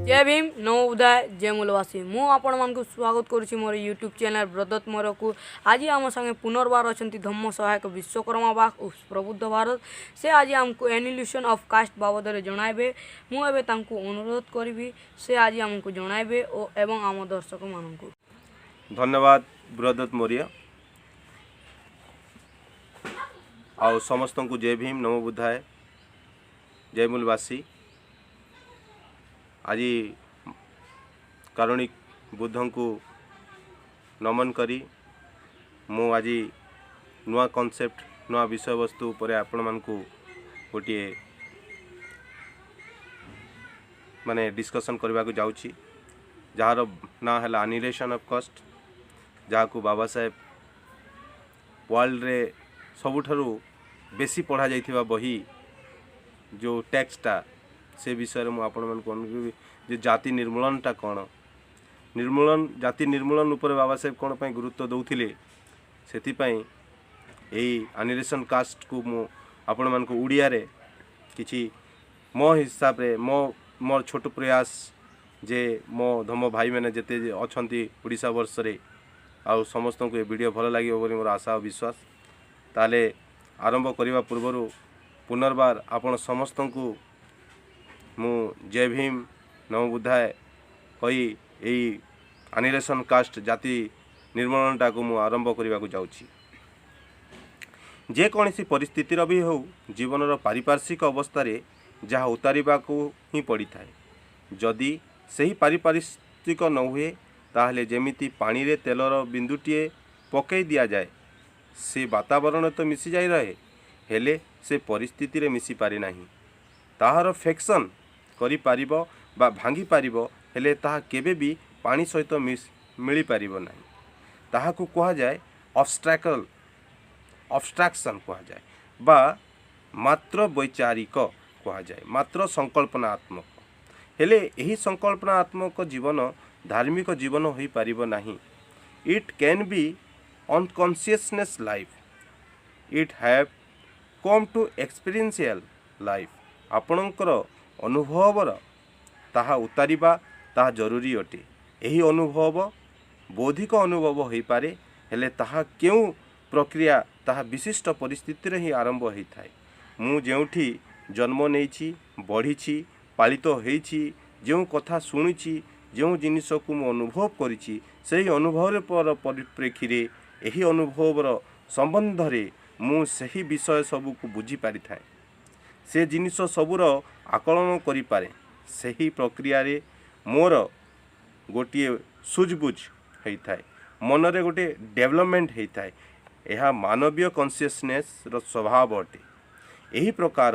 जय भीम नमो बुधाय जय मूलवासी मु आपण मानक स्वागत करुछि मोर यूट्यूब चैनल ब्रदत मोर को आज आम संगे पुनर्बार अच्छा धम्म सहायक विश्वकर्मा बाग प्रबुद्ध भारत से आज आमको एनिल्यूशन ऑफ कास्ट बाबद जणाइबे मुझे अनुरोध करी से आज आमको जणाइबे एवं आम दर्शक मानक धन्यवाद ब्रदत मोरिया आउ समस्त को जय भीम नमो बुधाय जय मूलवासी आज कारुणिक बुद्ध को नमन करी मु आज नुआ कॉन्सेप्ट नुआ विषय वस्तु पर आपण मानकु गोटे माने डिस्कशन करबा को जाउछि जार ना है एनिलेशन ऑफ कास्ट जहाँ को बाबा साहेब वर्ल्ड रे सबुठारु बेसी पढ़ा जाइथिबा बही जो टेक्स्टा से विषय में आपण मन कहबी जे जाति निर्मूलनटा कौन निर्मूलन जाति निर्मूलन उपर बाबा साहेब कौन पर गुरुत्व दौथिले सेथिपाई एही एनिलेशन कास्ट को मु आपण मन को उड़िया रे किछि मो हिसाब रे मोर छोट प्रयास जे मो धम भाई मैंने जेते अछंती ओडिशा वर्ष रे आ समस्त को ये वीडियो भल लगे बोली मोर आशा और विश्वास ताले आरंभ करने पूर्व पुनर्बार आपण समस्त को मु जय भीम नमो बुधाय कही यही एनिलेशन कास्ट जाति निर्मूलनटा को मु आरंभ करने को जाउछि जेकोसी परिस्थितिर भी हो जीवनर पारिपार्श्विक अवस्था जहाँ उतारिबा को ही पड़ी थाए जदि सही पारिपार्श्विक न हुए ताहले जेमिति पानी रे तेलर बिंदुटीए पकई दिया जाए से वातावरण तो मिसी जाई रहे हेले से परिस्थिति रे मिसी पारे नाही ताहार फेक्शन करि पारिबो बा भांगी पारिबो हेले ताहा केबे भी पानी सहित मिली पारिबो नाही ताहा को कहा जाए ऑब्स्ट्रक्शन कहा जाए बा मात्र वैचारिक कहा जाए मात्र संकल्पनात्मक हेले यही संकल्पनात्मक जीवन धार्मिक जीवन हो पारिबो नाही it can be unconsciousness life it have come to experiential life आपणकर अनुभवर ताहा उतारिबा ताहा जरूरी अटे यही अनुभव बौद्धिक अनुभव हो पारे हेले ताहा क्यों प्रक्रिया ताहा विशिष्ट परिस्थिति रे ही आरंभ होता है मु जेउठी जन्म नेछि बढ़ी पालित होइछि जो कथा शुणुछि जो जिनिस को मु अनुभव करिछि सेही अनुभव पर परिप्रेक्षी रे यही अनुभवर संबंध रे मु सही विषय सबू को बुझी पारि थाए से जिनिस सबूर आकलन करि पारे सही प्रक्रिया रे मोर गोटे सुझबुझ होता है मनरे गोटे डेवलपमेंट होता है यह मानवीय कॉन्शियसनेस रो स्वभाव अटे यही प्रकार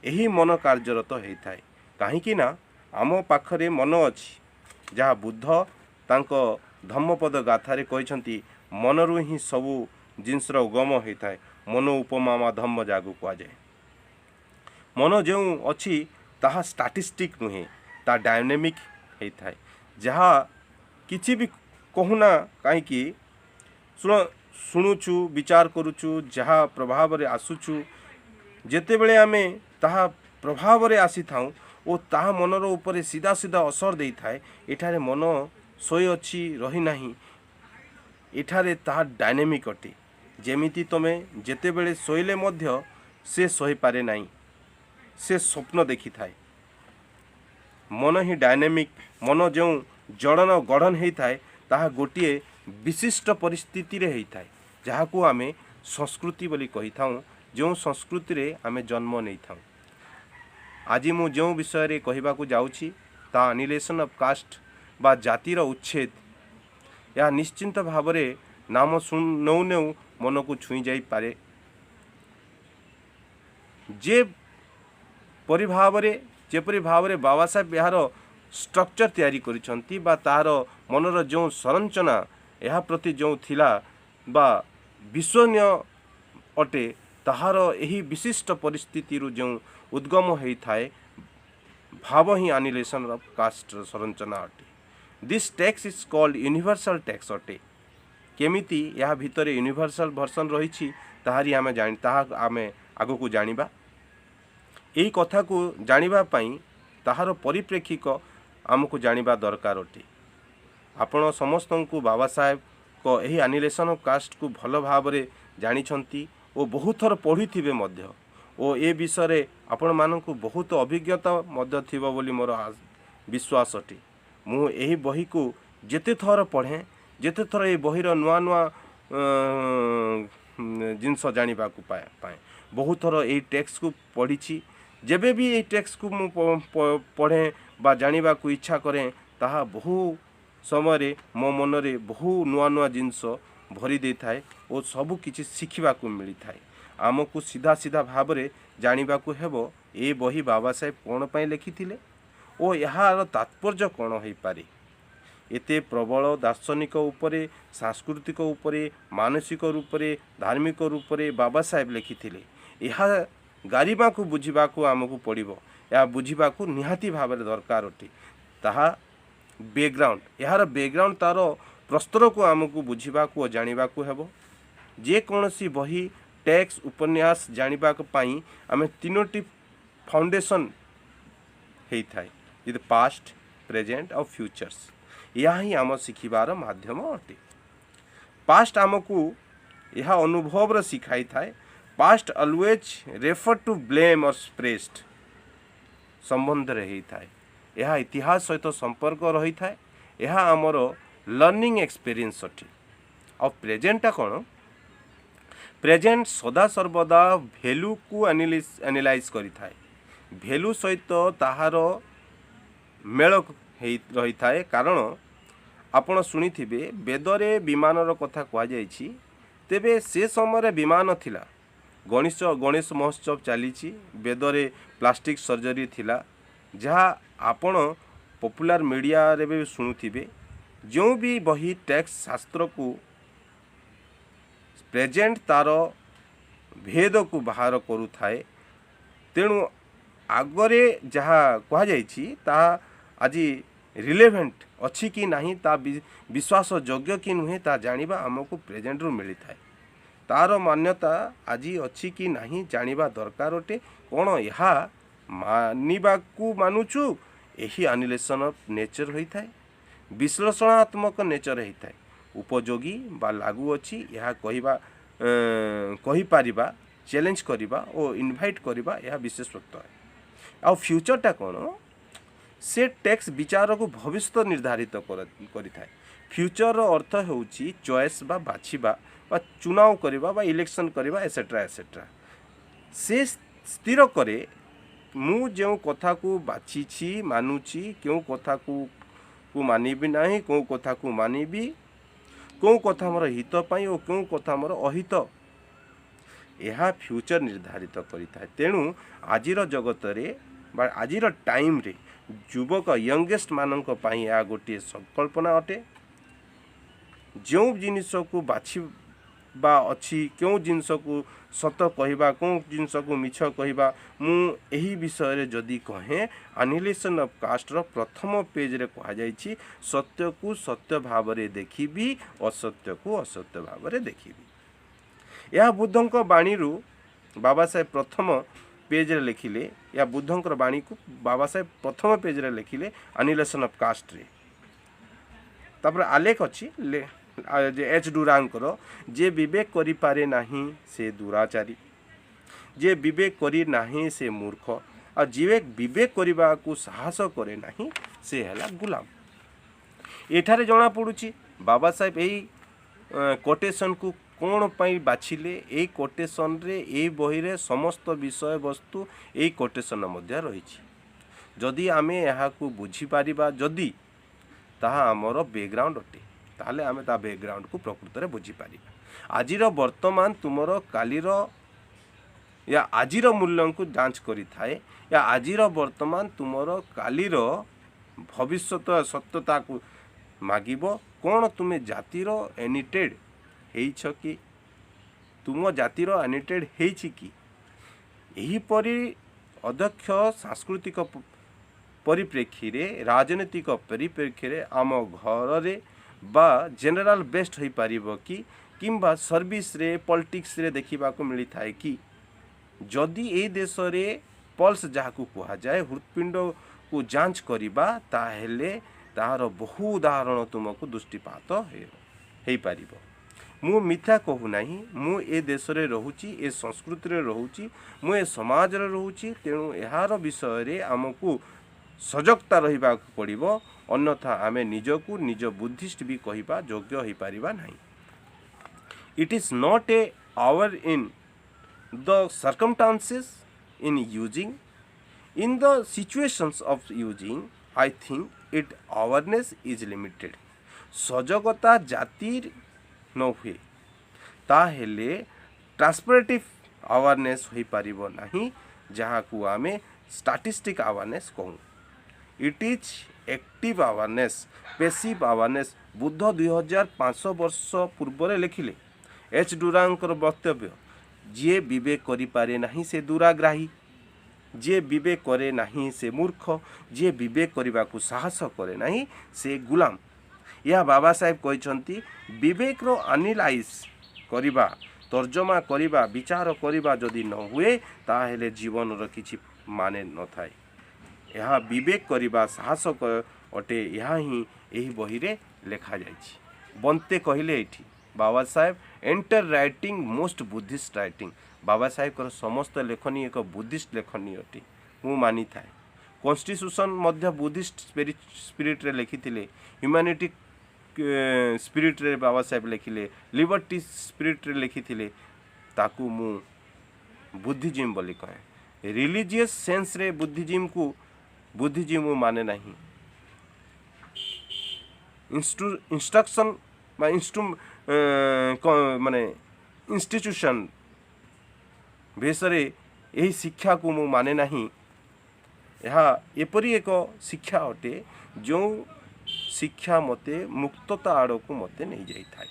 यही मन कार्यरत होता है कहीं ना आम पाखरे मन अच्छी जहाँ बुद्ध तांको धम्मपद गाथारे कहते मनरु ही सबू जिनसर उगम होता है मन उपमा धम्म जागु कह जाए मन जो अच्छी ताहा स्टैटिस्टिक नुहे ता डायनेमिक होता है जहाँ किसी भी कहूना कहीं शुणुचु विचार करुचु जहाँ प्रभाव रे आसुचु जेते बेले आमे ताहा प्रभाव रे आसी थाउ ओ ताहा मनर ऊपर सीधा सीधा असर दे थाए एठारे मन सोई अच्छी रही नाही एठारे ताहा डायनेमिक अटे जेमिति तमे जेते बेले सोइले मध्य से सही पारे नाही से स्वप्न देखी थाए मन ही डायनेमिक मन जो जड़न गढ़न होता है ताहा गोटे विशिष्ट परिस्थिति रे होता है जहाँ को आमे संस्कृति बोली कही थाउ जो संस्कृति रे आमे जन्म नहीं थाउ आज मु जो विषय रे कहबा को जाउछि ता एनिलेशन ऑफ कास्ट बा जातिर उच्छेद या निश्चिंत भाव रे नाम नौ नौ मन को छुई जाई पारे जेपरी भाव रे बाबा साहेब यार स्ट्रक्चर तैयारी करिसंती बा तार मनर जो संरचना यह प्रति जो थिला बा विश्वनीय अटे ताहार यही विशिष्ट परिस्थिति रू जो उद्गम होता है भाव ही एनिलेशन ऑफ कास्ट संरचना अटे this text is called universal text अटे केमिति यह भितर यूनिवर्सल वर्सन रही ताहारी आमे जानि ताहा आमे आगो को जानिबा एही कथा को जानिबा पई ताहार परिप्रेक्षिक आमको जानिबा दरकार अटे। आपण समस्त को बाबा साहेब को यही एनिलेशन ऑफ कास्ट को भल भाव जानी और बहुत थर पढ़ी थे और ए विषय आपण मानक बहुत अभिज्ञता मध्य थिबो बोली मोर विश्वास अटे। मु यही बही को जेते थर पढ़े जेते थर ये बहीर नुआ नुआ जिनस जानिबा को पाए बहुत थर ये टेक्स्ट को पढ़ी जेबे भी ये टेक्स्ट को मु पढ़े बा जानिबा को इच्छा करें ताहा बहु समय मो मनरे बहु नुआ नुआ जिनस भरी दे थाए और सबु किछि शिखिबा को मिली थाए। आमको सीधा सीधा भाव में जानिबा को हेबो ए बही बाबा साहेब कौन पाई लिखिथिले और यार तात्पर्य कौन हो पारे। एते प्रबल दार्शनिक उपरे सांस्कृतिक उपरे मानसिक रूपरे धार्मिक रूपरे बाबा साहेब लिखिथिले। यह गारिबा को बुझिबा को आमको पड़िबो या बुझिबा को निहाती भाव में दरकार अटे। ताहा बैकग्राउंड यार बैकग्राउंड तार प्रस्तर को आमको बुझिबा को जानिबा को हेबो। जे कोनसी बही टेक्स्ट उपन्यास जानिबा को पाई आमे तीनोटी फाउंडेशन हेई थाए जिते पास्ट प्रेजेंट और फ्यूचर्स यह ही आम शिखिबार माध्यम अटे। पास्ट आमको यह अनुभव शिखाई थाए। Past always refer to blame और स्प्रेस्ट संबंध रही थाए। यह इतिहास सहित संपर्क रही थाए। यह आमर लर्निंग एक्सपीरियंस अटे। और प्रेजेंटा कौन प्रेजेंट सदा सर्वदा भैल्यू को एनालाइज करि थाए। भैल्यू सहित ताहार मेल रही थाए। कारण आपण शुणिथिबे वेदरे विमानर कथा कह जाइछि तेबे से समय विमान थिला। गणेश महोत्सव चली वेदरे प्लास्टिक सर्जरी थिला जहाँ आपण पॉपुलर मीडिया रे भी शुणुथिबे। जो भी बही टेक्स्ट शास्त्र को प्रेजेंट तार भेद को बाहर करू थाए। तेणु आगरे जहाँ कह जाइछि ता आज रिलेवेंट अच्छी कि नहीं ता विश्वास योग्य कि नुहे ता जानिबा हमको प्रेजेंट रु मिली थाए। तार मान्यता आज अच्छी कि नहीं जानिबा दरकार अटे। कौन यह मानिबा को मानुचु यही एनालिसिस ऑफ नेचर होई थाए। विश्लेषणात्मक नेचर होता है। उपयोगी बा लागू अच्छी यह कही पारिबा चैलेंज करिबा और इनवाइट करिबा यह विशेषत्व है। आ फ्यूचरटा कौन से टेक्स्ट विचार को भविष्य निर्धारित करि थाए। फ्यूचर अर्थ होउची चॉइस बा बाछिबा बा चुनाव करिबा बा इलेक्शन करिबा एसेट्रा एसेट्रा। से स्थिर करे मु जो कथा को बाछिछि मानुछि क्यों कथा को मानिबी नहीं कौ कथा को मानिबी कौ कथा मोर हित पाई और कौ कथा मोर अहित यह फ्यूचर निर्धारित करिथाए। तेणु आजिर जगत रे बा आजिर टाइम रे युवक यंगेस्ट मानक पाई यह गोटे संकल्पना अटे। जो जिनिस को बाछिबा अच्छी क्यों जिनस को सत कहवा कौन जिनस को मिछ कहवा मु एही विषय रे जदि कहे एनालिसिस ऑफ कास्ट रो प्रथम पेज रे कहा जाइछि सत्य को सत्य भाव रे देखिबी असत्य को असत्य भाव रे देखिबी। यह बुद्धंक बाणी रु बाबा साहेब प्रथम पेज रे लिखिले या बुद्धंकर बाणी को बाबा साहेब प्रथम पेज रे लिखिले एनालिसिस ऑफ कास्ट रे। तापर आलेख अछि एच डुरांकर जे विवेक करि पारे नाही से दुराचारी जे विवेक करि नाही से मूर्ख और जे विवेक करबा को साहस करे नाही से हला गुलाम। एठारे जना पड़ुछि बाबा साहेब एई कोटेशन को कौन पाई बाछिले। एई कोटेशन रे एई बही रे समस्त विषय वस्तु एई कोटेशन मध्य रहिछि। जदि आमे यहाँ को बुझी पारिबा जदि ताहा हमर बैकग्राउंड अटे ताहले आमे ता बैकग्राउंड को प्रकृत रे बुझी पारिबा। आजिर वर्तमान तुमर कालीर या आजिर मूल्य को जांच करि थाए या आजिर वर्तमान तुमर कालीर भविष्यत सत्यता को मागिब। कौन तुमे जातिर एनिटेड हेइछ कि तुम जातिर एनिटेड हेइछि कि एही परि अध्यक्ष सांस्कृतिक परिप्रेक्षी रे राजनीतिक परिप्रेक्षी रे आम घर रे बा जनरल बेस्ट हो पारिबो कि किंबा सर्विस रे पॉलिटिक्स रे देखिबा को मिली थाए कि जदि ए देश रे पल्स जहाँ को कहा जाए हृत्पिंड को जांच करिबा ताहेले तार बहु उदाहरण तुमको दृष्टिपात हो पारिबो। मु मिथ्या कहू नाही, मु ए देश रे रहूची, ए संस्कृति रे रहूची, मु ए समाज रे रहूची, तेणु एहार विषय रे हमकु सजगता रहिबा पड़िबो, अन्यथा आमे निजकु निज बुद्धिस्ट भी कहिबा योग्य हो पारिबा नाही। It is not a our in the circumstances in using, in the situations of using, I think it awareness is limited। सजगता जातिर न हुए ताहेले ट्रांसपरेटिव अवेयरनेस हो पारिबो नाही, जहाँ को आमे स्टैटिस्टिक अवेयरनेस कहूँ। It is active awareness, passive awareness. Buddha 2500 वर्ष पूर्व लिखिले। एच डुरांकर वक्तव्य, जे विवेक करि पारे नाही से दुराग्राही, जे विवेक करे नाही से मूर्ख, जे विवेक करने को साहस करे नाही से गुलाम। यह बाबा साहेब कहते विवेक रो एनालाइज करिबा, तर्जमा करिबा, विचार करिबा जदि न हुए ताहेले जीवन रो किछि माने न थाए। यह विवेक करिबा साहस अटे, यह ही एही बही रे लेखा जाइछि। बंते कहले एठी Baba Saheb enter writing most Buddhist writing. Baba Saheb कर समस्त लेखनी एक बुद्धिस्ट लेखनी अटे, मु मानी थाए। कॉन्स्टिट्यूशन मध्य बुद्धिस्ट स्पिरिट रे लिखिथिले, ह्यूमैनिटी स्पिरिट रे बाबा साहेब लिखिले, लिबर्टी स्पिरिट रे लिखिथिले, ताकू मु बुद्धिजिम बोली कहे। रिलीजियस सेंस रे बुद्धिजिम को बुद्धिजिम माने नहीं। इंस्ट्रक्शन माने इंस्टीट्यूशन भेषरे यही शिक्षा को मु माने नहीं। यह एपरी एक शिक्षा अटे जो शिक्षा मते मुक्तता आड़ को मते नहीं जाई थाए।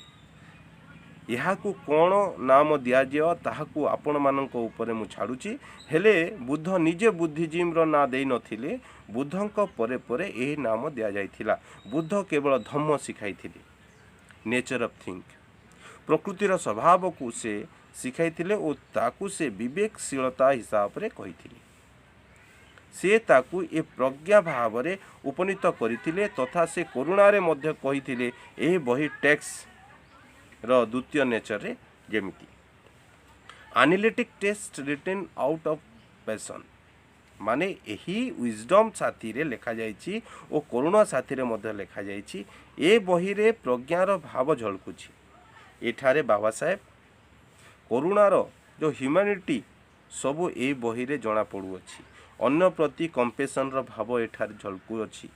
यह को कौन नाम दिया जाओ ताहाकू आपण मानक ऊपर मु छाड़ुची। हेले बुद्ध निजे बुद्धिजिम रो ना देई नथिले, बुद्धंक परे परे एही नाम दिया जाइथिला। बुद्ध केवल धम्म शिखाइथिले, नेचर ऑफ थिंक, प्रकृतिर स्वभाव को से शिखाइथिले और ताकू से विवेकशीलता हिसाब रे कहिथिले। से ताकू ए प्रज्ञा भाव रे उपनीत करिथिले तथा से करुणा रे मध्य कहिथिले ए बही टेक्स रो द्वितीय नेचर रे जेमिति analytic test written out of passion, माने यही विजडम साथी रे लिखा जाइछि और करुणा साथी रे मध्य लिखा जाइछि। ए बही रे प्रज्ञार भाव झलकुछि। एठारे बाबा साहेब करुणार जो ह्यूमैनिटी सबू ए बही रे जना पड़ुअछि। अन्य प्रति कंपेशन रो भाव एठारे झलकु अछि।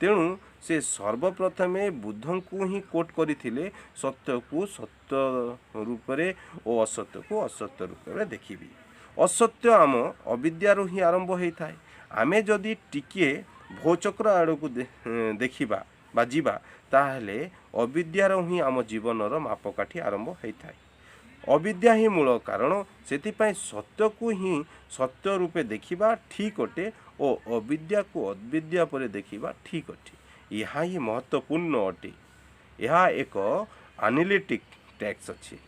तेणु से सर्वप्रथमे बुद्धं को ही कोट करिथिले, सत्य को सत्य रूप रे और असत्य को असत्य रूप रे देखिबी। असत्य आम अविद्यारू ही आरंभ होता है। आमे जदि टिके भोचक्र आड़ को देखा बा जीवा ताहले अविद्यार ही आम जीवनर मापकाठी आरंभ होता है। अविद्या ही मूल कारण, सेतिपाई सत्य को ही सत्य रूपे देखिबा ठीक अटे और अविद्या को अविद्या पर देखिबा ठीक अटे। यह ही महत्वपूर्ण अटे। यह एक एनालिटिक टेक्स्ट अच्छे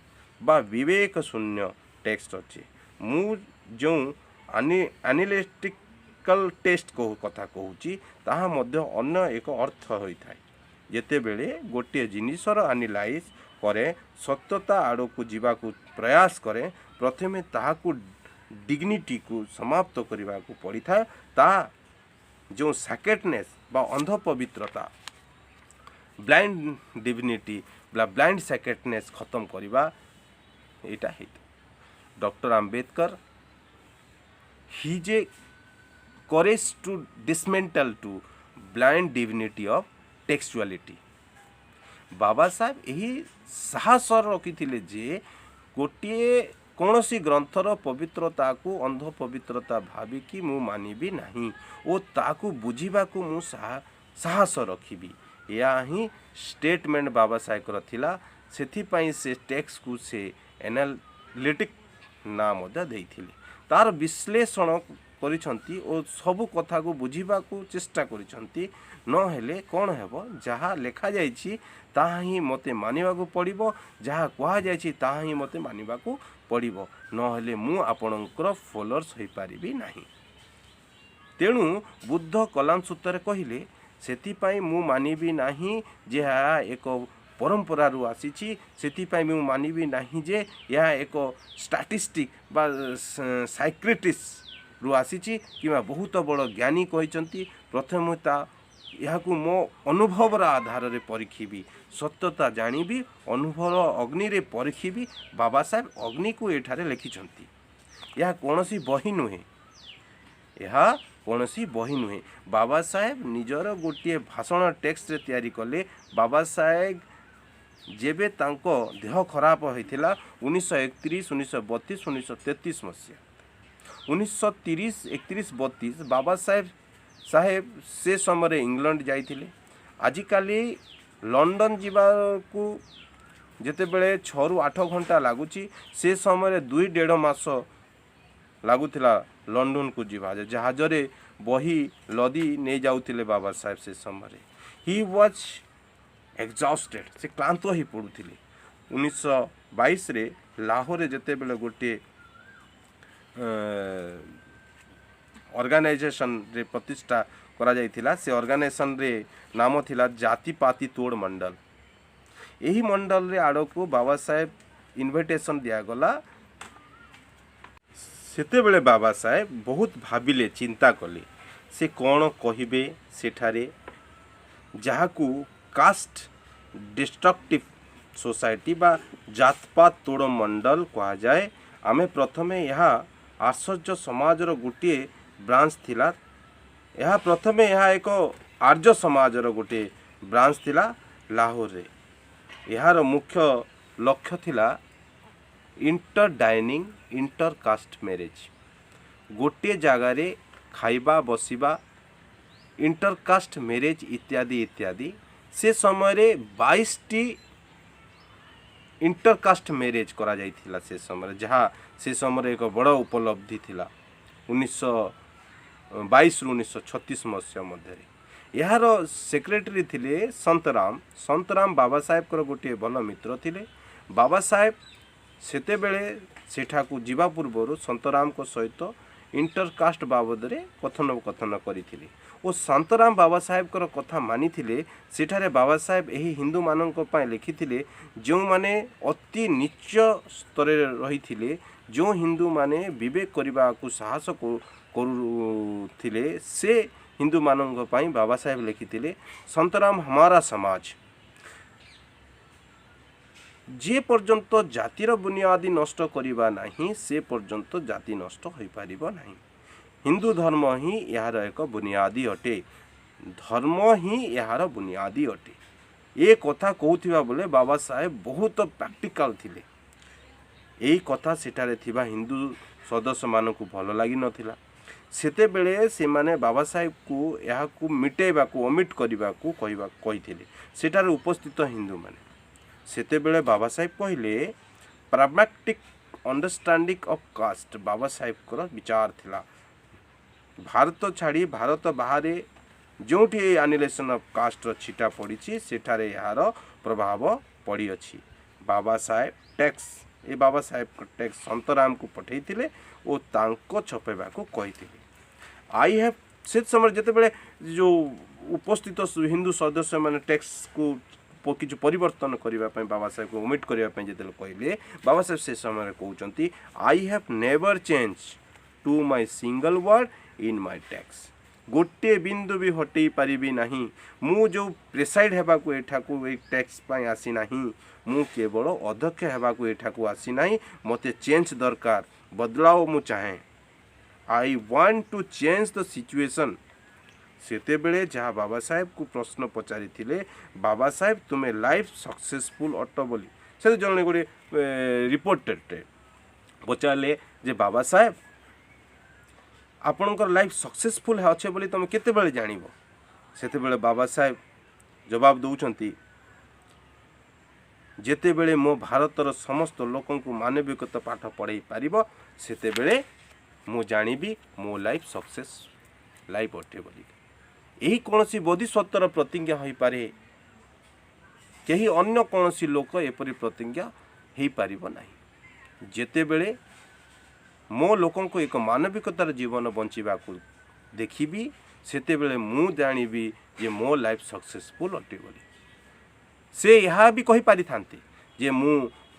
बा विवेक शून्य टेक्स्ट अच्छे। मु जो एनालिटिकल टेस्ट को कथा कहूची ताहा मध्य अन्य एक अर्थ होता है। जेते बेले गोटे जिनिसर एनालाइज करे, सत्यता आड़ को जीवा को प्रयास करे, प्रथमे ताहाकू डिग्निटी को समाप्त करने को पड़ी था। ता जो सैकेटनेस बा अंध पवित्रता, ब्लाइंड डिविनिटी बा ब्लाइंड सैकेटनेस खत्म करवा एटा है। Doctor Ambedkar he courage to dismantle to blind divinity of textuality। Baba Saheb यही साहस रखिथिले जे गोटे कौनसी ग्रंथर पवित्रता को अंध पवित्रता भाविकी मु मानिबी नहीं और ताकू बुझीबा को मु साहस रखिबी। या ही स्टेटमेंट बाबा साहेब थिला। सेथिपाई से टेक्स्ट को से एनालिटिक ना मध्य देइथिले। तार विश्लेषण करिसंती और सबु कथा को बुझीबा को चेष्टा करिसंती। न हेले कौन हेबो, जहाँ लेखा जाइछि ताहा ही मते मानिबा को पड़िबो, जहाँ कहा जाइछि ताहा ही मते मानिबा को पड़िबो। न हेले मु आपणकर फॉलोअर्स होई पारिबी नाही। तेणु बुद्ध कलाम सूत्र कहले ସେଥିପାଇଁ ମୁଁ ମାନିବି ନାହିଁ ଯେ ଏହା ଏକ ପରମ୍ପରାରୁ ଆସିଛି, ସେଥିପାଇଁ ମୁଁ ମାନିବି ନାହିଁ ଯେ ଏହା ଏକ ଷ୍ଟାଟିଷ୍ଟିକ୍ ବା ସାଇକ୍ରେଟିସ୍ରୁ ଆସିଛି କିମ୍ବା ବହୁତ ବଡ଼ ଜ୍ଞାନୀ କହିଛନ୍ତି। ପ୍ରଥମେ ଏହାକୁ ମୋ ଅନୁଭବର ଆଧାରରେ ପରୀକ୍ଷିବି, ସତ୍ୟତା ଜାଣିବି, ଅନୁଭବ ଅଗ୍ନିରେ ପରୀକ୍ଷିବି। ବାବା ସାହେବ ଅଗ୍ନିକୁ ଏଠାରେ ଲେଖିଛନ୍ତି। ଏହା କୌଣସି ବହି ନୁହେଁ, ଏହା କୌଣସି ବହି ନୁହେଁ। ବାବା ସାହେବ ନିଜର ଗୋଟିଏ ଭାଷଣ ଟେକ୍ସଟରେ ତିଆରି କଲେ। ବାବା ସାହେବ ଯେବେ ତାଙ୍କ ଦେହ ଖରାପ ହୋଇଥିଲା 1931, 1932, 1933 ମସିହା, 1930, 31, 32 ବାବା ସାହେବ ସେ ସମୟରେ ଇଂଲଣ୍ଡ ଯାଇଥିଲେ। ଆଜିକାଲି ଲଣ୍ଡନ ଯିବାକୁ ଯେତେବେଳେ 6ରୁ 8 ଘଣ୍ଟା ଲାଗୁଛି, ସେ ସମୟରେ 2-1.5 ମାସ ଲାଗୁଥିଲା ଲଣ୍ଡନକୁ ଯିବା। ଜାହାଜରେ ବହି ଲଦି ନେଇଯାଉଥିଲେ ବାବା ସାହେବ ସେ ସମୟରେ। ହି ୱାଜ୍ ଏକ୍ସଜଷ୍ଟେଡ୍, ସେ କ୍ଳାନ୍ତ ହୋଇ ପଡ଼ୁଥିଲେ। 1922ରେ ଲାହୋରରେ ଯେତେବେଳେ ଗୋଟିଏ ଅର୍ଗାନାଇଜେସନରେ ପ୍ରତିଷ୍ଠା କରାଯାଇଥିଲା, ସେ ଅର୍ଗାନାଇଜେସନରେ ନାମ ଥିଲା ଜାତିପାତି ତୋଡ଼ ମଣ୍ଡଳ। ଏହି ମଣ୍ଡଳରେ ଆଡ଼କୁ ବାବା ସାହେବ ଇନଭିଟେସନ୍ ଦିଆଗଲା। ସେତେବେଳେ ବାବା ସାହେବ ବହୁତ ଭାବିଲେ, ଚିନ୍ତା କଲେ ସେ କ'ଣ କହିବେ ସେଠାରେ, ଯାହାକୁ କାଷ୍ଟ ଡିଷ୍ଟ୍ରକ୍ଟିଭ ସୋସାଇଟି ବା ଜାତପାତ ତୋଡ଼ ମଣ୍ଡଳ କୁହାଯାଏ। ଆମେ ପ୍ରଥମେ ଏହା ଆର୍ଯ୍ୟ ସମାଜର ଗୋଟିଏ ବ୍ରାଞ୍ଚ ଥିଲା। ଏହା ଏକ ଆର୍ଯ୍ୟ ସମାଜର ଗୋଟିଏ ବ୍ରାଞ୍ଚ ଥିଲା ଲାହୋରରେ। ଏହାର ମୁଖ୍ୟ ଲକ୍ଷ୍ୟ ଥିଲା inter dining, inter caste marriage, ଗୋଟିଏ ଜାଗାରେ ଖାଇବା ବସିବା, ଇଣ୍ଟର କାଷ୍ଟ ମ୍ୟାରେଜ୍ ଇତ୍ୟାଦି ଇତ୍ୟାଦି। ସେ ସମୟରେ 22ଟି ଇଣ୍ଟର କାଷ୍ଟ ମ୍ୟାରେଜ୍ କରାଯାଇଥିଲା ସେ ସମୟରେ, ଯାହା ସେ ସମୟରେ ଏକ ବଡ଼ ଉପଲବ୍ଧି ଥିଲା 1922ରୁ 1936 ମସିହା ମଧ୍ୟରେ। ଏହାର ସେକ୍ରେଟାରୀ ଥିଲେ ସନ୍ତରାମ। ସନ୍ତରାମ ବାବା ସାହେବଙ୍କର ଗୋଟିଏ ଭଲ ମିତ୍ର ଥିଲେ। ବାବା ସାହେବ ସେତେବେଳେ ସେଠାକୁ ଯିବା ପୂର୍ବରୁ ସନ୍ତରାମଙ୍କ ସହିତ ଇଣ୍ଟରକାଷ୍ଟ ବାବଦରେ କଥୋପକଥନ କରିଥିଲେ ଓ ଶାନ୍ତରାମ ବାବା ସାହେବଙ୍କର କଥା ମାନିଥିଲେ। ସେଠାରେ ବାବା ସାହେବ ଏହି ହିନ୍ଦୁମାନଙ୍କ ପାଇଁ ଲେଖିଥିଲେ, ଯେଉଁମାନେ ଅତି ନୀଚ ସ୍ତରରେ ରହିଥିଲେ, ଯେଉଁ ହିନ୍ଦୁମାନେ ବିବେକ କରିବାକୁ ସାହସ କରୁଥିଲେ, ସେ ହିନ୍ଦୁମାନଙ୍କ ପାଇଁ ବାବା ସାହେବ ଲେଖିଥିଲେ, ସନ୍ତରାମ ହମାରା ସମାଜ। ଯେ ପର୍ଯ୍ୟନ୍ତ ଜାତିର ବୁନିୟାଦି ନଷ୍ଟ କରିବା ନାହିଁ, ସେ ପର୍ଯ୍ୟନ୍ତ ଜାତି ନଷ୍ଟ ହୋଇପାରିବ ନାହିଁ। ହିନ୍ଦୁ ଧର୍ମ ହିଁ ଏହାର ଏକ ବୁନିୟାଦି ଅଟେ, ଧର୍ମ ହିଁ ଏହାର ବୁନିୟାଦି ଅଟେ। ଏ କଥା କହୁଥିବା ବେଳେ ବାବା ସାହେବ ବହୁତ ପ୍ରାକ୍ଟିକାଲ ଥିଲେ। ଏହି କଥା ସେଠାରେ ଥିବା ହିନ୍ଦୁ ସଦସ୍ୟମାନଙ୍କୁ ଭଲ ଲାଗିନଥିଲା। ସେତେବେଳେ ସେମାନେ ବାବା ସାହେବକୁ ଏହାକୁ ମିଟେଇବାକୁ, ଓମିଟ୍ କରିବାକୁ କହିଥିଲେ ସେଠାରେ ଉପସ୍ଥିତ ହିନ୍ଦୁମାନେ। ସେତେବେଳେ ବାବା ସାହେବ କହିଲେ, ପ୍ରାଗ୍ମାଟିକ୍ ଅଣ୍ଡରଷ୍ଟାଣ୍ଡିଂ ଅଫ୍ କାଷ୍ଟ ବାବା ସାହେବଙ୍କର ବିଚାର ଥିଲା। ଭାରତ ଛାଡ଼ି ଭାରତ ବାହାରେ ଯେଉଁଠି ଏହି ଆନିଲେସନ୍ ଅଫ୍ କାଷ୍ଟର ଛିଟା ପଡ଼ିଛି, ସେଠାରେ ଏହାର ପ୍ରଭାବ ପଡ଼ିଅଛି। ବାବା ସାହେବ ଟେକ୍ସ ସନ୍ତରାମକୁ ପଠାଇଥିଲେ ଓ ତାଙ୍କ ଛପାଇବାକୁ କହିଥିଲେ। ସେ ସମୟରେ ଯେତେବେଳେ ଯେଉଁ ଉପସ୍ଥିତ ହିନ୍ଦୁ ସଦସ୍ୟମାନେ ଟେକ୍ସକୁ କିଛି ପରିବର୍ତ୍ତନ କରିବା ପାଇଁ ବାବା ସାହେବକୁ ଓମିଟ୍ କରିବା ପାଇଁ ଯେତେବେଳେ କହିଲେ, ବାବା ସାହେବ ସେ ସମୟରେ କହୁଛନ୍ତି, I have never change to my single word in my text. ଗୋଟିଏ ବିନ୍ଦୁ ବି ହଟେଇ ପାରିବି ନାହିଁ। ମୁଁ ଯେଉଁ ପ୍ରେସାଇଡ୍ ହେବାକୁ ଏଠାକୁ ଏଇ ଟେକ୍ସ ପାଇଁ ଆସିନାହିଁ, ମୁଁ କେବଳ ଅଧ୍ୟକ୍ଷ ହେବାକୁ ଏଠାକୁ ଆସିନାହିଁ। ମୋତେ ଚେଞ୍ଜ ଦରକାର, ବଦଳାଅ ମୁଁ ଚାହେଁ। I want to change the situation. ସେତେବେଳେ ଯାହା ବାବା ସାହେବକୁ ପ୍ରଶ୍ନ ପଚାରିଥିଲେ, ବାବା ସାହେବ ତୁମେ ଲାଇଫ୍ ସକ୍ସେସଫୁଲ୍ ଅଟ ବୋଲି, ସେ ଜଣେ ଗୋଟେ ରିପୋର୍ଟର୍ଟେ ପଚାରିଲେ ଯେ ବାବା ସାହେବ ଆପଣଙ୍କର ଲାଇଫ୍ ସକ୍ସେସଫୁଲ୍ ଅଛେ ବୋଲି ତୁମେ କେତେବେଳେ ଜାଣିବ? ସେତେବେଳେ ବାବା ସାହେବ ଜବାବ ଦେଉଛନ୍ତି, ଯେତେବେଳେ ମୋ ଭାରତର ସମସ୍ତ ଲୋକଙ୍କୁ ମାନବିକତା ପାଠ ପଢ଼ାଇ ପାରିବ, ସେତେବେଳେ ମୁଁ ଜାଣିବି ମୋ ଲାଇଫ୍ ସକ୍ସେସ୍ ଲାଇଫ୍ ଅଟେ ବୋଲି। ଏହି କୌଣସି ବୋଧିସତ୍ୱର ପ୍ରତିଜ୍ଞା ହୋଇପାରେ, କେହି ଅନ୍ୟ କୌଣସି ଲୋକ ଏପରି ପ୍ରତିଜ୍ଞା ହୋଇପାରିବ ନାହିଁ। ଯେତେବେଳେ ମୋ ଲୋକଙ୍କୁ ଏକ ମାନବିକତାର ଜୀବନ ବଞ୍ଚିବାକୁ ଦେଖିବି ସେତେବେଳେ ମୁଁ ଜାଣିବି ଯେ ମୋ ଲାଇଫ୍ ସକ୍ସେସଫୁଲ୍ ଅଟେ ବୋଲି। ସେ ଏହା ବି କହିପାରିଥାନ୍ତି ଯେ ମୁଁ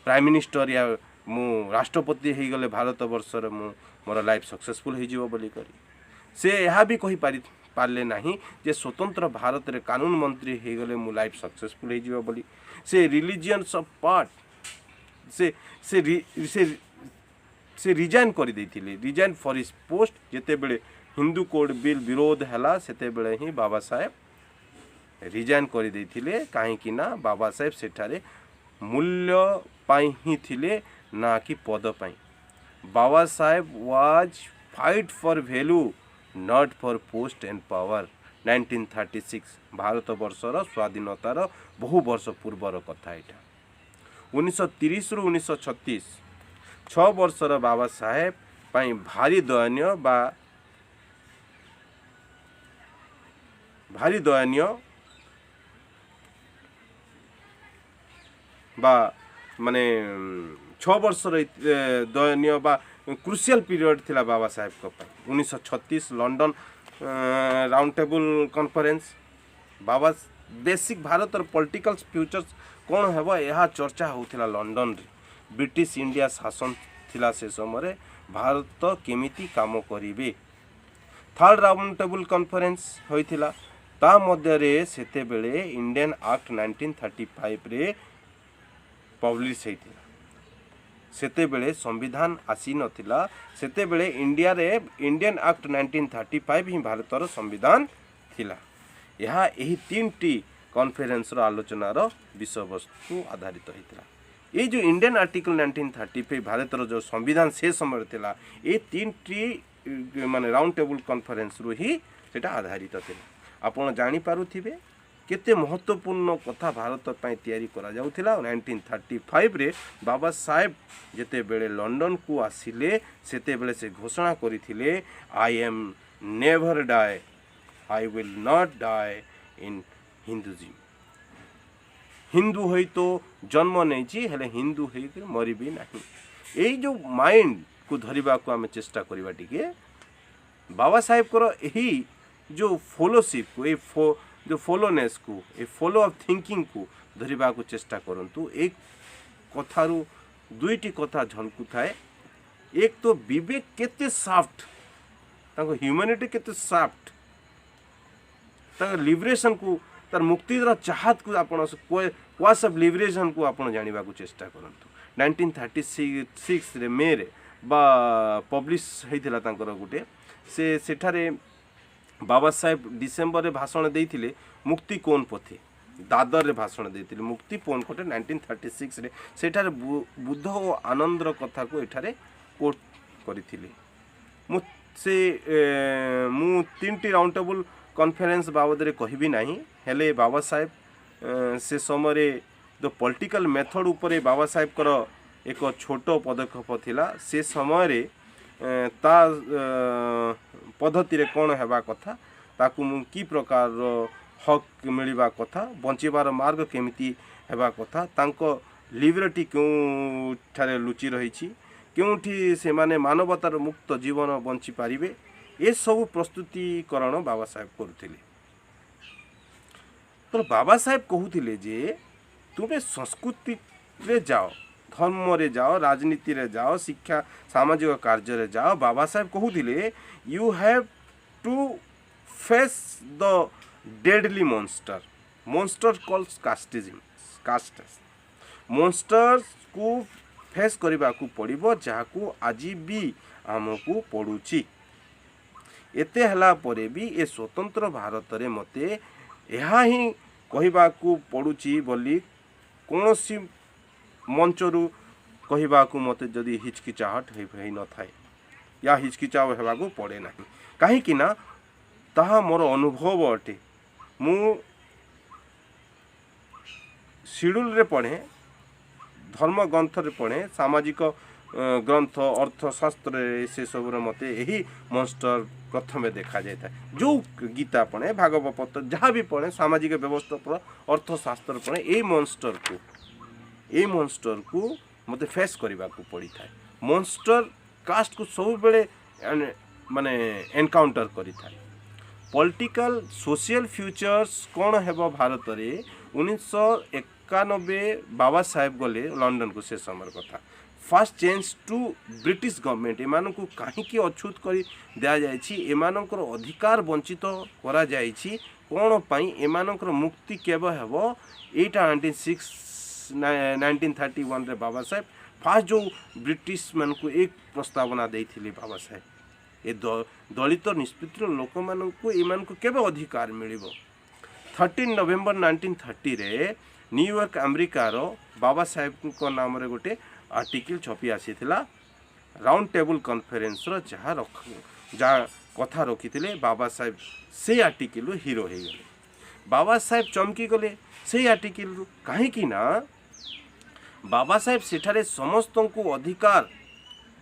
ପ୍ରାଇମ୍ ମିନିଷ୍ଟର ୟା ମୁଁ ରାଷ୍ଟ୍ରପତି ହେଇଗଲେ ଭାରତ ବର୍ଷରେ ମୁଁ ମୋର ଲାଇଫ୍ ସକ୍ସେସଫୁଲ୍ ହେଇଯିବ ବୋଲି କରି। ସେ ଏହା ବି କହିପାରିଲେ ନାହିଁ ଯେ ସ୍ୱତନ୍ତ୍ର ଭାରତରେ କାନୁନ ମନ୍ତ୍ରୀ ହେଇଗଲେ ମୁଁ ଲାଇଫ୍ ସକ୍ସେସଫୁଲ୍ ହେଇଯିବ ବୋଲି। ସେ ରିଲିଜିଅନ୍ସ ଅଫ୍ ପାର୍ଟ ସେ ସେ ସେ ସେ ରିଜାଇନ୍ କରିଦେଇଥିଲେ, ରିଜାଇନ୍ ଫର୍ ହିଜ୍ ପୋଷ୍ଟ। ଯେତେବେଳେ ହିନ୍ଦୁ କୋଡ୍ ବିଲ୍ ବିରୋଧ ହେଲା ସେତେବେଳେ ହିଁ ବାବା ସାହେବ ରିଜାଇନ୍ କରିଦେଇଥିଲେ, କାହିଁକି ନା ବାବା ସାହେବ ସେଠାରେ ମୂଲ୍ୟ ପାଇଁ ହିଁ ଥିଲେ ନା କି ପଦ ପାଇଁ। Baba Saheb was fight for value not for post and power. 1936 ଭାରତ ବର୍ଷର ସ୍ୱାଧୀନତାର ବହୁ ବର୍ଷ ପୂର୍ବର କଥା ଏଇଟା। 1930ରୁ 1936 6 ବର୍ଷର ବାବା ସାହେବ ପାଇଁ ଭାରି ଦୟନୀୟ বা ମାନେ 6 ବର୍ଷର ଦୟନୀୟ ବା କ୍ରୁସିଆଲ ପିରିୟଡ଼ ଥିଲା ବାବା ସାହେବଙ୍କ ପାଇଁ। 1936 ଲଣ୍ଡନ ରାଉଣ୍ଡ ଟେବୁଲ କନଫରେନ୍ସ। ବାବା ବେସିକ୍ ଭାରତର ପଲିଟିକାଲ ଫ୍ୟୁଚର୍ସ କ'ଣ ହେବ ଏହା ଚର୍ଚ୍ଚା ହେଉଥିଲା ଲଣ୍ଡନରେ। ବ୍ରିଟିଶ ଇଣ୍ଡିଆ ଶାସନ ଥିଲା ସେ ସମୟରେ, ଭାରତ କେମିତି କାମ କରିବେ। ଥାର୍ଡ଼ ରାଉଣ୍ଡ ଟେବୁଲ କନଫରେନ୍ସ ହୋଇଥିଲା, ତା ମଧ୍ୟରେ ସେତେବେଳେ ଇଣ୍ଡିଆନ୍ ଆକ୍ଟ 1935ରେ ପବ୍ଲିଶ ହେଇଥିଲା। ସେତେବେଳେ ସମ୍ବିଧାନ ଆସିନଥିଲା, ସେତେବେଳେ ଇଣ୍ଡିଆରେ ଇଣ୍ଡିଆନ୍ ଆକ୍ଟ 1935 ହିଁ ଭାରତର ସମ୍ବିଧାନ ଥିଲା। ଏହା ଏହି 3ଟି କନଫରେନ୍ସର ଆଲୋଚନାର ବିଷୟବସ୍ତୁ ଆଧାରିତ ହୋଇଥିଲା। ଏଇ ଯେଉଁ ଇଣ୍ଡିଆନ୍ ଆର୍ଟିକଲ 1935 ଭାରତର ଯେଉଁ ସମ୍ବିଧାନ ସେ ସମୟରେ ଥିଲା, ଏ 3ଟି ମାନେ ରାଉଣ୍ଡ ଟେବୁଲ କନଫରେନ୍ସରୁ ହିଁ ସେଇଟା ଆଧାରିତ ଥିଲା। ଆପଣ ଜାଣିପାରୁଥିବେ କେତେ ମହତ୍ତ୍ୱପୂର୍ଣ୍ଣ କଥା ଭାରତ ପାଇଁ ତିଆରି କରାଯାଉଥିଲା। 1935ରେ ବାବା ସାହେବ ଯେତେବେଳେ ଲଣ୍ଡନକୁ ଆସିଲେ ସେତେବେଳେ ସେ ଘୋଷଣା କରିଥିଲେ, I am never die, I will not die in Hinduism. ହିନ୍ଦୁ ହୋଇ ତ ଜନ୍ମ ନେଇଛି, ହେଲେ ହିନ୍ଦୁ ହେଇକି ମରିବି ନାହିଁ। ଏଇ ଯେଉଁ ମାଇଣ୍ଡକୁ ଧରିବାକୁ ଆମେ ଚେଷ୍ଟା କରିବା ଟିକେ। ବାବା ସାହେବଙ୍କର ଏହି ଯେଉଁ ଫଲୋସିପ୍କୁ, ଏଇ ଯେଉଁ ଫଲୋନେସ୍କୁ, ଏ ଫଲୋ ଅଫ୍ ଥିଙ୍କିଙ୍ଗକୁ ଧରିବାକୁ ଚେଷ୍ଟା କରନ୍ତୁ। ଏ କଥାରୁ 2ଟି କଥା ଝଲକୁଥାଏ। ଏକ ତ ବିବେକ କେତେ ସାଫ୍ଟ, ତାଙ୍କ ହ୍ୟୁମାନିଟି କେତେ ସାଫ୍ଟ, ତାଙ୍କ ଲିବରେସନକୁ, ତାର ମୁକ୍ତିର ଚାହାତକୁ ଆପଣ କ୍ୱାସ୍ ଅଫ୍ ଲିବରେସନକୁ ଆପଣ ଜାଣିବାକୁ ଚେଷ୍ଟା କରନ୍ତୁ। 1936ରେ ମେରେ ବା ପବ୍ଲିଶ ହେଇଥିଲା ତାଙ୍କର ଗୋଟେ, ସେଠାରେ ବାବା ସାହେବ ଡିସେମ୍ବରରେ ଭାଷଣ ଦେଇଥିଲେ, ମୁକ୍ତି କୋନ୍ ପଥେ, ଦାଦରରେ ଭାଷଣ ଦେଇଥିଲେ, ମୁକ୍ତି କୋନ୍ ପଥେ 1936ରେ। ସେଠାରେ ବୁଦ୍ଧ ଓ ଆନନ୍ଦର କଥାକୁ ଏଠାରେ କୋଟ୍ କରିଥିଲେ। ମୁଁ 3ଟି ରାଉଣ୍ଡ ଟେବୁଲ କନଫରେନ୍ସ ବାବଦରେ କହିବି ନାହିଁ, ହେଲେ ବାବା ସାହେବ ସେ ସମୟରେ ଯେଉଁ ପଲିଟିକାଲ ମେଥଡ଼ ଉପରେ ବାବା ସାହେବଙ୍କର ଏକ ଛୋଟ ପଦକ୍ଷେପ ଥିଲା। ସେ ସମୟରେ ତା ପଦ୍ଧତିରେ କ'ଣ ହେବା କଥା, ତାକୁ ମୁଁ କି ପ୍ରକାରର ହକ୍ ମିଳିବା କଥା, ବଞ୍ଚିବାର ମାର୍ଗ କେମିତି ହେବା କଥା, ତାଙ୍କ ଲିବର୍ଟି କେଉଁଠାରେ ଲୁଚି ରହିଛି, କେଉଁଠି ସେମାନେ ମାନବତାର ମୁକ୍ତ ଜୀବନ ବଞ୍ଚିପାରିବେ, ଏସବୁ ପ୍ରସ୍ତୁତିକରଣ ବାବା ସାହେବ କରୁଥିଲେ। ତ ବାବା ସାହେବ କହୁଥିଲେ ଯେ ତୁମେ ସଂସ୍କୃତିରେ ଯାଅ, ଧର୍ମରେ ଯାଅ, ରାଜନୀତିରେ ଯାଅ, ଶିକ୍ଷା ସାମାଜିକ କାର୍ଯ୍ୟରେ ଯାଅ। ବାବା ସାହେବ କହୁଥିଲେ you have to face the deadly monster calls castes. ମନ୍ଷ୍ଟର୍ସକୁ ଫେସ୍ କରିବାକୁ ପଡ଼ିବ, ଯାହାକୁ ଆଜି ବି ଆମକୁ ପଡ଼ୁଛି। ଏତେ ହେଲା ପରେ ବି ଏ ସ୍ୱତନ୍ତ୍ର ଭାରତରେ ମୋତେ ଏହା ହିଁ କହିବାକୁ ପଡ଼ୁଛି ବୋଲି କୌଣସି ମଞ୍ଚରୁ କହିବାକୁ ମୋତେ ଯଦି ହିଚକିଚାହଟ ହେଇନଥାଏ, ୟା ହିଚକିଚାହ ହେବାକୁ ପଡ଼େ ନାହିଁ, କାହିଁକି ନା ତାହା ମୋର ଅନୁଭବ ଅଟେ। ମୁଁ ସିଡ୍ୟୁଲରେ ପଢ଼େ, ଧର୍ମ ଗ୍ରନ୍ଥରେ ପଢ଼େ, ସାମାଜିକ ଗ୍ରନ୍ଥ, ଅର୍ଥଶାସ୍ତ୍ରରେ ସେସବୁରେ ମୋତେ ଏହି ମନ୍ଷ୍ଟର ପ୍ରଥମେ ଦେଖାଯାଇଥାଏ। ଯେଉଁ ଗୀତା ପଢ଼େ, ଭାଗବତ ଯାହା ବି ପଢ଼େ, ସାମାଜିକ ବ୍ୟବସ୍ଥା ପଢ଼େ, ଅର୍ଥଶାସ୍ତ୍ର ପଢ଼େ, ଏଇ ମନ୍ଷ୍ଟରକୁ ମୋତେ ଫେସ୍ କରିବାକୁ ପଡ଼ିଥାଏ। ମନ୍ଷ୍ଟର କାଷ୍ଟକୁ ସବୁବେଳେ माने एनकाउंटर करि थाए पॉलिटिकल सोशल फ्यूचर्स कौन हेब भारत रे 1991 बाबा साहेब गले लंदन को से समय कथा fast change to British government एमान को कहीं अछूत कर दिया जायछि एमानकर अधिकार वंचित करा जायछि कौन पाई एमानकर मुक्ति केव हेब एटा 1931 रे बाबा साहेब फास्ट जो ब्रिटिश मान को एक प्रस्तावना देथिले बाबा साहेब ए दलित निष्पित लोक मान को एमान को केवे अधिकार मिलिबो 13 नवेम्बर 1930 रे न्यूयॉर्क अमेरिका रो बाबा साहेब को नाम रे गोटे आर्टिकल छपी आसीथिला राउंड टेबल कॉन्फ्रेंस रो जहाँ कथा रखिथिले बाबा साहेब से आर्टिकल हीरो हो गले बाबा साहेब चमकी गले से आर्टिकल कहीं कि ना बाबा साहेब सेठारे समस्त को अधिकार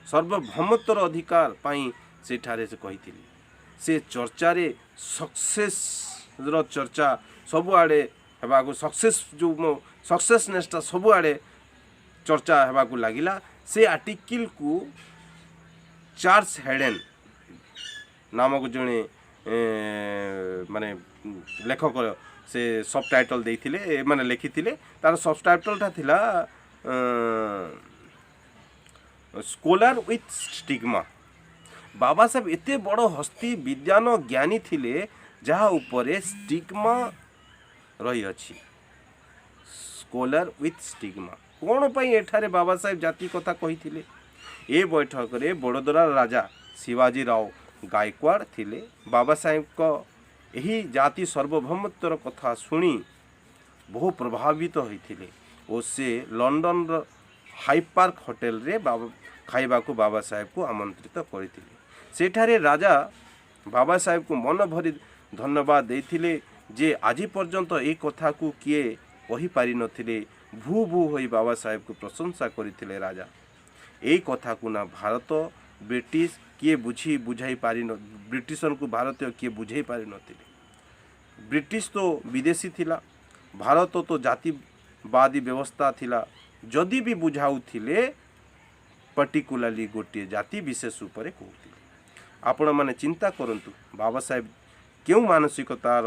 सर्वभौमत्वर अधिकार पाई सेठारे से कहिथिले से चर्चा रे सक्सेस रो चर्चा सब आड़े हेबागु सक्सेस जो सक्सेसनेसटा सब आड़े चर्चा हेबागु लागिला से आर्टिकल को चार्ल्स हेडेन नामक जने माने लेखक से सब टाइटल देइथिले माने लिखिथिले तार सब टाइटलटा थिला स्कॉलर विथ स्टिग्मा बाबा साहेब एते बड़ हस्ती विज्ञान ज्ञानी थिले जहाँ उपरे स्टिग्मा रही अछि स्कॉलर विथ स्टिग्मा कौन पाई एठारे बाबा साहेब जाति कथा कहिथिले ए बैठक रे बड़ोदरा राजा शिवाजी राव गायकवाड़ थिले बाबा साहेब को यही जाति सार्वभौमत्वर कथा शुणी बहु प्रभावित होइथिले और से लंदन हाई पार्क होटेल रे बाबा खाइबा को बाबा साहेब को आमंत्रित करथिले सेठारे राजा बाबा साहेब को मन भरी धन्यवाद देथिले जे आज पर्यंत ए कथा को किए कहि पारि नथिले भू भू होई बाबा साहेब को प्रशंसा करथिले राजा ए कथा को ना भारत ब्रिटिश किए बुझी बुझाई पारि न ब्रिटिशन को भारतीय किए बुझाई पारि नथिले ब्रिटिश तो विदेशी थिला भारत तो जातिवादी व्यवस्था थिला जदि भी बुझाउथिले पर्टिकुलरली गोटे जाति विशेष उपरे कहउथिले आपण माने चिंता करंतु बाबा साहेब क्यों मानसिकतार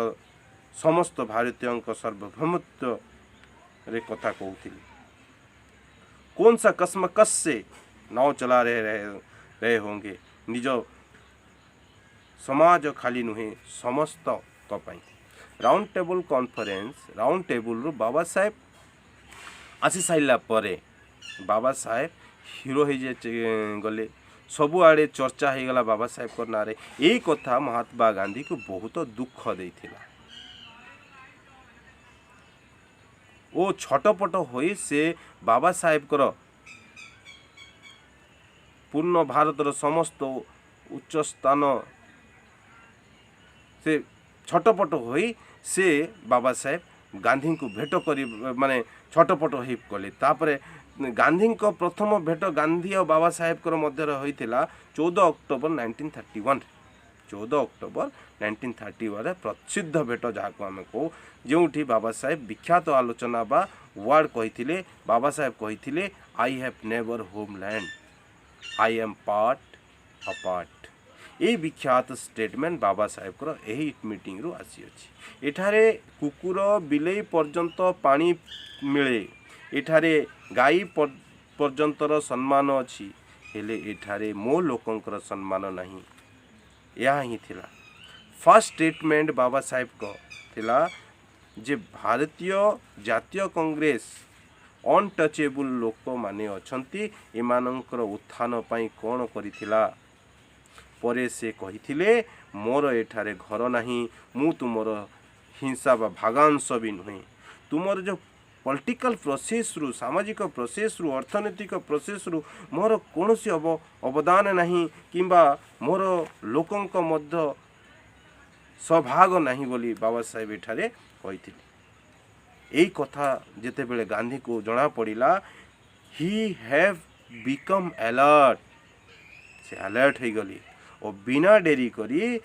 समस्त भारतीयों सार्वभौमत्व रे कथा कहउथिले कौन सा कसमकस से नाव चला रहे होंगे निज समाज खाली नुहे समस्त कपाई round table conference round table रु बाबा साहेब आसी साइला परे बाबा साहेब हीरो हो गले सबु आड़े चर्चा हो गला बाबा साहेब को नारे यही कथा महात्मा गांधी को बहुत दुख देथिला ओ छटपट होई से बाबा साहेब कर पूर्ण भारतर समस्त उच्च स्थान से छटपट होई से बाबा साहेब गांधी को भेट करी माने छटपट हो कले तापरे गांधी को प्रथम भेट गांधी और बाबा साहेब कर मध्य होइथिला 14 अक्टोबर 1931 14 अक्टोबर 1931 प्रसिद्ध भेट जहाँ को आम कहू जो बाबा साहेब विख्यात आलोचना बा वर्ड कही बाबा साहेब कही I have never homeland I am part apart ये विख्यात स्टेटमेंट बाबा साहेब को यही मीटिंग रु आसी अछि एठारे कुकुर बिलेई पर्यंत पानी मिले एठारे गाई पर्यंतर सम्मान अछि हेले एठारे मो लोकंकर सम्मान नहीं यह ही थिला फर्स्ट स्टेटमेंट बाबा साहेब को थिला जे भारतीय जातीय कांग्रेस अनटचेबल लोक माने अछंती एमानंकर उत्थान पई कोन करिथिला परे से कहिथिले मोर एठारे घर नहीं मु तुमर हिंसा बा भागांश भी नुहे तुमर जो पॉलिटिकल प्रोसेस रु सामाजिक प्रोसेस रु अर्थनैतिक प्रोसेस रु मोर कोनोसी अवदान नहीं किंबा मोर लोकंक मध्य सभाग नहीं बोली बाबा साहेब एठारे कहिथिले एई कथा जेते बेले गांधी को जना पड़िला ही हैव बिकम अलर्ट से अलर्ट हो गली और बिना डेरी करी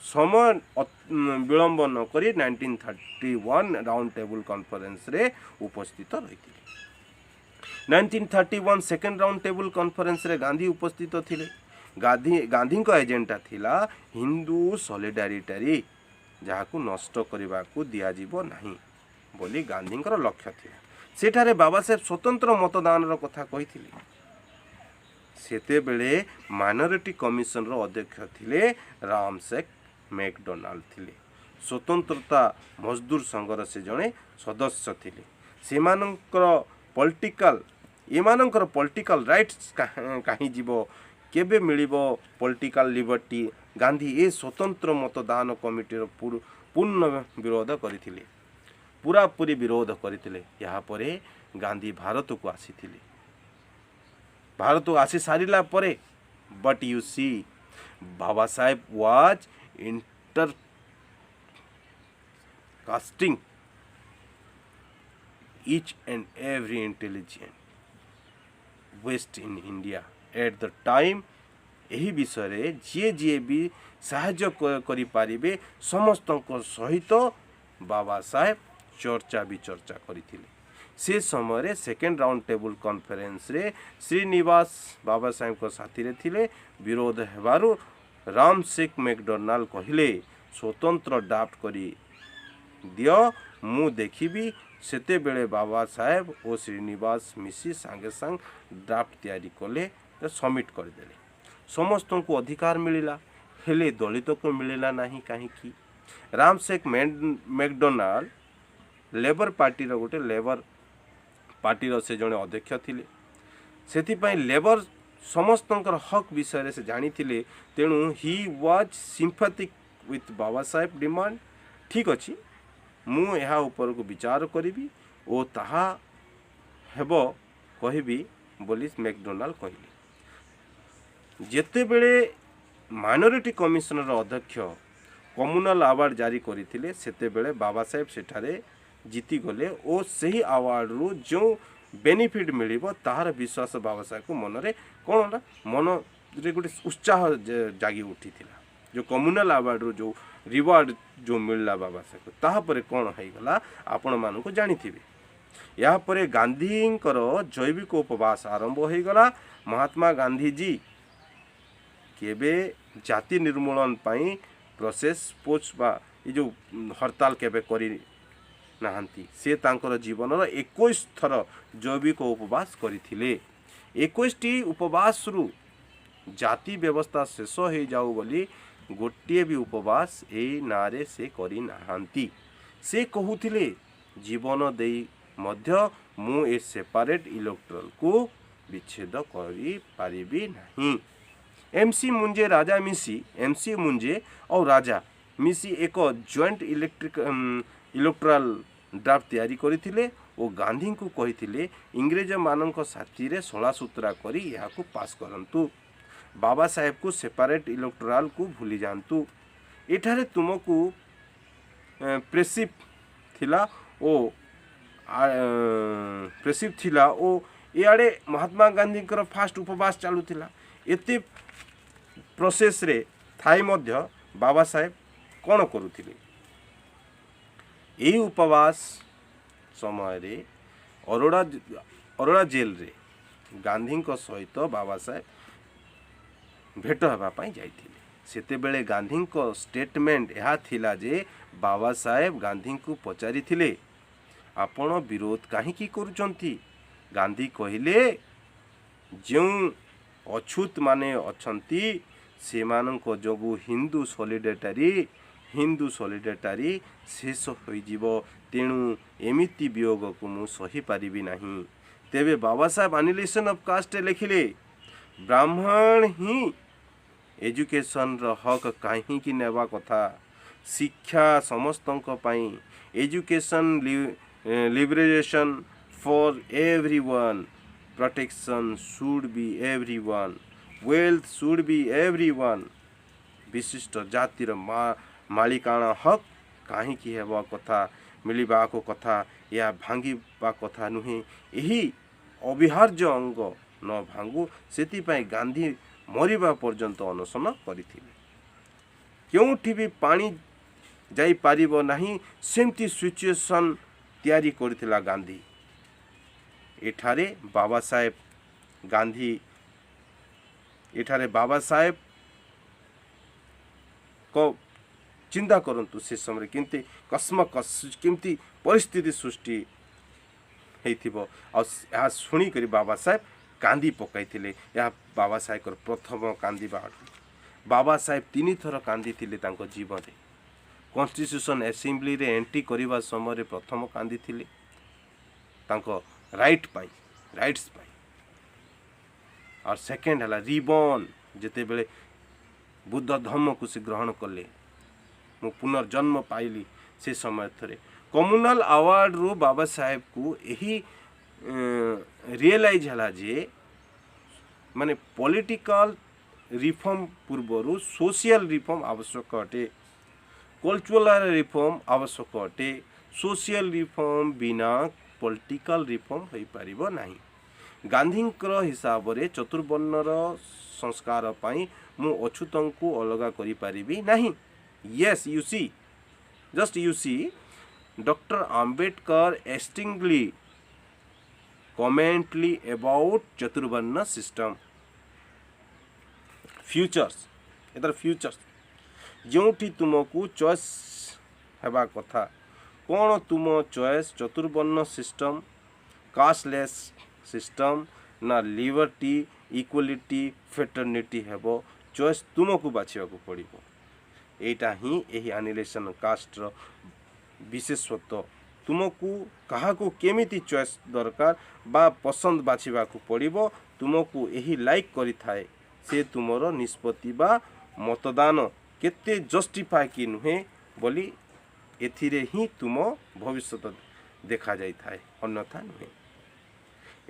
समय विलंब न करी 1931 राउंड टेबल कॉन्फ्रेंस रे उपस्थित रही 1931 सेकेंड राउंड टेबल कॉन्फ्रेंस रे गांधी उपस्थित थिले ଗାନ୍ଧୀଙ୍କ ଏଜେଣ୍ଡା ଥିଲା ହିନ୍ଦୁ ସଲିଡାରିଟି ଯାହାକୁ ନଷ୍ଟ କରିବାକୁ ଦିଆଯିବ ନାହିଁ ବୋଲି ଗାନ୍ଧୀଙ୍କର ଲକ୍ଷ୍ୟ ଥିଲା। ସେଠାରେ ବାବା ସାହେବ ସ୍ୱତନ୍ତ୍ର ମତଦାନର କଥା କହିଥିଲେ। ସେତେବେଳେ ମାଇନରିଟି କମିଶନର ଅଧ୍ୟକ୍ଷ ଥିଲେ ରାମଶେଖ ମେକଡୋନାଲ୍ଡ ଥିଲେ। ସ୍ୱତନ୍ତ୍ରତା ମଜଦୁର ସଂଘର ସେ ଜଣେ ସଦସ୍ୟ ଥିଲେ। ଏମାନଙ୍କର ପଲିଟିକାଲ ରାଇଟ୍ସ କାହିଁ ଯିବ, କେବେ ମିଳିବ ପଲିଟିକାଲ ଲିବର୍ଟି? ଗାନ୍ଧୀ ଏ ସ୍ୱତନ୍ତ୍ର ମତଦାନ କମିଟିର ପୂର୍ଣ୍ଣ ବିରୋଧ କରିଥିଲେ, ପୁରାପୁରି ବିରୋଧ କରିଥିଲେ। ଏହାପରେ ଗାନ୍ଧୀ ଭାରତକୁ ଆସିଥିଲେ। ଭାରତକୁ ଆସି ସାରିଲା ପରେ ବଟ୍ ୟୁ ସି ବାବା Saheb was ଇଣ୍ଟରକାଷ୍ଟିଂ each and every intelligent west in India at the time। ଏହି ବିଷୟରେ ଯିଏ ବି ସାହାଯ୍ୟ କରିପାରିବେ ସମସ୍ତଙ୍କ ସହିତ ବାବା ସାହେବ ଚର୍ଚ୍ଚା ବିଚର୍ଚ୍ଚା କରିଥିଲେ। ସେ ସମୟରେ ସେକେଣ୍ଡ ରାଉଣ୍ଡ ଟେବୁଲ କନଫରେନ୍ସରେ ଶ୍ରୀନିବାସ ବାବା ସାହେବଙ୍କ ସାଥିରେ ଥିଲେ। ବିରୋଧ ହେବାରୁ ରାମଶେଖ ମେକଡୋନାଲ୍ଡ କହିଲେ ସ୍ୱତନ୍ତ୍ର ଡ୍ରାଫ୍ଟ କରି ଦିଅ, ମୁଁ ଦେଖିବି। ସେତେବେଳେ ବାବା ସାହେବ ଓ ଶ୍ରୀନିବାସ ମିଶି ସାଙ୍ଗେ ସାଙ୍ଗେ ଡ୍ରାଫ୍ଟ ତିଆରି କଲେ, ସବମିଟ୍ କରିଦେଲେ। ସମସ୍ତଙ୍କୁ ଅଧିକାର ମିଳିଲା, ହେଲେ ଦଳିତକୁ ମିଳିଲା ନାହିଁ କାହିଁକି? ରାମଶେଖ ମେକଡୋନାଲ୍ଡ ଲେବର ପାର୍ଟିର ସେ ଜଣେ ଅଧ୍ୟକ୍ଷ ଥିଲେ। ସେଥିପାଇଁ ଲେବର ସମସ୍ତଙ୍କର ହକ୍ ବିଷୟରେ ସେ ଜାଣିଥିଲେ। ତେଣୁ he was ସିମ୍ପାଥିକ୍ with Baba Saheb demand. ଠିକ୍ ଅଛି, ମୁଁ ଏହା ଉପରକୁ ବିଚାର କରିବି ଓ ତାହା ହେବ କହିବି ବୋଲି ମେକଡୋନାଲ୍ଡ କହିଲେ। ଯେତେବେଳେ ମାଇନରିଟି କମିଶନର ଅଧ୍ୟକ୍ଷ କମ୍ୟୁନାଲ ଆୱାର୍ଡ଼ ଜାରି କରିଥିଲେ, ସେତେବେଳେ ବାବା ସାହେବ ସେଠାରେ ଜିତିଗଲେ ଓ ସେହି ଆୱାର୍ଡ଼ରୁ ଯେଉଁ ବେନିଫିଟ୍ ମିଳିବ ତାହାର ବିଶ୍ୱାସ ବାବା ସାହେବଙ୍କ ମନରେ ମନରେ ଗୋଟେ ଉତ୍ସାହ ଜାଗି ଉଠିଥିଲା। ଯେଉଁ କମ୍ୟୁନାଲ ଆୱାର୍ଡ଼ରୁ ଯେଉଁ ରିୱାର୍ଡ଼ ଯେଉଁ ମିଳିଲା ବାବା ସାହେବଙ୍କୁ, ତାହାପରେ କ'ଣ ହେଇଗଲା ଆପଣମାନଙ୍କୁ ଜାଣିଥିବେ। ଏହାପରେ ଗାନ୍ଧୀଙ୍କର ଜୈବିକ ଉପବାସ ଆରମ୍ଭ ହୋଇଗଲା। ମହାତ୍ମା ଗାନ୍ଧୀଜୀ କେବେ ଜାତି ନିର୍ମୂଳନ ପାଇଁ ପୋଚ୍ ବା ଏ ଯେଉଁ ହରତାଳ କେବେ କରିନାହାନ୍ତି। ସେ ତାଙ୍କର ଜୀବନର 21 ଥର ଜୈବିକ ଉପବାସ କରିଥିଲେ। 21ଟି ଉପବାସରୁ ଜାତି ବ୍ୟବସ୍ଥା ଶେଷ ହୋଇଯାଉ ବୋଲି ଗୋଟିଏ ବି ଉପବାସ ଏଇ ନାଁରେ ସେ କରିନାହାନ୍ତି। ସେ କହୁଥିଲେ ଜୀବନ ଦେଇ ମଧ୍ୟ ମୁଁ ଏ ସେପାରେଟ୍ ଇଲେକ୍ଟ୍ରଲକୁ ବିଚ୍ଛେଦ କରିପାରିବି ନାହିଁ। MC ମୁଞ୍ଜେ ଆଉ ରାଜା ମିଶି ଏକ ଜଏଣ୍ଟ ଇଲେକ୍ଟ୍ରାଲ ଡ୍ରାଫ୍ଟ ତିଆରି କରିଥିଲେ ଓ ଗାନ୍ଧୀଙ୍କୁ କହିଥିଲେ ଇଂରେଜମାନଙ୍କ ସାଥିରେ ସଳାସୁତରା କରି ଏହାକୁ ପାସ୍ କରନ୍ତୁ। ବାବା ସାହେବକୁ ସେପାରେଟ୍ ଇଲେକ୍ଟ୍ରାଲକୁ ଭୁଲି ଯାଆନ୍ତୁ। ଏଠାରେ ତୁମକୁ ପ୍ରେସିଭ୍ ଥିଲା ଓ ଇଆଡ଼େ ମହାତ୍ମା ଗାନ୍ଧୀଙ୍କର ଫାଷ୍ଟ ଉପବାସ ଚାଲୁଥିଲା। ଏତେ ପ୍ରୋସେସ୍ରେ ଥାଇ ମଧ୍ୟ ବାବା ସାହେବ କ'ଣ କରୁଥିଲେ? ଏହି ଉପବାସ ସମୟରେ ଅରୋଡ଼ା ଜେଲରେ ଗାନ୍ଧୀଙ୍କ ସହିତ ବାବା ସାହେବ ଭେଟ ହେବା ପାଇଁ ଯାଇଥିଲେ। ସେତେବେଳେ ଗାନ୍ଧୀଙ୍କ ଷ୍ଟେଟମେଣ୍ଟ ଏହା ଥିଲା ଯେ ବାବା ସାହେବ ଗାନ୍ଧୀଙ୍କୁ ପଚାରିଥିଲେ ଆପଣ ବିରୋଧ କାହିଁକି କରୁଛନ୍ତି? ଗାନ୍ଧୀ କହିଲେ ଯେଉଁ ଅଛୁତମାନେ ଅଛନ୍ତି ସେମାନଙ୍କ ଯୋଗୁଁ ହିନ୍ଦୁ ସଲିଡାରିଟି ଶେଷ ହୋଇଯିବ। ତେଣୁ ଏମିତି ବିୟୋଗକୁ ମୁଁ ସହିପାରିବି ନାହିଁ। ତେବେ ବାବା ସାହେବ ଆନିଲେସନ୍ ଅଫ୍ କାଷ୍ଟରେ ଲେଖିଲେ ବ୍ରାହ୍ମଣ ହିଁ ଏଜୁକେସନର ହକ୍ କାହିଁକି ନେବା କଥା? ଶିକ୍ଷା ସମସ୍ତଙ୍କ ପାଇଁ, education liberation for everyone, protection should be everyone, wealth should be everyone. ବିଶିଷ୍ଟ ଜାତିର ମାଲିକାଣା ହକ୍ କାହିଁକି ହେବା କଥା, ମିଳିବାକୁ କଥା, ଏହା ଭାଙ୍ଗିବା କଥା ନୁହେଁ। ଏହି ଅବିଭାଜ୍ୟ ଅଙ୍ଗ ନ ଭାଙ୍ଗୁ, ସେଥିପାଇଁ ଗାନ୍ଧୀ ମରିବା ପର୍ଯ୍ୟନ୍ତ ଅନଶନ କରିଥିଲେ। କେଉଁଠି ବି ପାଣି ଯାଇପାରିବ ନାହିଁ ସେମିତି ସିଚୁଏସନ୍ ତିଆରି କରିଥିଲା ଗାନ୍ଧୀ। ଏଠାରେ ବାବା ସାହେବ ଗାନ୍ଧୀ एठारे बाबा साहेब को चिंता करंतु से समय केमती केमती परिस्थिति सृष्टि होइथिबो आ शुणी करी बाबा साहेब कांदी पकाइथिले या बाबा साहेब प्रथम कांदीबा बाबा साहेब 3 थर कांदी थिले तांको जीवन रे कॉन्स्टिट्यूशन असेंबली रे एंट्री करबा समय रे प्रथम कांदी थिले तांको राइट्स पाई और सेकेंड हला रिबन जेते बेले बुद्ध धर्म को से ग्रहण कले मु पुनर्जन्म पाइली से समय थरे कम्युनल अवार्ड रु बाबा साहेब को यही रियलाइज हला जे माने पॉलिटिकल रिफॉर्म पूर्वरु सोशल रिफॉर्म आवश्यक अटे कल्चरल रिफॉर्म आवश्यक अटे सोशल रिफॉर्म बिना पॉलिटिकल रिफॉर्म होई परिबो नाही गांधी हिसाब रे चतुर्वर्णर संस्कार पाई मु अछूतन को अलगा करि परिबी नाही yes you see just you see doctor Ambedkar interestingly commented about chaturvarna system futures जोठी तुमको चॉइस हेबा कथा कौन तुम choice chaturvarna system casteless system ना लिबर्टी इक्वालिटी फेटर्निटी हेबो चॉइस तुमको बाछिबा को पड़िबो एटा ही एही एनिलेशन कास्टर विशेषत्व तुमको कहा को केमिति चॉइस दरकार बा पसंद बाछिबा को पड़िबो तुमको एही लाइक करि थाए से तुमरो निष्पत्ति बा मतदान केते जस्टिफाई कि नुहे बोली एथिरे ही तुम भविष्य देखा जाई थाए अन्यथा नुहे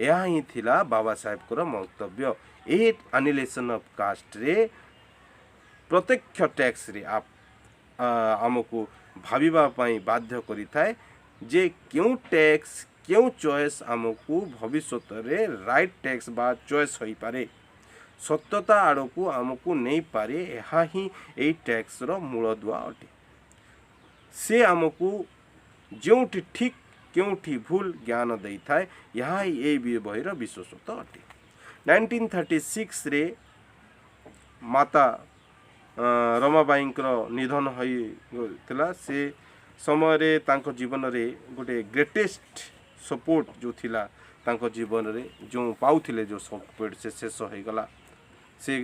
यह ही थिला बाबा साहेब को मंतव्य ए एनिलेशन ऑफ कास्ट रे प्रत्यक्ष टैक्स रे आप आमको भाविबा पई बाध्य करि थाए जे क्यों टैक्स क्यों चॉइस आमको भविष्य रे राइट टैक्स बा चॉइस होई पारे सत्यता आड़ को आमको नहीं पारे यह ही ए टैक्स रो मूलदुआ अटे से आमको जोठी ठीक क्योंठी भूल ज्ञान दे थाए यह ही ए बहिर विशेषत्व अटे 1936 रे माता रमाबाई निधन होता से समय रे तांको जीवन रे गोटे ग्रेटेस्ट सपोर्ट जो थिला तांको जीवन रे जो पाउथिले जो सपोर्ट से शेष हो गला से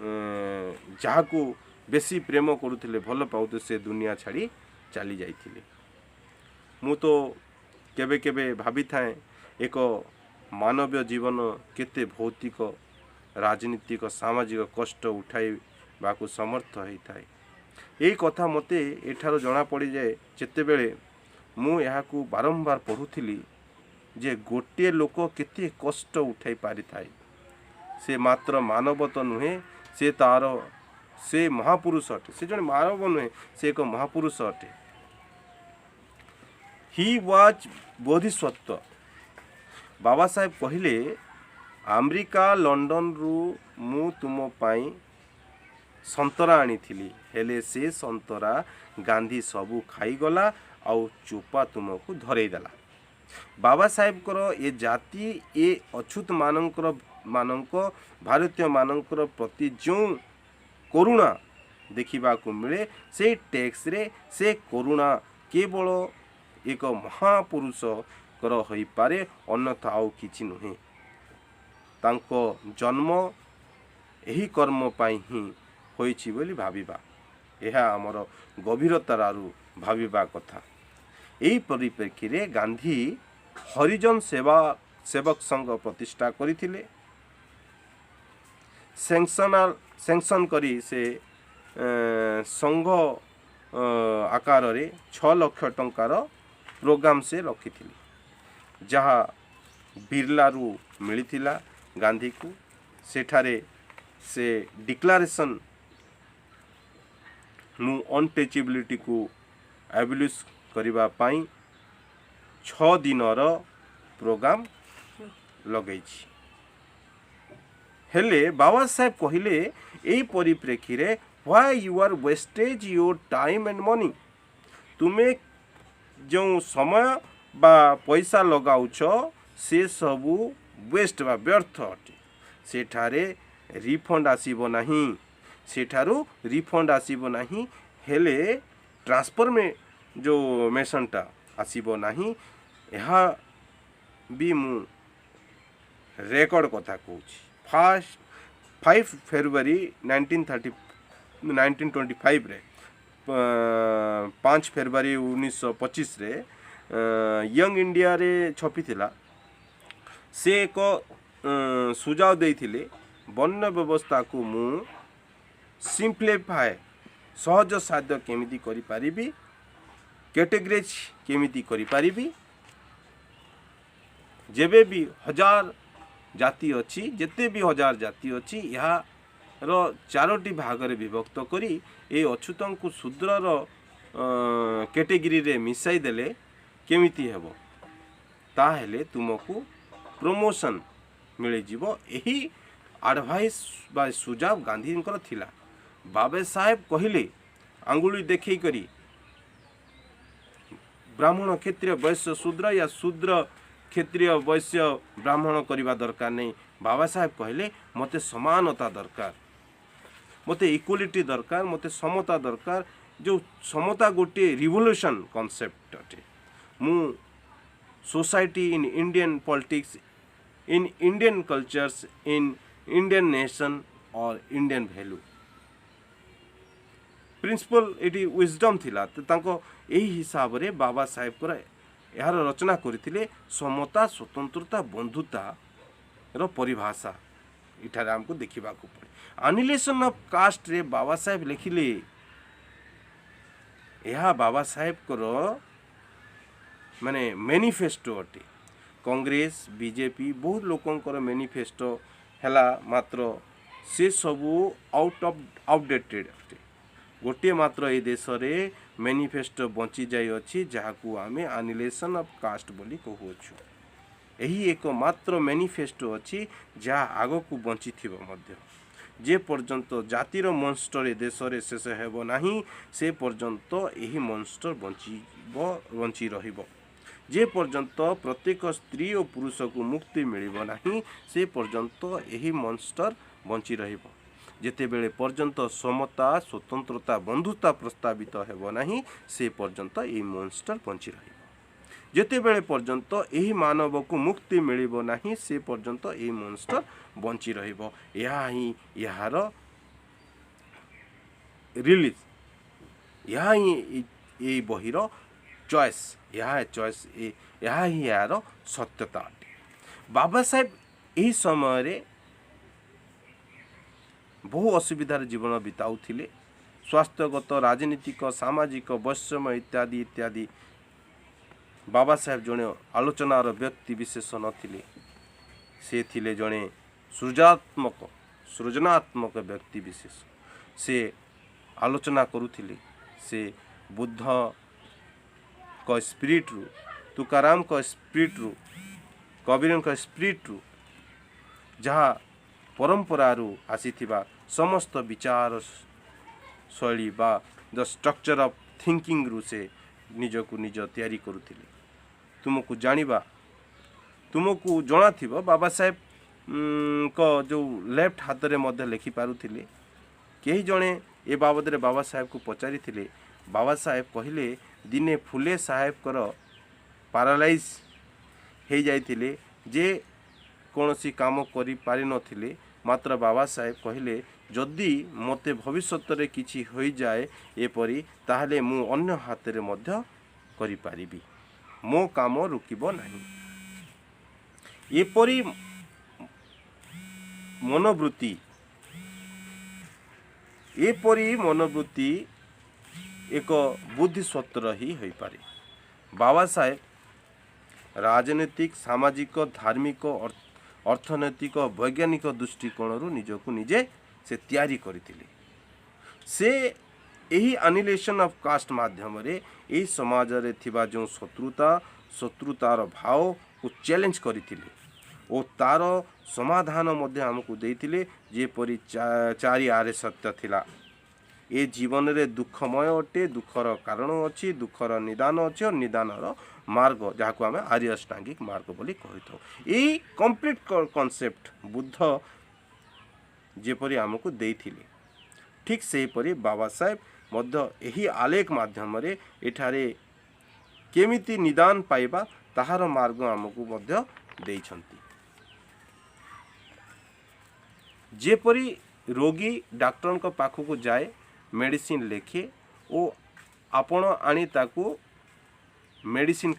जहाँ को बेसी प्रेम करुले भल पाउते से दुनिया छाड़ी चली जाइथिले मु तो केबे केबे भाभी थाए एक मानवीय जीवन केते भौतिक राजनीतिक सामाजिक कष्ट उठाई बाकु समर्थ होता है यही कथा मते एठार जना पड़ी जाए जिते बेले मु यहाँ को बारंबार पढ़ुली जे गोटे लोक केते कष्ट उठाई पारि थाए से मात्र मानव तो नुहे से तार से महापुरुष अटे से जन मानव नुहे से एक महापुरुष अटे ही वाज बोधिसत्व बाबा साहेब कहले अमेरिका लंडन रु मु तुम पाई संतरा आनी हेले से संतरा गांधी सबू खाईगला आउ चोपा तुमको धरई देला बाबा साहेब को ए जाति ए अछूत मानक भारतीय मानकर प्रति जो करुणा देखा मिले से टैक्स रे से करुणा केवल एक महापुरुष कर होई पारे अन्यथा आउ किछि नुहे तांको जन्म यही कर्म पाई ही होइछि बोली भाविबा यह आमर गभीरतारू भाविबा कथा यही परिप्रेक्षी रे गांधी हरिजन सेवक संघ प्रतिष्ठा करथिले सैंक्शन करी से संघ आकार रे 6 लाख टंकार प्रोग्राम से रखिथिले जहाँ बिरलारू मिलिथिला गांधी को सेठारे से डिक्लारेशन नु अनटचेबिलिटी को एबलिश करिबा पाई 6 दिनर प्रोग्राम लगै हेले बाबा साहेब कहले एई परिप्रेक्षी रे why you are wastage your time and money तुम्हें जो समय बा पैसा लगाउछ से सबू वेस्ट बा व्यर्थ अटे सेठारे रिफंड आसीबो नहीं सेठारू रिफंड आसीबो नहीं हेले ट्रांसफर में जो मेसनटा आसीबो नहीं यह भी मु रेकर्ड कथा कहूँ फास्ट 5 फेब्रुआरी 1925 रे 5 फेब्रुआरी 1925 रे यंग इंडिया रे छपी थिला से एक सुझाव देइथिले वन्य व्यवस्था को मु सिंप्लीफाई सहज साध्य केमिति करि पारिबी कैटेगरीज केमिति करि पारिबी जेबे भी हजार जाति अच्छी जेते भी हजार जाति अच्छी यार चारोटी भागरे विभक्त करी ए अछूतन को शूद्रर कैटेगरी रे मिसाई देले केमिति हेबो ताहेले तुमको प्रमोशन मिले जीवो एही एडवाइस बा सुझाव गांधींकर थिला बाबे साहेब कहिले आंगुली देखै करी ब्राह्मण क्षत्रिय वैश्य शूद्र या शूद्र क्षत्रिय वैश्य ब्राह्मण करने दरकार नहीं बाबा साहेब कहले मते समानता दरकार मते इक्वालिटी दरकार मते समता दरकार जो समता गोटे रिवोल्यूशन कॉन्सेप्ट अटे मु society in Indian politics in Indian cultures in Indian nation और इंडियन वैल्यू प्रिंसिपल एटी विजडम थिला तो तांको एही हिसाब रे बाबा साहेब को यार रचना करथिले समता स्वतंत्रता बंधुता रो परिभाषा इठारे हमको देखिबा को पड़े एनिहिलेशन ऑफ कास्ट रे बाबा साहेब लिखिले यह बाबा साहेब को माने मैनिफेस्टो अटे कांग्रेस बीजेपी बहुत लोकंकर मैनिफेस्टो हैला मात्र से सबू आउटडेटेड अटे गोटे मात्र ए देश रे मैनिफेस्टो बंची जाई अछि जहाकू आमे एनिहिलेशन ऑफ कास्ट बोली कहूछु एही एक मात्र मैनिफेस्टो अछि जहा आगो को बंची थिबो मध्य जे पर्यंत जातिर मॉन्स्टर ए देश रे शेष हेबो नाही से पर्यंत एही मॉन्स्टर बंची रहिबो जे पर्यंत प्रत्येक स्त्री और पुरुष को मुक्ति मिलिबो नाही से पर्यंत एही मॉन्स्टर बंची रहिबो जेते बेले पर्यंत समता स्वतंत्रता बंधुता प्रस्तावित हेबो नाही से पर्यंत एही मॉन्स्टर बंची रहिबो जेते बेले पर्यंत एही मानव को मुक्ति मिलिबो नाही से पर्यंत एही मॉन्स्टर बंची रहिबो यहा ही यार रिलीज यहा ही ए बहिर चॉइस यहा चॉइस यहा ही यार सत्यता बाबा साहेब एही समय रे बहु असुविधार जीवन बिताउथिले स्वास्थ्यगत राजनीतिक सामाजिक वैषम्य इत्यादि इत्यादि बाबा साहेब जड़े आलोचनार व्यक्ति विशेष नथिले से थिले जड़े सृजनात्मक व्यक्ति विशेष से आलोचना करुथिले से बुद्ध को स्पिरिट रु तुकाराम को स्पिरिट रु कबीर को स्पिरिट रु जहाँ परंपरा रु आसीथिबा समस्त विचार शैली बा द स्ट्रक्चर ऑफ थिंकिंग रु से निजको निज तैयारी करुथिले तुमको जानिबा तुमको जणा थिबो बाबा साहेब को जो लेफ्ट हाथ रे मध्य लिखि पारुथिले केही जणे ए बाबद रे बाबा साहेब को पचारि थिले बाबा साहेब कहिले दिने फुले साहेब कर पैरालाइज हो जाइथिले जे कौनसी काम करि पारि नथिले मात्र बाबा साहेब कहिले जदि मते भविष्य रे किछि होई जाए एपरि ताहले मु अन्य हाथ रे मध्य करि पारिबी मो काम रुकिबो नाही एपरि मनोवृत्ति एक बुद्धिस्वत्र ही होई पारे बाबा साहेब राजनीतिक सामाजिक धार्मिक अर्थनैतिक वैज्ञानिक दृष्टिकोण निजको निजे से तैयारी करथिले से एही एनिहिलेशन ऑफ कास्ट माध्यम रे एही समाज रे थिबा जो शत्रुतार भाव को चैलेंज करथिले ओ तार समाधान मध्य हमको देथिले जेपरि चारि आरे सत्य थिला ए जीवन रे दुखमय अटे दुखर कारण अच्छी दुखर निदान अच्छी और निदानर मार्ग जहाँ को आम आर्य अष्टांगिक मार्ग बोली कही था यही कंप्लीट कॉन्सेप्ट बुद्ध ଯେପରି ଆମକୁ ଦେଇଥିଲେ। ଠିକ୍ ସେହିପରି ବାବା ସାହେବ ମଧ୍ୟ ଏହି ଆଲେଖ ମାଧ୍ୟମରେ ଏଠାରେ କେମିତି ନିଦାନ ପାଇବା ତାହାର ମାର୍ଗ ଆମକୁ ମଧ୍ୟ ଦେଇଛନ୍ତି। ଯେପରି ରୋଗୀ ଡାକ୍ତରଙ୍କ ପାଖକୁ ଯାଏ, ମେଡ଼ିସିନ ଲେଖେ ଓ ଆପଣ ଆଣି ତାକୁ ମେଡ଼ିସିନ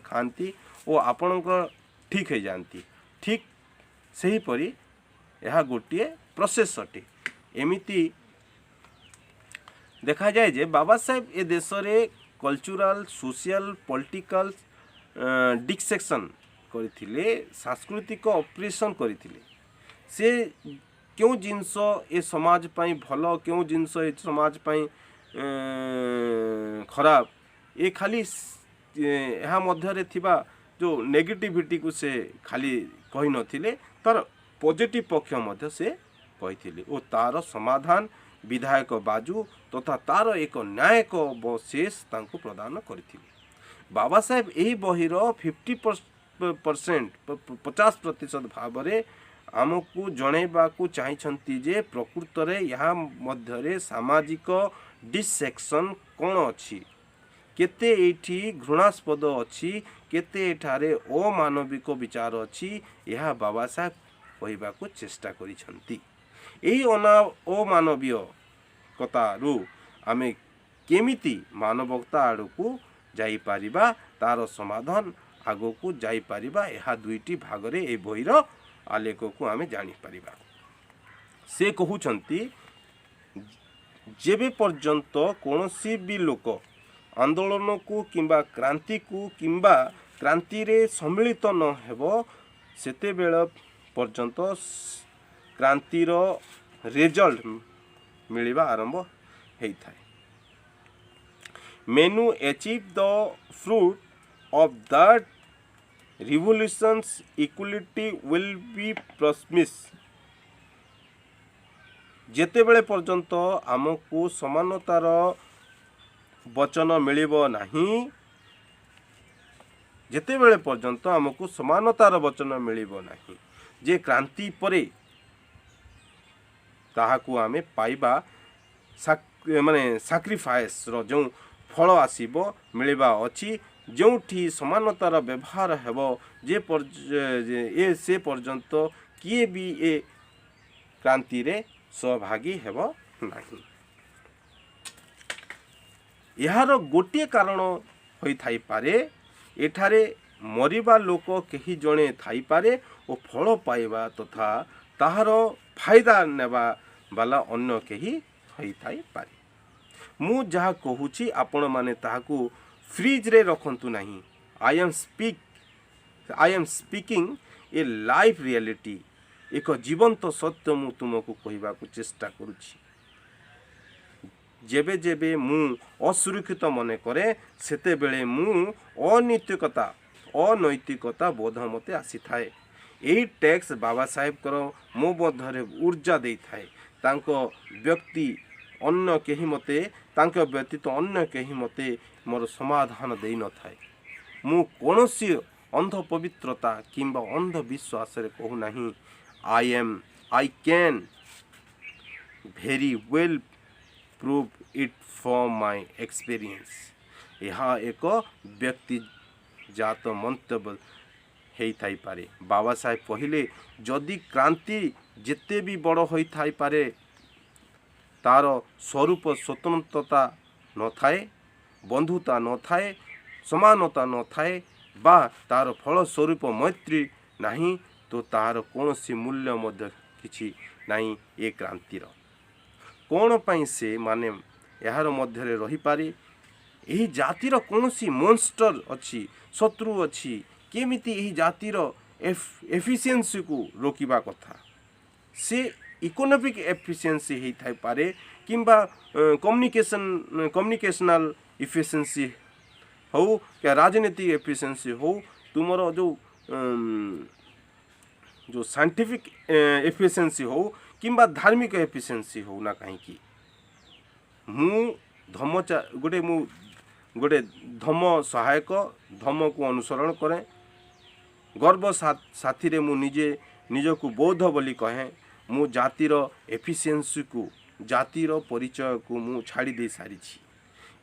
ଖାଆନ୍ତି ଓ ଆପଣଙ୍କ ଠିକ୍ ହେଇଯାଆନ୍ତି। ଠିକ୍ ସେହିପରି ଏହା ଗୋଟିଏ ପ୍ରୋସେସ୍ ଅଟେ। ଏମିତି ଦେଖାଯାଏ ଯେ ବାବା ସାହେବ ଏ ଦେଶରେ କଲଚରାଲ, ସୋସିଆଲ, ପଲିଟିକାଲ ଡିକ୍ସେକ୍ସନ୍ କରିଥିଲେ, ସାଂସ୍କୃତିକ ଅପରେସନ୍ କରିଥିଲେ। ସେ କେଉଁ ଜିନିଷ ଏ ସମାଜ ପାଇଁ ଭଲ, କେଉଁ ଜିନିଷ ଏ ସମାଜ ପାଇଁ ଖରାପ, ଏ ଖାଲି ଏହା ମଧ୍ୟରେ ଥିବା ଯେଉଁ ନେଗେଟିଭିଟିକୁ ସେ ଖାଲି କହିନଥିଲେ, ତା'ର ପଜିଟିଭ ପକ୍ଷ ମଧ୍ୟ ସେ କହିଥିଲେ ଓ ତା'ର ସମାଧାନ, ବିଧାୟକ ବାଜୁ ତଥା ତା'ର ଏକ ନ୍ୟାୟିକ ଅବଶେଷ ତାଙ୍କୁ ପ୍ରଦାନ କରିଥିଲେ। ବାବା ସାହେବ ଏହି ବହିର 50% ଭାବରେ ଆମକୁ ଜଣାଇବାକୁ ଚାହିଁଛନ୍ତି ଯେ ପ୍ରକୃତରେ ଏହା ମଧ୍ୟରେ ସାମାଜିକ ଡିସେକ୍ସନ୍ କ'ଣ ଅଛି, କେତେ ଏଇଠି ଘୃଣାସ୍ପଦ ଅଛି, କେତେ ଏଠାରେ ଅମାନବିକ ବିଚାର ଅଛି, ଏହା ବାବା ସାହେବ କହିବାକୁ ଚେଷ୍ଟା କରିଛନ୍ତି। ଏହି ଅମାନବୀୟକତାରୁ ଆମେ କେମିତି ମାନବତା ଆଡ଼କୁ ଯାଇପାରିବା, ତା'ର ସମାଧାନ ଆଗକୁ ଯାଇପାରିବା, ଏହା ଦୁଇଟି ଭାଗରେ ଏହି ବହିର ଆଲେଖକୁ ଆମେ ଜାଣିପାରିବା। ସେ କହୁଛନ୍ତି, ଯେବେ ପର୍ଯ୍ୟନ୍ତ କୌଣସି ବି ଲୋକ ଆନ୍ଦୋଳନକୁ କିମ୍ବା କ୍ରାନ୍ତିକୁ କିମ୍ବା କ୍ରାନ୍ତିରେ ସମ୍ମିଳିତ ନ ହେବ, ସେତେବେଳ ପର୍ଯ୍ୟନ୍ତ କ୍ରାନ୍ତିର ରେଜଲ୍ଟ ମିଳିବା ଆରମ୍ଭ ହେଇଥାଏ। Menu achieve the fruit of that revolution's equality will be promised। ଯେତେବେଳେ ପର୍ଯ୍ୟନ୍ତ ଆମକୁ ସମାନତାର ବଚନ ମିଳିବ ନାହିଁ, ଯେତେବେଳେ ପର୍ଯ୍ୟନ୍ତ ଆମକୁ ସମାନତାର ବଚନ ମିଳିବ ନାହିଁ ଯେ କ୍ରାନ୍ତି ପରେ ତାହାକୁ ଆମେ ପାଇବା, ମାନେ ସାକ୍ରିଫାଇସ୍ର ଯେଉଁ ଫଳ ଆସିବ, ମିଳିବା ଅଛି, ଯେଉଁଠି ସମାନତାର ବ୍ୟବହାର ହେବ, ସେ ପର୍ଯ୍ୟନ୍ତ କିଏ ବି ଏ କ୍ରାନ୍ତିରେ ସହଭାଗୀ ହେବ ନାହିଁ। ଏହାର ଗୋଟିଏ କାରଣ ହୋଇଥାଇପାରେ, ଏଠାରେ ମରିବା ଲୋକ କେହି ଜଣେ ଥାଇପାରେ ଓ ଫଳ ପାଇବା ତଥା ତାହାର ଫାଇଦା ନେବା ବାଲା ଅନ୍ୟ କେହି ହୋଇଥାଇପାରେ। ମୁଁ ଯାହା କହୁଛି ଆପଣମାନେ ତାହାକୁ ଫ୍ରିଜରେ ରଖନ୍ତୁ ନାହିଁ। I M speaking A life reality. ଏକ ଜୀବନ୍ତ ସତ୍ୟ ମୁଁ ତୁମକୁ କହିବାକୁ ଚେଷ୍ଟା କରୁଛି। ଯେବେ ଯେବେ ମୁଁ ଅସୁରକ୍ଷିତ ମନେ କରେ, ସେତେବେଳେ ମୁଁ ଅନୈତିକତା ବୋଧ ମୋତେ ଆସିଥାଏ। ଏହି ଟେକ୍ସ ବାବା ସାହେବଙ୍କର ମୋ ମଧ୍ୟରେ ଉର୍ଜା ଦେଇଥାଏ। ତାଙ୍କ ବ୍ୟତୀତ ଅନ୍ୟ କେହି ମୋତେ ମୋର ସମାଧାନ ଦେଇନଥାଏ। ମୁଁ କୌଣସି ଅନ୍ଧପବିତ୍ରତା କିମ୍ବା ଅନ୍ଧବିଶ୍ୱାସରେ କହୁନାହିଁ। I can very well prove it from my experience। ଏହା ଏକ ବ୍ୟକ୍ତିଜାତ ମନ୍ତବ୍ୟ ହେଇଥାଇପାରେ। ବାବା ସାହେବ କହିଲେ, ଯଦି କ୍ରାନ୍ତି ଯେତେ ବି ବଡ଼ ହୋଇଥାଇପାରେ, ତା'ର ସ୍ୱରୂପ ସ୍ୱତନ୍ତ୍ରତା ନଥାଏ, ବନ୍ଧୁତା ନଥାଏ, ସମାନତା ନଥାଏ ବା ତା'ର ଫଳସ୍ୱରୂପ ମୈତ୍ରୀ ନାହିଁ, ତ ତାହାର କୌଣସି ମୂଲ୍ୟ ମଧ୍ୟ କିଛି ନାହିଁ। ଏ କ୍ରାନ୍ତିର କ'ଣ ପାଇଁ ସେ ମାନେ ଏହାର ମଧ୍ୟରେ ରହିପାରେ? ଏହି ଜାତିର କୌଣସି ମନଷ୍ଟର ଅଛି, ଶତ୍ରୁ ଅଛି, କେମିତି ଏହି ଜାତିର ଏଫିସିଏନ୍ସିକୁ ରୋକିବା କଥା? ସେ ଇକୋନୋମିକ୍ ଏଫିସିଏନ୍ସି ହେଇଥାଇପାରେ କିମ୍ବା କମ୍ୟୁନିକେସନାଲ ଏଫିସିଏନ୍ସି ହଉ, ରାଜନୈତିକ ଏଫିସିଏନ୍ସି ହଉ, ତୁମର ଯେଉଁ ସାଇଣ୍ଟିଫିକ୍ ଏଫିସିଏନ୍ସି ହଉ କିମ୍ବା ଧାର୍ମିକ ଏଫିସିଏନ୍ସି ହଉ ନା କାହିଁକି, ମୁଁ ଗୋଟେ ଧର୍ମ ସହାୟକ, ଧର୍ମକୁ ଅନୁସରଣ କରେ। ଗର୍ବ ସାଥିରେ ମୁଁ ନିଜକୁ ବୌଦ୍ଧ ବୋଲି କହେ मु जातिर एफिशिएंसी को जातिर परिचय को मु छाड़ी दे सारी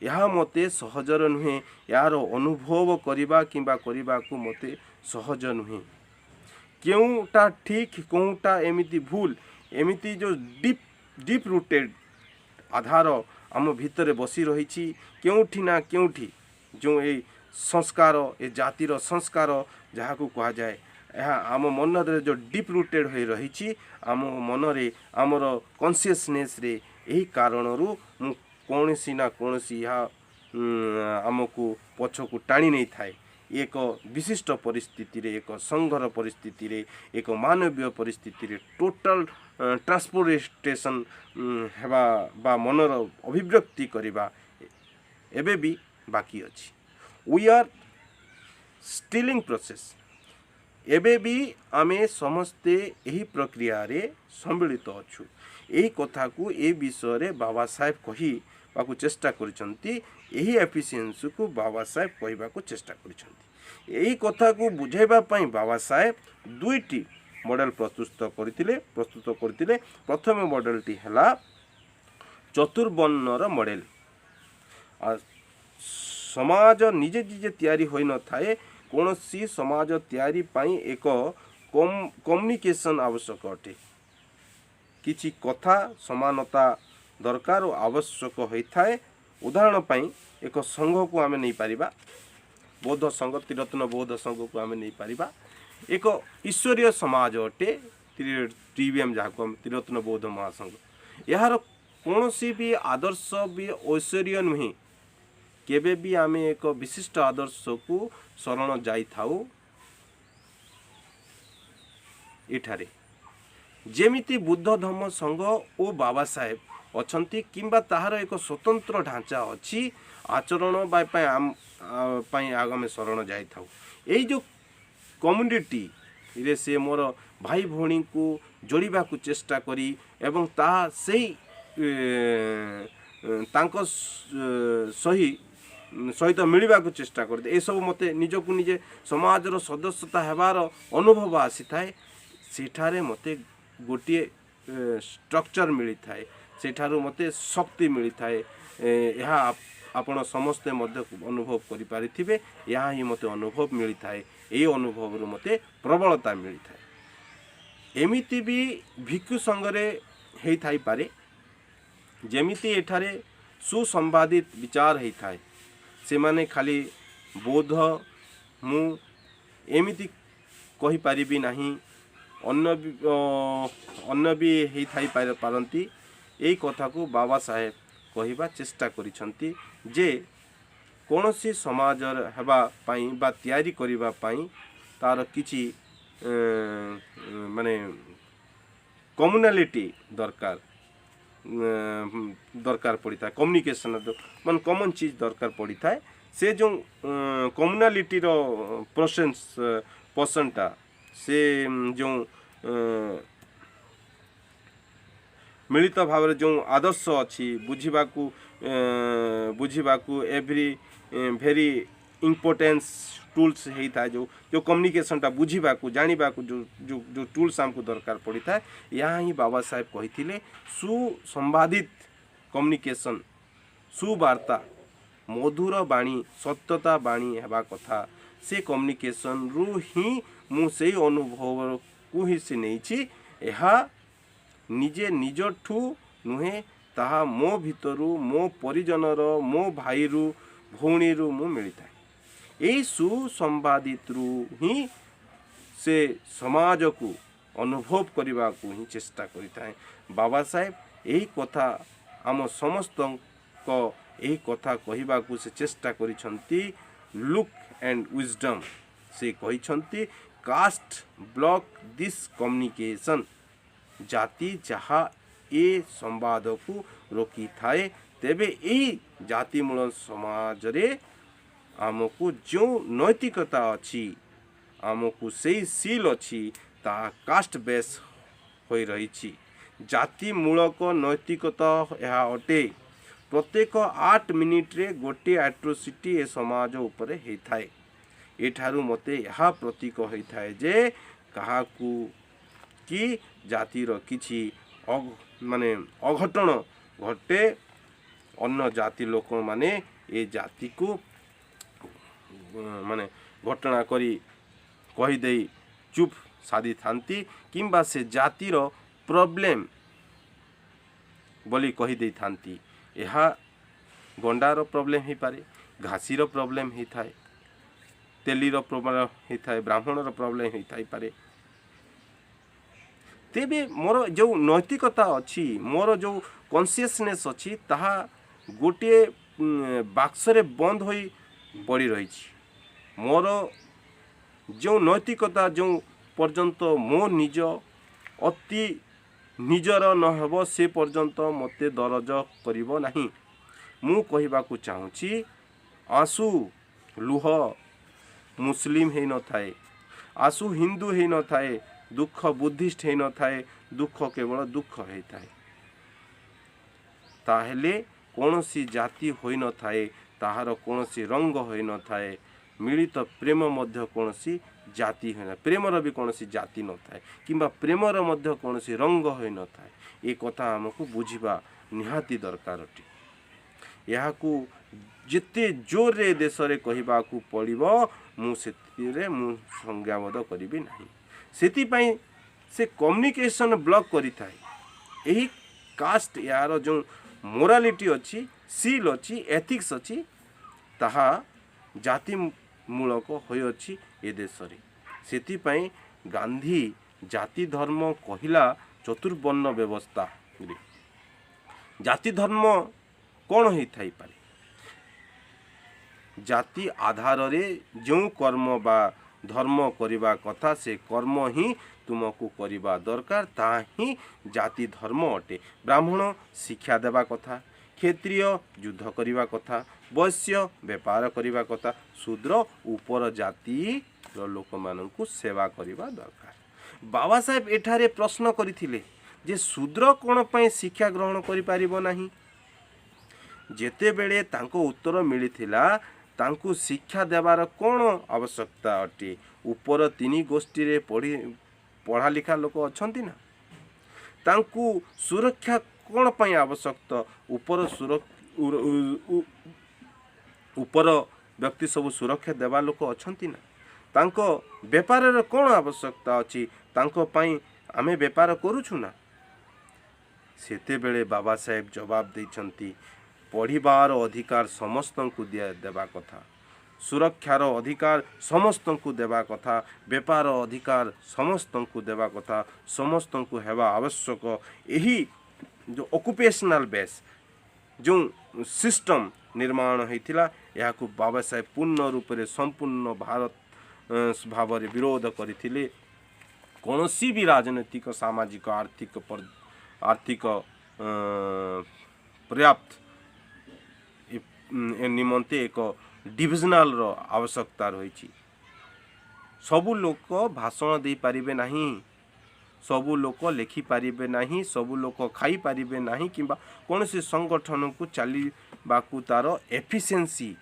यह मते सहजर नुहे यार अनुभव करवा किंबा करबा को मते सहज नुहे केउटा ठीक कोउटा एमिति भूल एमिति जो डीप रूटेड आधार आम भितर बसी रही केउठी ना केउठी जो ए संस्कार ए जातिर संस्कार जहाँ को कहा जाए यह आम मन रे जो डीप रूटेड हो रही आम मन रे आमर कॉन्शियसनेस रे यही कारण मु कौनसी ना कौनसी यह आमको पछकू टाणी नहीं थाए एक विशिष्ट परिस्थिति रे एक संघर परिस्थिति रे एक मानवीय परिस्थिति रे टोटल ट्रांसपोर्टेशन हेबा बा मनर अभिव्यक्ति करिबा एबे भी बाकी अछि we are still in process एबे भी आमे समस्ते यही प्रक्रिया रे सम्मिलित अछु यही कथा को ए विषय रे बाबा साहेब कही बाकु चेष्टा करिसंती यही एफिशिएंसी को बाबा साहेब कहबा को चेष्टा करिसंती यही कथा को बुझाइबा पई बाबा साहेब दुईटी मॉडल प्रस्तुत करथिले प्रथम मॉडलटी हला चतुर्वर्णर मॉडल समाज निजे निजे तैयारी होई न थाए कौनसी समाज तैयारी पाई एक कम्युनिकेशन आवश्यक अटे किछि कथा समानता दरकार और आवश्यक होता है उदाहरण पाई एक संघ को आमे नहीं पारिबा बौद्ध संघ त्रिरत्न बौद्ध संघ को आमे नहीं पारिबा एक ईश्वरीय समाज अटे टीवीएम जहाँ को त्रिरत्न बौद्ध महासंघ यार कौनसी भी आदर्श भी ऐश्वर्य नुहे केबे भी आमे एक विशिष्ट आदर्श को शरण जाई थाउ इठारे जेमिति बुद्ध धम्म संघ और बाबा साहेब अछंती किंबा ताहार एक स्वतंत्र ढांचा अच्छी आचरण आगमे शरण जाई थाउ एई जो कम्युनिटी रे से मोर भाई भौणी को जोड़िबा को चेष्टा करी एवं ता सेई तांको सहित मिलवा को चेष्टा करते ये सब मते निजको निजे समाजर सदस्यता हेबार अनुभव आसी थाए सेठारे मते गोटे स्ट्रक्चर मिली थाए सेठारु मते शक्ति मिली थाए यह आपण समस्ते मध्य अनुभव करि पारिथिबे यह ही मते अनुभव मिली थाए ए अनुभव रु मते प्रबलता मिली थाए एमिति भी भिक्षु संगरे हेई थाई पारे जेमिति एठारे सुसंवादित विचार हेई थाए से माने खाली बोध मु एमिति कहि पारिबी नाही अन्य भी हेई थाई पारंती एई कथा को बाबा साहेब कहिबा चेष्टा करिसंती जे कौनसी समाज हेबा पाई बा तैयारी करिबा पाई तार किछि माने कम्युनालिटी दरकार पड़ी था कम्युनिकेशन मान कॉमन चीज दरकार पड़ी था से जो कम्युनालिटी रो पर्सनटा से जो मिलित भाव जो आदर्श अच्छी बुझीबाकू एवरी भेरी इम्पोर्टेंस टूल्स होता है जो कम्युनिकेशनटा बुझीबाकू जानिबाकू जो टूल्स हमको दरकार पड़ी था यहाँ ही बाबा साहेब कही सुसंवादित कम्युनिकेशन सुवार्ता मधुर बाणी सत्यता बाणी हेबा कथा से कम्युनिकेशन रु ही मु से अनुभव को ही से नहीं निजे निजठू नुहे ताहा मो भितरु मो परिजनर मो भाईरु भौणीरु मु मिलता यही सुसंवादित रु ही से समाज को अनुभव करने को ही चेष्टा करता है बाबा साहेब यही कथा आम समस्त यही कथा कहवा को से चेष्टा करिसंती लुक एंड विजडम से कहिसंती कास्ट ब्लॉक दिस कम्युनिकेशन जाति जहाँ ए संवाद को रोकी थाए तेबे यही जातिमूल समाज रे आमको जो नैतिकता अच्छी आमको से सील अच्छी ता कास्ट बेस हो रही जाति मूलक नैतिकता यह अटे प्रत्येक 8 मिनिट रे गोटे एट्रोसिटी ए समाज उपरे होता है एठारु मते यह प्रतीक होता है जे कहाकू कि जातिर किछि माने अघटन घटे अन्य जाति लोक माने ए जाति को माने घटना करी कहीदे चुप साधी थांती किंबा से जातिर प्रॉब्लम बोली कहीदे थांती। यह गंडार प्रॉब्लम हो पारे, घासीर प्रॉब्लम होता है, तेलीर प्रॉब्लम होता है, ब्राह्मणर प्रॉब्लम होता है पारे। तेबे मोर जो नैतिकता अच्छी, मोर जो कॉन्शियसनेस अच्छी ताहा गोटे बाक्सरे बंद हो पड़ी रही। मोर जो नैतिकता जो पर्यंत मो निज अति निजर नहब से पर्यंत मते दरज करिवो नहीं। मु कहिबाकू चाहूँची आंसू लुह मुस्लिम है न थाए, आंसू हिंदू है न थाए, दुख बुद्धिस्ट है न थाए, दुख केवल दुख होता है। ताहेले कौनसी जाति होई न थाए, ताहार कौनसी रंग होई न थाए, मिलित प्रेम मध्य कौनसी जाति होई न, प्रेमर भी कौनसी जाति न थाए किंबा प्रेमर मध्य कौनसी रंग होई न थाए। ए कथा हमको बुझिबा निहाती दरकार अटे। याकू जिते जोर रे देश रे कहिबाकू पड़िबो मु सेतिरे मु संज्ञाबोध करिबि नाही। सेति पई से कम्युनिकेशन ब्लॉक करि थाए। एही कास्ट यार जो मोरालिटी अच्छी, सील अच्छी, एथिक्स अच्छी, ताहा जाति मूलक होइअछि ए देश रे। सेति पई गांधी जाति धर्म कहिला चतुर्वर्ण व्यवस्था रे। जाति धर्म कौन होई थाई पारे? जाति आधार रे जो कर्म बा धर्म करिबा कथा से कर्म ही तुमको करिबा दरकार, ता ही जाति धर्म अटे। ब्राह्मण शिक्षा देवा कथा, क्षत्रिय युद्ध करिबा कथा, वैश्य व्यापार करिबा कथा, शूद्र ऊपर जाति लोक माननकु सेवा करिबा दरकार। बाबा साहेब एठारे प्रश्न करिथिले जे शूद्र कोन पय शिक्षा ग्रहण करि पारिबो नाही। जेते बेले तांको उत्तर मिलिथिला तांकु शिक्षा देवार कौन आवश्यकता अटे? ऊपर तीन गोष्ठी रे पढ़ा लिखा लोक अछंती ना, तांकु सुरक्षा कौन पय आवश्यकता? ऊपर व्यक्ति सब सुरक्षा देवा लोक अछंती ना, तांको व्यापार रे कौन आवश्यकता अछि? तांको पय आमे व्यापार करूछु ना। सेते बेले बाबा साहेब जवाब दैछंती पढ़िबार अधिकार समस्त को देवा कथा, सुरक्षार अधिकार समस्त को देवा कथा, व्यापार अधिकार समस्त को देवा कथा, समस्त को हेबा आवश्यक। यही जो ऑक्युपेशनल बेस जो सिस्टम निर्माण होइथिला याकू बाबा साहेब पूर्ण रूप से संपूर्ण भारत भाव में विरोध करथिले। कौनसी भी राजनीतिक सामाजिक आर्थिक पर्याप्त निमंते एक डिविजनल रो आवश्यकता रही। सबु लोक भाषण दे पारिबे नहीं, सबु लोक लेखि पारिबे नहीं, सबु लोक खाई पारिबे नहीं किंबा कौनसी संगठन को चलीबाकू तार एफिशिएंसी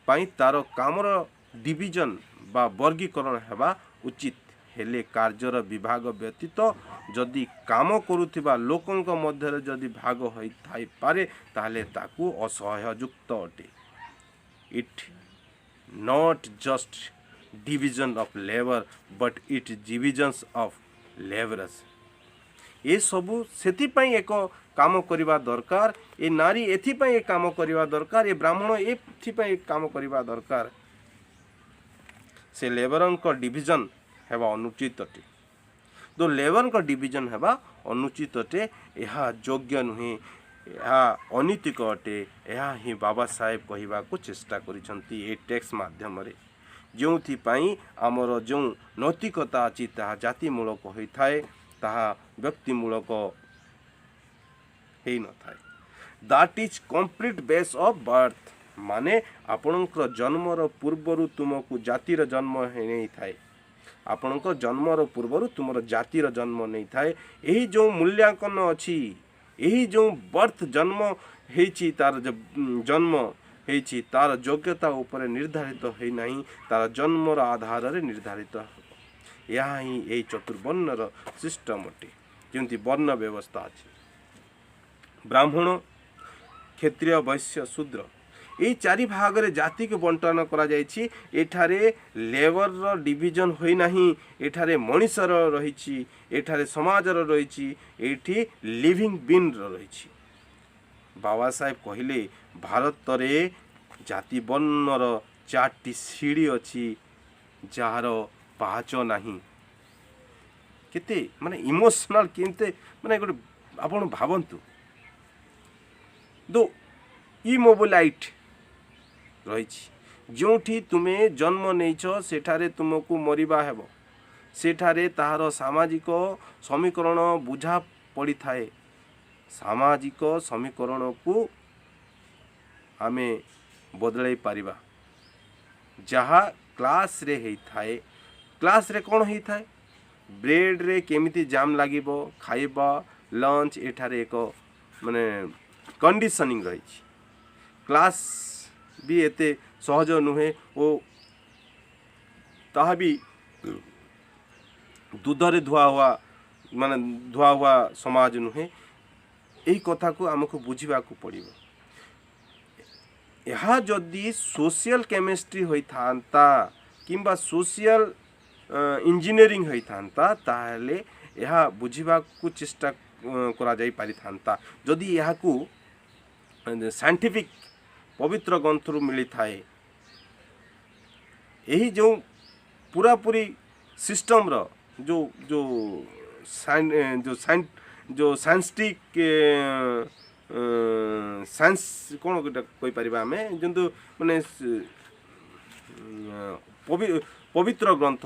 पाई तार कामर डिविजन बा वर्गीकरण हेबा उचित। हेले कार्यर विभाग व्यतीत जदि काम करुथिबा लोकंक मध्य जदि भाग होई थाई पारे ताले ताकू असहयुक्त अटे। It not just division of labour but it divisions of labours. ये सबू सेति पई एक काम करिबा दरकार। ए नारी एथि पई एक काम करिबा दरकार, ए ब्राह्मण एथि पई एक काम करिबा दरकार। से लेबरंक डिविजन हेबा अनुचित अटे। तो लेबर का डिविजन हेबा अनुचित अटे, यह योग्य नुहे, यह अनैतिक अटे। यह ही बाबा साहेब कहवा को चेष्टा करिसंती ए टेक्स माध्यम रे, जोथि पई हमर जो नैतिकता अछि ताहा जाति मूलक होइथाए, ताहा व्यक्ति मूलक हेइ न थाए। That is complete base of birth, माने आपणकर जन्मर पूर्वरु तुमको जातिर जन्म नहीं थाए। आपणकर जन्मर पूर्वरु तुमर जातिर जन्म नहीं थाए। यही जो मूल्यांकन अछि, यही जो बर्थ जन्म हेछि, तार जन्म हेछि तार योग्यता ऊपर निर्धारित है नहीं, तार जन्मर आधार रे निर्धारित। यहाँ ही यही चतुर्वर्णर सिस्टम अटे जमी वर्ण व्यवस्था अच्छे ब्राह्मण क्षत्रिय वैश्य शूद्र यही चारि भाग रे जाति को बंटन करा जायछि एठारे लेबर रो डिवीजन होई नाही एठारे मनुष्यर रहिछि एठारे समाजर रहिछि एठी लिविंग बीन रहिछि बाबा साहेब कहले भारत रे जाति वर्णर 4टी सीढ़ी अच्छी जार पाहाच नाही केते माने इमोशनल केते माने गोटे आपण भावंतु दो इमोबिलाइट रही जोठी तुम्हें जन्म नहींच सेठारे तुमको मरिबा हेबो सेठारे ताहार सामाजिक समीकरण बुझा पड़ी थाए सामाजिक समीकरण को आमे बदलाई पारिबा जहाँ क्लास रे हेई थाए क्लास रे कौन हेई थाए ब्रेड रे केमिति जाम लागिबो खाइबा लंच एठारे एक माने कंडीशनिंग रही क्लास भी एते सहज नुहे ओ ताहा भी दूधरे धुआ हुआ माने धुआ हुआ समाज नुहे यही कथा को आमको बुझा पड़ो यह जदि सोशल केमिस्ट्री होता किंबा सोशल इंजीनियरिंग होता ताहले यह बुझा चेष्टा करा जाई पारि थांता जदि यह को साइंटिफिक पवित्र ग्रंथरु मिली थाए यही जो पूरा पूरी सिस्टम रो जो जो जो साइंटिफिक साइंस कौन कोई परिबा हमें जंतु माने पवित्र ग्रंथ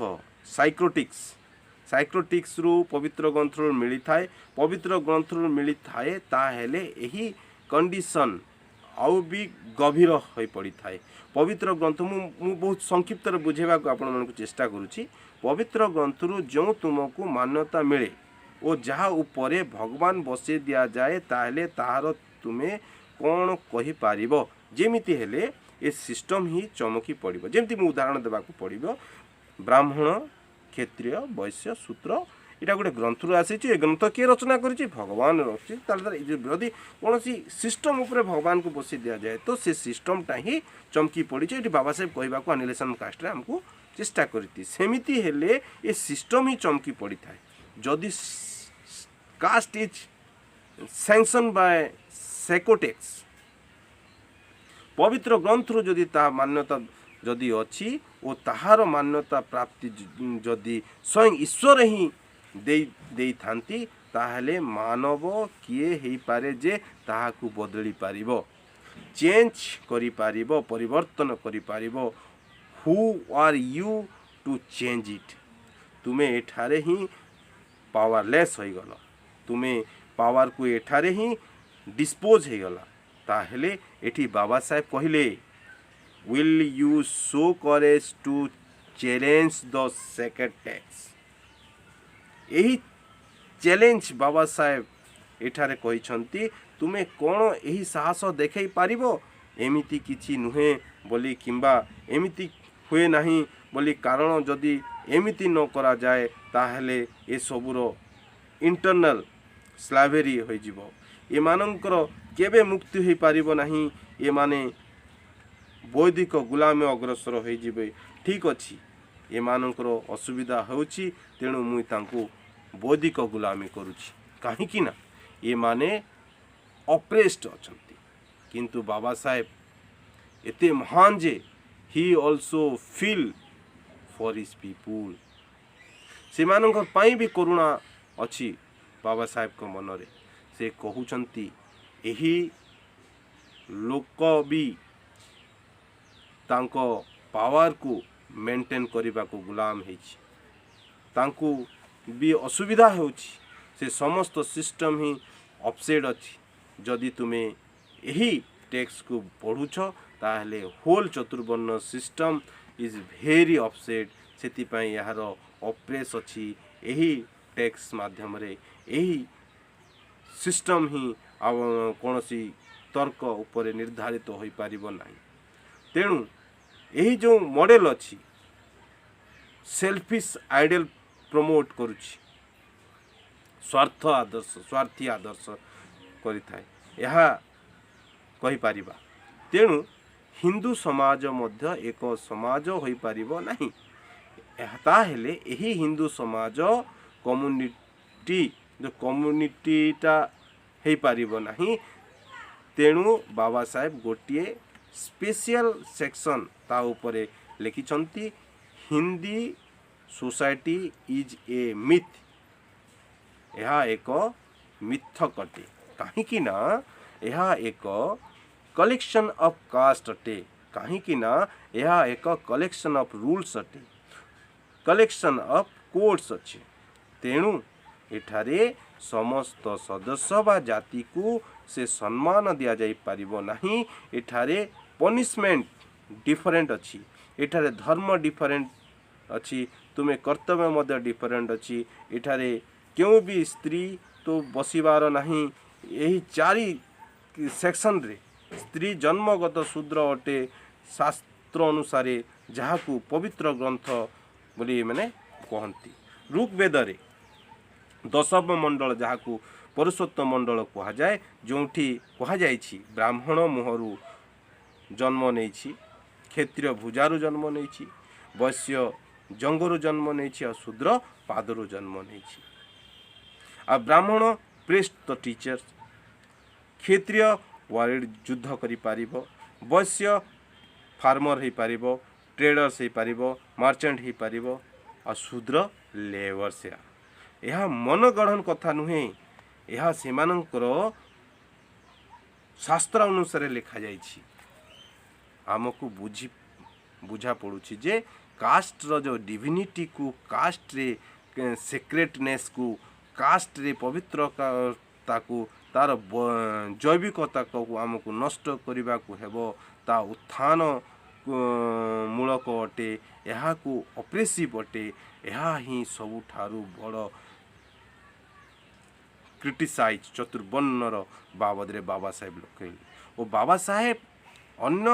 साइक्रोटिक्स रु पवित्र ग्रंथ रु मिली थाए पवित्र ग्रंथ रु मिली थाए ताहेले यही कंडीशन आउ भी गभीर हो पड़ी थाए पवित्र ग्रंथ मु बहुत संक्षिप्त बुझेबा को आपण मन को चेष्टा करूची पवित्र ग्रंथ रु जो तुमको मान्यता मिले ओ जहाँ उपरे भगवान बसे दिया जाए ताहले ताहार तुम्हें कौन कहि पारिबो जेमिति हेले ए सिस्टम ही चमकी पड़िबो जेमिति मु उदाहरण देबा को पड़िबो ब्राह्मण क्षत्रिय वैश्य शूद्र इटा गोटे ग्रंथ रु आसी ए ग्रंथ किए रचना करिछि भगवान रचि यदि कौन सिस्टम उपरे भगवान को बसी दिया जाए तो से सिस्टमटा ही चमकी पड़ी ये बाबा साहेब कहवा को अनिलेशन कास्ट आमको चेष्टा करती सेमिति हेले ए सिस्टम ही चमकी पड़ी थाए जदि कास्ट इज सैंक्शन बाय सेकोटेक्स पवित्र ग्रंथ रु जदि ता मान्यता जदि अच्छी ओ ताहार मान्यता प्राप्ति जदि स्वयं ईश्वर ही दे थांती ताहले मानव किए हेई पारे जे ताहाकू बदली पारिबो चेंज करि पारिबो परिवर्तन करि पारिबो who are you to change it तुमे एठारे ही पावरलेस हो गल तुमे पावर को एठारे ही डिस्पोज हो गला ताहले एठी बाबा साहेब कहले will you show courage to challenge the sacred text यही चैलेंज बाबा साहेब एठारे कहिसंती तुमे कौन यही साहस देखै पारिबो एमिति किछि नुहे बोली किंबा एमिति हुए नहीं बोली कारण जदि एमिति न करा जाए ताहले ए सबुरो इंटरनल स्लावेरी हो जिवो एमानंकर केबे मुक्ति हो पारिबो नहीं ए माने वैदिक गुलाम अग्रसर हो जिवे ठीक अछि एमानंकर असुविधा होउछि तेणु मुई तांको वैदिक गुलामी करुछि काहेकि ना ये माने ऑप्रेस्ड अछंती किंतु बाबा साहेब एते महान जे he also feel for his people से मानकर पाई भी करुणा अछि बाबा साहेब को मनरे से कहउछंती एही लोक भी तांको पावर को मेंटेन करबा को गुलाम हेछि तांको भी असुविधा होछि से समस्त सिस्टम ही अपसेट अछि जदि तुमे यही टेक्स्ट को पढ़ुछ ताहले whole chaturvarna system is very upset सेति पई यार ऑप्रेस अछि यही टेक्स्ट माध्यम रे यही सिस्टम ही कोनोसी तर्क ऊपर निर्धारित हो पारिबो नाही तेणु यही जो मॉडल अछि सेल्फिश आइडियल प्रमोट करुछि स्वार्थी आदर्श करिथाए ଏହା କହିପାରିବା। ତେଣୁ ହିନ୍ଦୁ ସମାଜ ମଧ୍ୟ ଏକ ସମାଜ ହୋଇପାରିବ ନାହିଁ। ତାହେଲେ ଏହି ହିନ୍ଦୁ ସମାଜ କମ୍ୟୁନିଟିଟା ହେଇପାରିବ ନାହିଁ। ତେଣୁ ବାବା ସାହେବ ଗୋଟିଏ ସ୍ପେଶିଆଲ ସେକ୍ସନ୍ ତା ଉପରେ ଲେଖିଛନ୍ତି Hindi society is a myth. ଏହା ଏକ ମିଥ ଅଟେ। କାହିଁକି ନା ଏହା ଏକ କଲେକ୍ସନ୍ ଅଫ୍ କାଷ୍ଟ ଅଟେ। କାହିଁକି ନା ଏହା ଏକ କଲେକ୍ସନ୍ ଅଫ୍ ରୁଲ୍ସ ଅଟେ, କଲେକ୍ସନ୍ ଅଫ୍ କୋଡ୍ସ ଅଛି। ତେଣୁ ଏଠାରେ ସମସ୍ତ ସଦସ୍ୟ ବା ଜାତିକୁ ସେ ସମ୍ମାନ ଦିଆଯାଇପାରିବ ନାହିଁ। ଏଠାରେ ପନିଶମେଣ୍ଟ ଡିଫରେଣ୍ଟ ଅଛି, ଏଠାରେ ଧର୍ମ ଡିଫରେଣ୍ଟ ଅଛି, ତୁମେ କର୍ତ୍ତବ୍ୟ ମଧ୍ୟ ଡିଫରେଣ୍ଟ ଅଛି। ଏଠାରେ କେଉଁ ବି ସ୍ତ୍ରୀ ତ ବସିବାର ନାହିଁ। ଏହି 4 ସେକ୍ସନ୍ରେ ସ୍ତ୍ରୀ ଜନ୍ମଗତ ଶୂଦ୍ର ଅଟେ ଶାସ୍ତ୍ର ଅନୁସାରେ, ଯାହାକୁ ପବିତ୍ର ଗ୍ରନ୍ଥ ବୋଲି ମାନେ କହନ୍ତି। ଋଗ୍ବେଦରେ 10ମ ମଣ୍ଡଳ, ଯାହାକୁ ପୁରୁଷୋତ୍ତମ ମଣ୍ଡଳ କୁହାଯାଏ, ଯେଉଁଠି କୁହାଯାଇଛି ବ୍ରାହ୍ମଣ ମୁହଁରୁ ଜନ୍ମ ନେଇଛି, କ୍ଷତ୍ରିୟ ଭୁଜାରୁ ଜନ୍ମ ନେଇଛି, ବୈଶ୍ୟ ଜଙ୍ଗରୁ ଜନ୍ମ ନେଇଛି, ଆଉ ଶୂଦ୍ର ପାଦରୁ ଜନ୍ମ ନେଇଛି। ଆଉ ବ୍ରାହ୍ମଣ ପ୍ରିଷ୍ଟ ଦ ଟିଚର୍ସ, କ୍ଷତ୍ରିୟ ୱାରିଡ ଯୁଦ୍ଧ କରିପାରିବ, ବୈଶ୍ୟ ଫାର୍ମର ହେଇପାରିବ, ଟ୍ରେଡର୍ସ ହେଇପାରିବ, ମାର୍ଚେଣ୍ଟ ହେଇପାରିବ, ଆଉ ଶୂଦ୍ର ଲେବର୍ସ। ଏହା ମନଗଢ଼ନ କଥା ନୁହେଁ, ଏହା ସେମାନଙ୍କର ଶାସ୍ତ୍ର ଅନୁସାରେ ଲେଖାଯାଇଛି। ଆମକୁ ବୁଝା ପଡ଼ୁଛି ଯେ କାଷ୍ଟର ଯେଉଁ ଡିଭିନିଟିକୁ, କାଷ୍ଟରେ ସେକ୍ରେଟନେସ୍କୁ, କାଷ୍ଟରେ ପବିତ୍ରତାକୁ, ତାର ଜୈବିକତାକୁ ଆମକୁ ନଷ୍ଟ କରିବାକୁ ହେବ। ତା ଉତ୍ଥାନ ମୂଳକ ଅଟେ, ଏହାକୁ ଅପ୍ରେସିଭ୍ ଅଟେ। ଏହା ହିଁ ସବୁଠାରୁ ବଡ଼ କ୍ରିଟିସାଇଜ୍ ଚତୁର୍ବର୍ଣ୍ଣର ବାବଦରେ ବାବା ସାହେବ ଲେଖିଲେ। ଓ ବାବା ସାହେବ ଅନ୍ୟ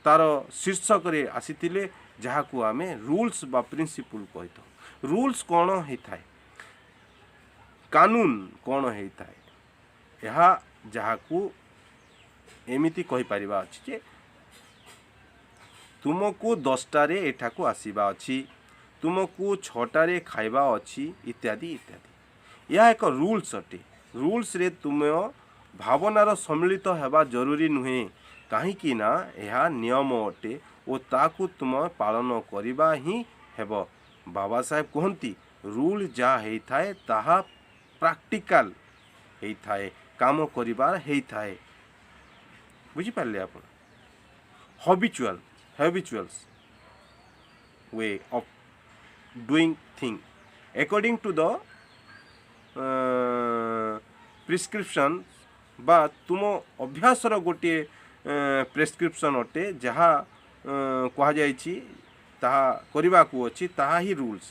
ତାର ଶୀର୍ଷକରେ ଆସିଥିଲେ, ଯାହାକୁ ଆମେ ରୁଲ୍ସ ବା ପ୍ରିନ୍ସିପଲ୍ କହିଥାଉ। ରୁଲ୍ସ କ'ଣ ହେଇଥାଏ, କାନୁନ କ'ଣ ହେଇଥାଏ, ଏହା ଯାହାକୁ ଏମିତି କହିପାରିବା ଅଛି ଯେ ତୁମକୁ 10ଟାରେ ଏଠାକୁ ଆସିବା ଅଛି, ତୁମକୁ 6ଟାରେ ଖାଇବା ଅଛି, ଇତ୍ୟାଦି ଇତ୍ୟାଦି। ଏହା ଏକ ରୁଲ୍ସ ଅଟେ। ରୁଲ୍ସରେ ତୁମ ଭାବନାର ସମ୍ମିଳିତ ହେବା ଜରୁରୀ ନୁହେଁ, କାହିଁକି ନା ଏହା ନିୟମ ଅଟେ ଓ ତାକୁ ତୁମ ପାଳନ କରିବା ହିଁ ହେବ। ବାବା ସାହେବ କୁହନ୍ତି ରୁଲ୍ ଯାହା ହେଇଥାଏ ତାହା ପ୍ରାକ୍ଟିକାଲ ହେଇଥାଏ, କାମ କରିବାର ହେଇଥାଏ। ବୁଝିପାରିଲେ ଆପଣ? habituals way of doing thing according to the prescription, ବା ତୁମ ଅଭ୍ୟାସର ଗୋଟିଏ ପ୍ରେସ୍କ୍ରିପସନ୍ ଅଟେ, ଯାହା କୁହାଯାଇଛି ତାହା କରିବାକୁ ଅଛି, ତାହା ହିଁ ରୁଲ୍ସ।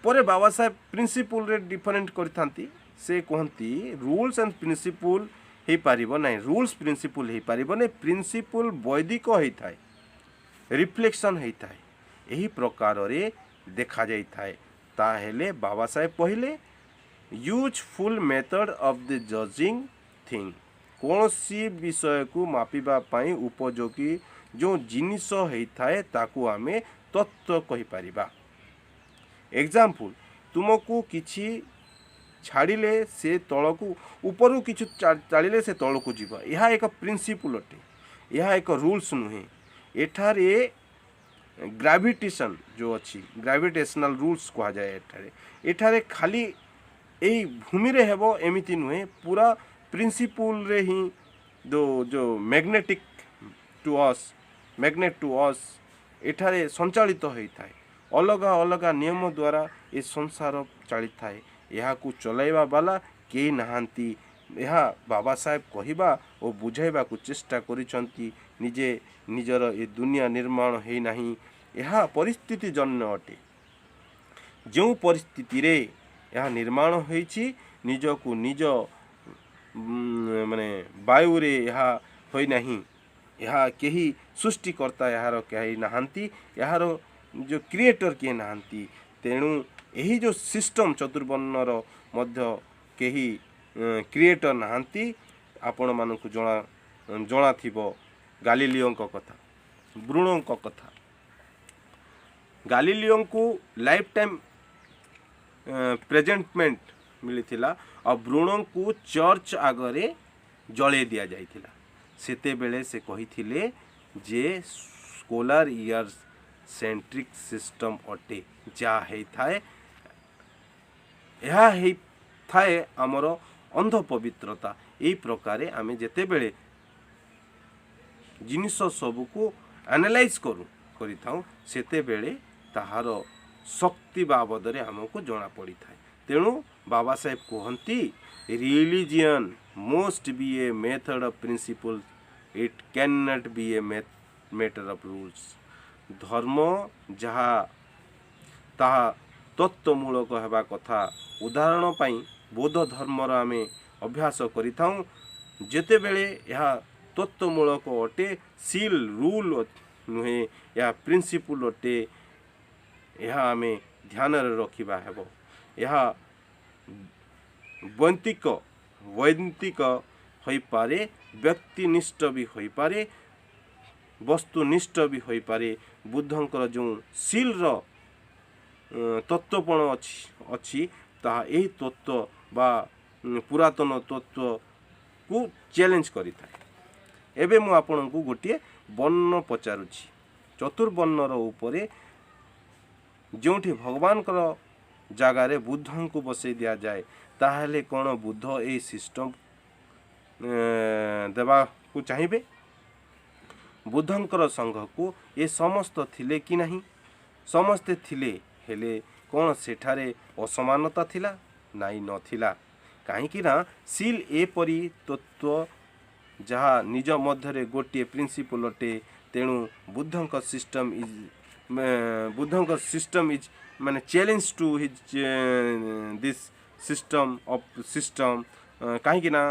ପରେ ବାବା ସାହେବ ପ୍ରିନ୍ସିପୁଲରେ ଡିଫରେଣ୍ଟ କରିଥାନ୍ତି। ସେ କୁହନ୍ତି ରୁଲ୍ସ ଆଣ୍ଡ ପ୍ରିନ୍ସିପୁଲ ହେଇପାରିବ ନାହିଁ, ରୁଲ୍ସ ପ୍ରିନ୍ସିପୁଲ ହେଇପାରିବ ନାହିଁ। ପ୍ରିନ୍ସିପୁଲ ବୈଦିକ ହେଇଥାଏ, ରିଫ୍ଲେକ୍ସନ୍ ହେଇଥାଏ, ଏହି ପ୍ରକାରରେ ଦେଖାଯାଇଥାଏ। ତାହେଲେ ବାବା ସାହେବ କହିଲେ ୟୁଜଫୁଲ୍ ମେଥଡ଼ ଅଫ୍ ଦ ଜଜିଂ ଥିଙ୍ଗ, କୌଣସି ବିଷୟକୁ ମାପିବା ପାଇଁ ଉପଯୋଗୀ ଯେଉଁ ଜିନିଷ ହେଇଥାଏ ତାକୁ ଆମେ ତତ୍ତ୍ୱ କହିପାରିବା। ଏକ୍ଜାମ୍ପଲ୍, ତୁମକୁ କିଛି ଛାଡ଼ିଲେ ସେ ତଳକୁ, ଉପରକୁ କିଛି ଚାଲିଲେ ସେ ତଳକୁ ଯିବ। ଏହା ଏକ ପ୍ରିନ୍ସିପୁଲ ଅଟେ, ଏହା ଏକ ରୁଲ୍ସ ନୁହେଁ। ଏଠାରେ ଗ୍ରାଭିଟେସନ୍ ଯେଉଁ ଅଛି, ଗ୍ରାଭିଟେସନାଲ ରୁଲ୍ସ କୁହାଯାଏ। ଏଠାରେ ଖାଲି ଏଇ ଭୂମିରେ ହେବ ଏମିତି ନୁହେଁ, ପୁରା ପ୍ରିନ୍ସିପୁଲରେ ହିଁ ଯେଉଁ ମ୍ୟାଗ୍ନେଟ୍ ଟୁ ଅସ୍ ଏଠାରେ ସଞ୍ଚାଳିତ ହୋଇଥାଏ। ଅଲଗା ଅଲଗା ନିୟମ ଦ୍ୱାରା ଏ ସଂସାର ଚାଲିଥାଏ, ଏହାକୁ ଚଲାଇବା ବାଲା କେହି ନାହାନ୍ତି। ଏହା ବାବା ସାହେବ କହିବା ଓ ବୁଝାଇବାକୁ ଚେଷ୍ଟା କରିଛନ୍ତି। ନିଜର ଏ ଦୁନିଆ ନିର୍ମାଣ ହେଇନାହିଁ, ଏହା ପରିସ୍ଥିତି ଜନ୍ୟ ଅଟେ। ଯେଉଁ ପରିସ୍ଥିତିରେ ଏହା ନିର୍ମାଣ ହୋଇଛି, ନିଜକୁ ନିଜ ବାୟୁରେ ଏହା ହୋଇନାହିଁ, ଏହା କେହି ସୃଷ୍ଟିକର୍ତ୍ତା ଏହାର କେହି ନାହାନ୍ତି, ଏହାର ଯେଉଁ କ୍ରିଏଟର କିଏ ନାହାନ୍ତି। ତେଣୁ ଏହି ଯେଉଁ ସିଷ୍ଟମ୍ ଚତୁର୍ବର୍ଣ୍ଣର ମଧ୍ୟ କେହି କ୍ରିଏଟର ନାହାନ୍ତି। ଆପଣମାନଙ୍କୁ ଜଣାଥିବ ଗାଲିଲିଓଙ୍କ କଥା, ବ୍ରୁନୋଙ୍କ କଥା। ଗାଲିଲିଓଙ୍କୁ ଲାଇଫ୍ ଟାଇମ୍ ପ୍ରେଜେଣ୍ଟମେଣ୍ଟ ମିଳିଥିଲା ଆଉ ବ୍ରୁନୋଙ୍କୁ ଚର୍ଚ୍ଚ ଆଗରେ ଜଳେଇ ଦିଆଯାଇଥିଲା। ସେତେବେଳେ ସେ କହିଥିଲେ ଯେ ସ୍କୋଲାର ଇୟର୍ ସେଣ୍ଟ୍ରିକ୍ ସିଷ୍ଟମ୍ ଅଟେ, ଯାହା ହେଇଥାଏ ଏହା ହେଇଥାଏ ଆମର ଅନ୍ଧ ପବିତ୍ରତା। ଏହି ପ୍ରକାରେ ଆମେ ଯେତେବେଳେ ଜିନିଷ ସବୁକୁ ଆନାଲାଇଜ୍ କରିଥାଉ ସେତେବେଳେ ତାହାର ଶକ୍ତି ବାବଦରେ ଆମକୁ ଜଣାପଡ଼ିଥାଏ। ତେଣୁ ବାବା ସାହେବ କୁହନ୍ତି religion most B A method of principle, eat can not be A matter of rules. ଧର୍ମ ଯାହା ତାହା ତତ୍ତ୍ୱମୂଳକ ହେବା କଥା। ଉଦାହରଣ ପାଇଁ ବୌଦ୍ଧ ଧର୍ମର ଆମେ ଅଭ୍ୟାସ କରିଥାଉ। ଯେତେବେଳେ ଏହା ତତ୍ତ୍ୱମୂଳକ ଅଟେ, ସିଲ୍ ରୁଲ୍ ନୁହେଁ, ଏହା ପ୍ରିନ୍ସିପୁଲ୍ ଅଟେ, ଏହା ଆମେ ଧ୍ୟାନରେ ରଖିବା ହେବ। ଏହା ବୈଦିକ ହୋଇପାରେ, ବ୍ୟକ୍ତିନିଷ୍ଠ ବି ହୋଇପାରେ, ବସ୍ତୁନିଷ୍ଠ ବି ହୋଇପାରେ। ବୁଦ୍ଧଙ୍କର ଯେଉଁ ସିଲ୍ର ତତ୍ତ୍ୱପଣ ଅଛି ତାହା ଏହି ତତ୍ତ୍ୱ ବା ପୁରାତନ ତତ୍ତ୍ୱକୁ ଚ୍ୟାଲେଞ୍ଜ କରିଥାଏ। ଏବେ ମୁଁ ଆପଣଙ୍କୁ ଗୋଟିଏ ବର୍ଣ୍ଣ ପଚାରୁଛି। ଚତୁର୍ବର୍ଣ୍ଣର ଉପରେ ଯେଉଁଠି ଭଗବାନଙ୍କର ଜାଗାରେ ବୁଦ୍ଧଙ୍କୁ ବସେଇ ଦିଆଯାଏ, ତାହେଲେ କ'ଣ ବୁଦ୍ଧ ଏହି ସିଷ୍ଟମ୍ ଦେବାକୁ ଚାହିଁବେ? ବୁଦ୍ଧଙ୍କର ସଂଘକୁ ଏ ସମସ୍ତ ଥିଲେ କି ନାହିଁ? ସମସ୍ତେ ଥିଲେ, ହେଲେ କ'ଣ ସେଠାରେ ଅସମାନତା ଥିଲା? ନାଇଁ, ନଥିଲା। କାହିଁକି ନା ସିଲ୍ ଏପରି ତତ୍ତ୍ୱ ଯାହା ନିଜ ମଧ୍ୟରେ ଗୋଟିଏ ପ୍ରିନ୍ସିପଲ୍ ଅଟେ। ତେଣୁ ବୁଦ୍ଧଙ୍କ ସିଷ୍ଟମ୍ ଇଜ୍ ମାନେ challenge to his this system. କାହିଁକି ନା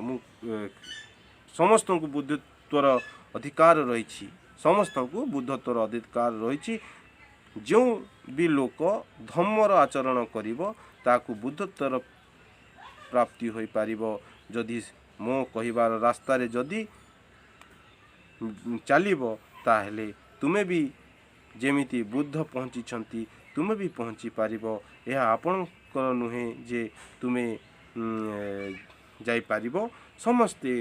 ମୁଁ ସମସ୍ତଙ୍କୁ ବୁଦ୍ଧତ୍ୱର ଅଧିକାର ରହିଛି, ସମସ୍ତଙ୍କୁ ବୁଦ୍ଧତ୍ୱର ଅଧିକାର ରହିଛି। ଯେଉଁ ବି ଲୋକ ଧର୍ମର ଆଚରଣ କରିବ ତାକୁ ବୁଦ୍ଧତ୍ୱର ପ୍ରାପ୍ତି ହୋଇପାରିବ। ଯଦି ମୋ କହିବାର ରାସ୍ତାରେ ଯଦି ଚାଲିବ, ତାହେଲେ ତୁମେ ବି ଯେମିତି ବୁଦ୍ଧ ପହଞ୍ଚିଛନ୍ତି ତୁମେ ବି ପହଞ୍ଚି ପାରିବ। ଏହା ଆପଣଙ୍କର ନୁହେଁ ଯେ ତୁମେ ଯାଇପାରିବ, ସମସ୍ତେ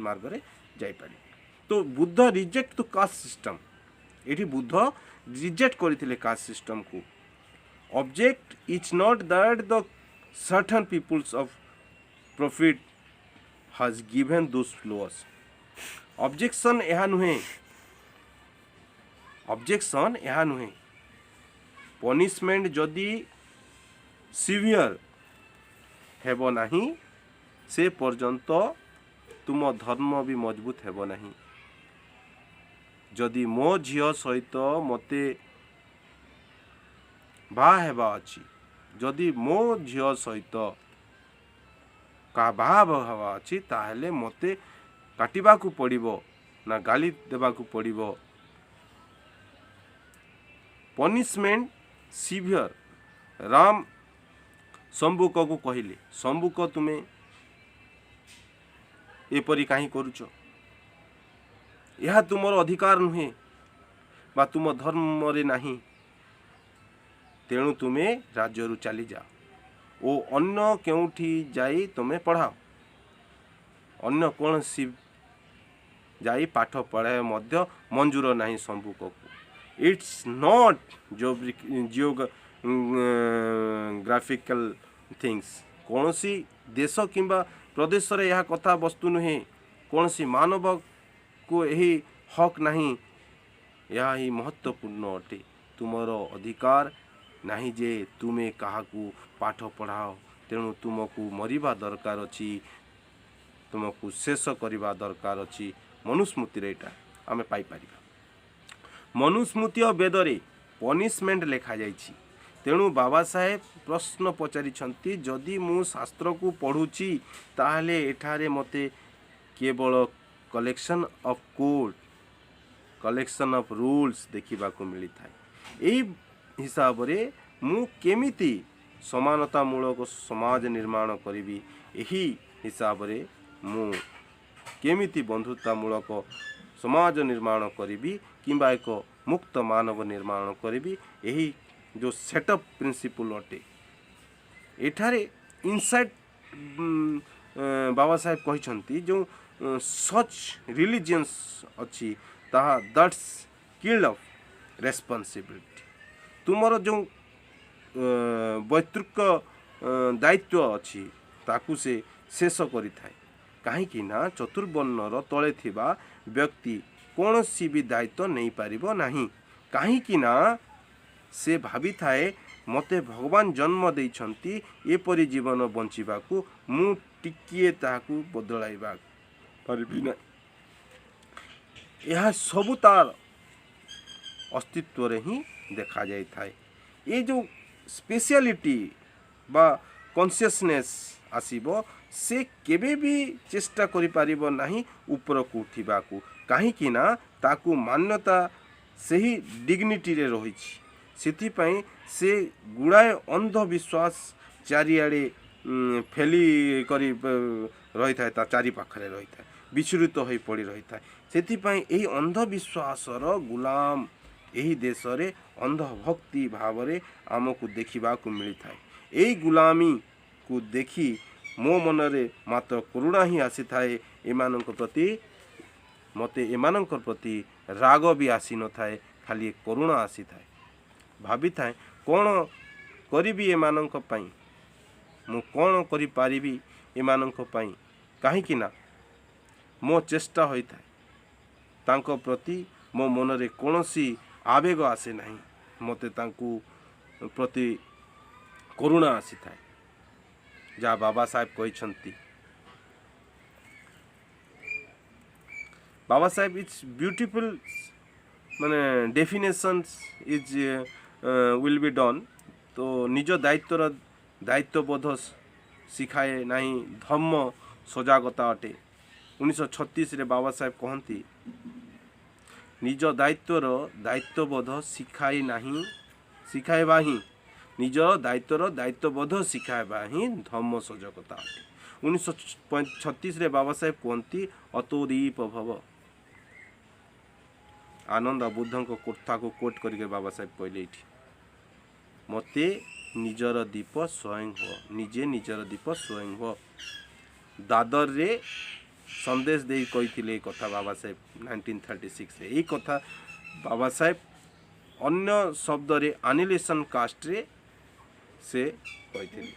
ମାର୍ଗରେ ଯାଇପାରିବେ। ତ Buddha reject to caste system. ଏଠି ବୁଦ୍ଧ ରିଜେକ୍ଟ କରିଥିଲେ କାଷ୍ଟ ସିଷ୍ଟମ୍କୁ। Object is not that the certain peoples of profit has given those followers. Objection ଏହା ନୁହେଁ। ପନିଶମେଣ୍ଟ ଯଦି ସିଭିୟର ହେବ ନାହିଁ, ସେ ପର୍ଯ୍ୟନ୍ତ ତୁମ ଧର୍ମ ବି ମଜବୁତ ହେବ ନାହିଁ। ଯଦି ମୋ ଝିଅ ସହିତ ମୋତେ ବାହା ହେବା ଅଛି, ଯଦି ମୋ ଝିଅ ସହିତ ବାହା ହେବା ଅଛି, ତାହେଲେ ମୋତେ କାଟିବାକୁ ପଡ଼ିବ ନା ଗାଳି ଦେବାକୁ ପଡ଼ିବ? Punishment severe. ରାମ ସମ୍ବୁକକୁ କହିଲେ, ସମ୍ବୁକ ତୁମେ ଏପରି କାହିଁ କରୁଛ? ଏହା ତୁମର ଅଧିକାର ନୁହେଁ ବା ତୁମ ଧର୍ମରେ ନାହିଁ। ତେଣୁ ତୁମେ ରାଜ୍ୟରୁ ଚାଲିଯାଅ ଓ ଅନ୍ୟ କେଉଁଠି ଯାଇ ତୁମେ ପଢ଼ାଅ। ଅନ୍ୟ କୌଣସି ଯାଇ ପାଠ ପଢ଼ାଇବା ମଧ୍ୟ ମଞ୍ଜୁର ନାହିଁ ସମ୍ବୁକକୁ। It's not geographical things. କୌଣସି ଦେଶ କିମ୍ବା ପ୍ରଦେଶରେ ଏହା କଥା ବସ୍ତୁ ନୁହେଁ। କୌଣସି ମାନବକୁ ଏହି ହକ୍ ନାହିଁ। ଏହା ହିଁ ମହତ୍ତ୍ୱପୂର୍ଣ୍ଣ ଅଟେ। ତୁମର ଅଧିକାର ନାହିଁ ଯେ ତୁମେ କାହାକୁ ପାଠ ପଢ଼ାଅ। ତେଣୁ ତୁମକୁ ମରିବା ଦରକାର ଅଛି, ତୁମକୁ ଶେଷ କରିବା ଦରକାର ଅଛି। ମନୁସ୍ମୃତିରେ ଏଇଟା ଆମେ ପାଇପାରିବା। ମନୁସ୍ମୃତି ଓ ବେଦରେ ପନିଶମେଣ୍ଟ ଲେଖାଯାଇଛି। ତେଣୁ ବାବା ସାହେବ ପ୍ରଶ୍ନ ପଚାରିଛନ୍ତି, ଯଦି ମୁଁ ଶାସ୍ତ୍ରକୁ ପଢ଼ୁଛି ତାହେଲେ ଏଠାରେ ମୋତେ କେବଳ collection of code collection of rules देखा मिली था यही हिसाब रे मु केमिति समानतामूलक समाज निर्माण करी यही हिसाब रे मु केमिति बंधुतामूलक समाज निर्माण करी किंबा एक मुक्त मानव निर्माण करी यही जो सेटअप प्रिंसिपल अटे एठारे इनसाइट बाबा साहेब कहते जो सच रिलीजियंस अच्छी ताहा दैट्स किल्ड ऑफ रेस्पॉन्सिबिलिटी तुमर जो वैतृक दायित्व अच्छी ताकू से शेष करि थाए कहीं ना चतुर्वर्णर तले थिबा व्यक्ति कौन सी भी दायित्व नहीं पारिबो नहीं कहीं ना से भावी थाए मते भगवान जन्म देइछंती एपरि जीवन बंचिबाकू मु टिकिए ताकू बदलाइबा पारिबी ना यह सबु तार अस्तित्व रे ही देखा जाय थाए ये जो स्पेशलिटी बा कॉन्शियसनेस आसीबो से केबे भी चेष्टा करि पारिबो नाही ऊपर को उठिबाकू कहीं ना ताकू मान्यता सही डिग्निटी रे रहिछि सेथिपाई से गुड़ाए अंधविश्वास चारिआडे फेली करी रही था ता चारि पाखरे रही था विचलित हो पड़ी रही था सेथिपाई एही अंधविश्वासर गुलाम एही देश रे अंधभक्ति भाव रे आमको देखा मिली था एही गुलामी को देखी मो मन रे मात्र करुणा ही आसी थाए एमानक प्रति मते एमानक प्रति राग भी आसी न थाए खाली करुणा आसी थाए भावी थाए कौन करी एमानक पई मु कौन करि पारिबी एमानक पई कहीं ना मो चेष्टा होई थाए तांको प्रति मो मन रे कोनोसी आवेग आसे नहीं मते तांकू प्रति करुणा आसी थाए जहाँ बाबा साहेब कहते बाबा साहेब इट्स ब्यूटीफुल माने definitions is will be done तो निज दायित्वबोध शिखाए नहीं धम्म सजागता अटे 1936 रे बाबा साहेब कहती निज दायित्वबोध शिखाई नहीं शिखाएबा ही निज दायित्वबोध शिखाएबा ही धम्म सजगता अटे 1936 रे बाबा साहेब कहती अतोदीप भव आनंद बुद्ध को कथा को कोट करके बाबा साहेब कहले एठी मते निजर दीप स्वयं हो निजे निजर दीप स्वयं हो दादर रे संदेश दे कही कथा बाबा साहेब 1936 रे कथा बाबा साहेब अन्य शब्द रे एनिलेशन कास्ट रे से कही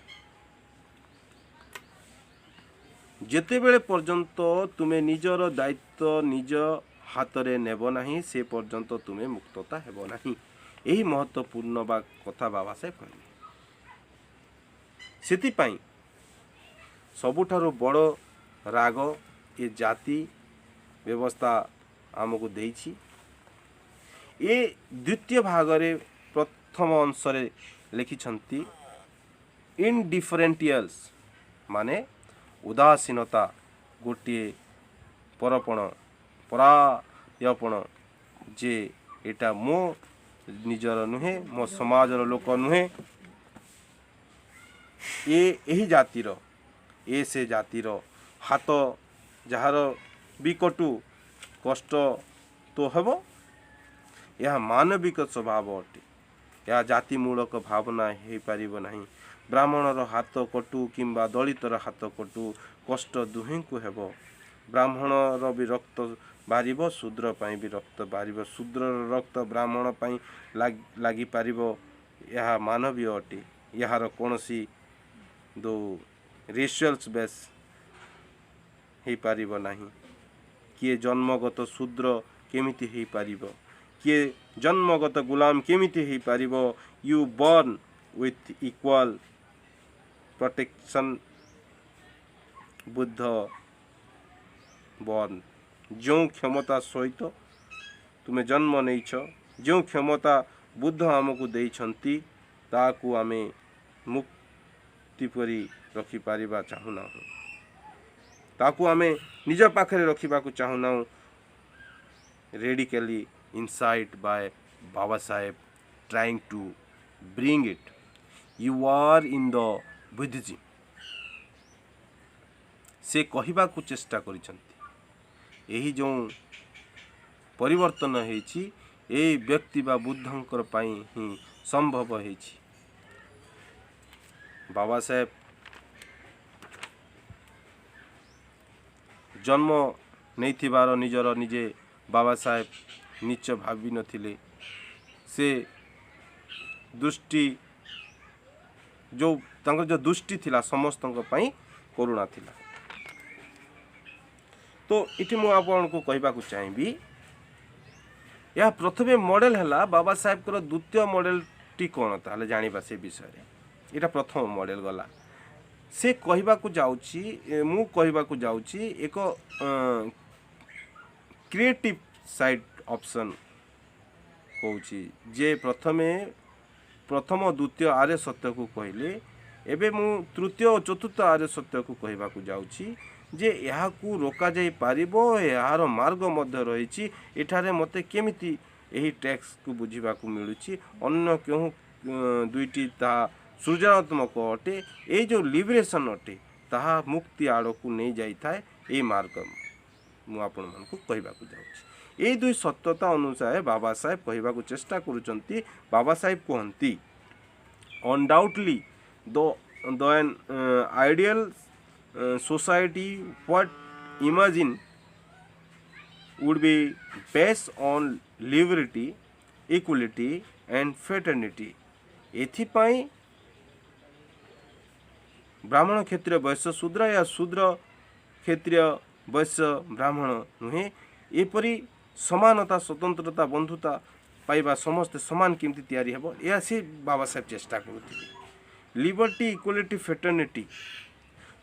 जेते बेले पर्यंत तुमे निजर दायित्व निज हाथ रे नेब नहीं से पर्यंत तुमे मुक्तता हेब नहीं यही महत्वपूर्ण बा कथा बाबा साहेब कहले सेतिपाई सबुठारु बड़ राग ये जाति व्यवस्था आमको देइछि ये द्वितीय भाग रे प्रथम अंश रे लिखिछंती इनडिफरेंटियल्स माने उदासीनता गोटे परपण परायपण जे एटा मो निजर नुहे मो समाजर लोक नुहे यही जातिर ए से जातिर हाथ जार भी कटु कष्ट तो हेब यह मानविक स्वभाव अटे यह जातिमूलक भावना हो पार नहीं ब्राह्मणर हाथ कटु किंबा दलितर हाथ कटु कष्ट दुहें को हेब ब्राह्मणर भी रक्त बाहर शूद्र भी रक्त बाहर शूद्र रक्त ब्राह्मण लगी पार यह मानवीय अटे यार कौन सी दो रेशियल्स बेस हो पार नहीं किए जन्मगत शूद्र केमिति हो पार किए जन्मगत गुलाम केमिति हो पार you born with equal protection Buddha born जो क्षमता सहित तुम्हें जन्म नहीं जो क्षमता बुद्ध आमको देइछंती ताकू आमे मुक्ति परी रखिपारिबा चाहुना ताकू आमे निज पाखरे रखिबाकू चाहुना radically insight by Baba Saheb trying to bring it. You are in the Buddhism. से कहबाकू चेष्टा करिसंती एही जो परिवर्तन हेछि ए व्यक्ति बा बुद्धंकर पाई ही संभव हेछि। बाबा साहेब जन्म नहीं थिबार निजर निजे बाबा साहेब नीच भावी नथिले से दृष्टि जो तांकर जो दृष्टि थिला समस्त पई करुणा थिला। तो इठी मु आपन को कहबा को चाहिबी या प्रथमे मॉडल हला बाबा साहेब को द्वितीय मॉडल टी कोन ताले जानिबा से विषय रे एटा प्रथम मॉडल गला से कहबा को जाउची मु कहबा को जाउची एक क्रिएटिव साइड ऑप्शन कहूची जे प्रथम द्वितीय आर्य सत्य को कहले एबे मु तृतीय और चतुर्थ आर्य सत्य को कहबा को जाउची जे यहाँ को रोका जाई पारिबो यार मार्ग मध्य रही एठारे मते केमिति एही टैक्स को बुझीबा को मिलुची अन्य केहू दुईटी ता सृजनात्मक अटे ए जो लिबरेशन अटे ताहा मुक्ति आड़ को नहीं जाई थाए ए मार्ग मु आपण मन को कहबा को जाउची। ए दुई सत्यता अनुसार बाबा साहेब कहबा को चेष्टा करूचंती। बाबा साहेब कहंती undoubtedly the an ideal society what imagine would be based on liberty, equality and fraternity. एथिपाई ब्राह्मण क्षत्रिय वैश्य शूद्र या शूद्र क्षत्रिय वैश्य ब्राह्मण नुहे एपरी समानता स्वतंत्रता बंधुता पाइबा समस्ते समान केमती तैयारी हेबो या से बाबा साहेब चेष्टा करुथिले। लिबर्टी इक्वालिटी फ्रेटर्निटी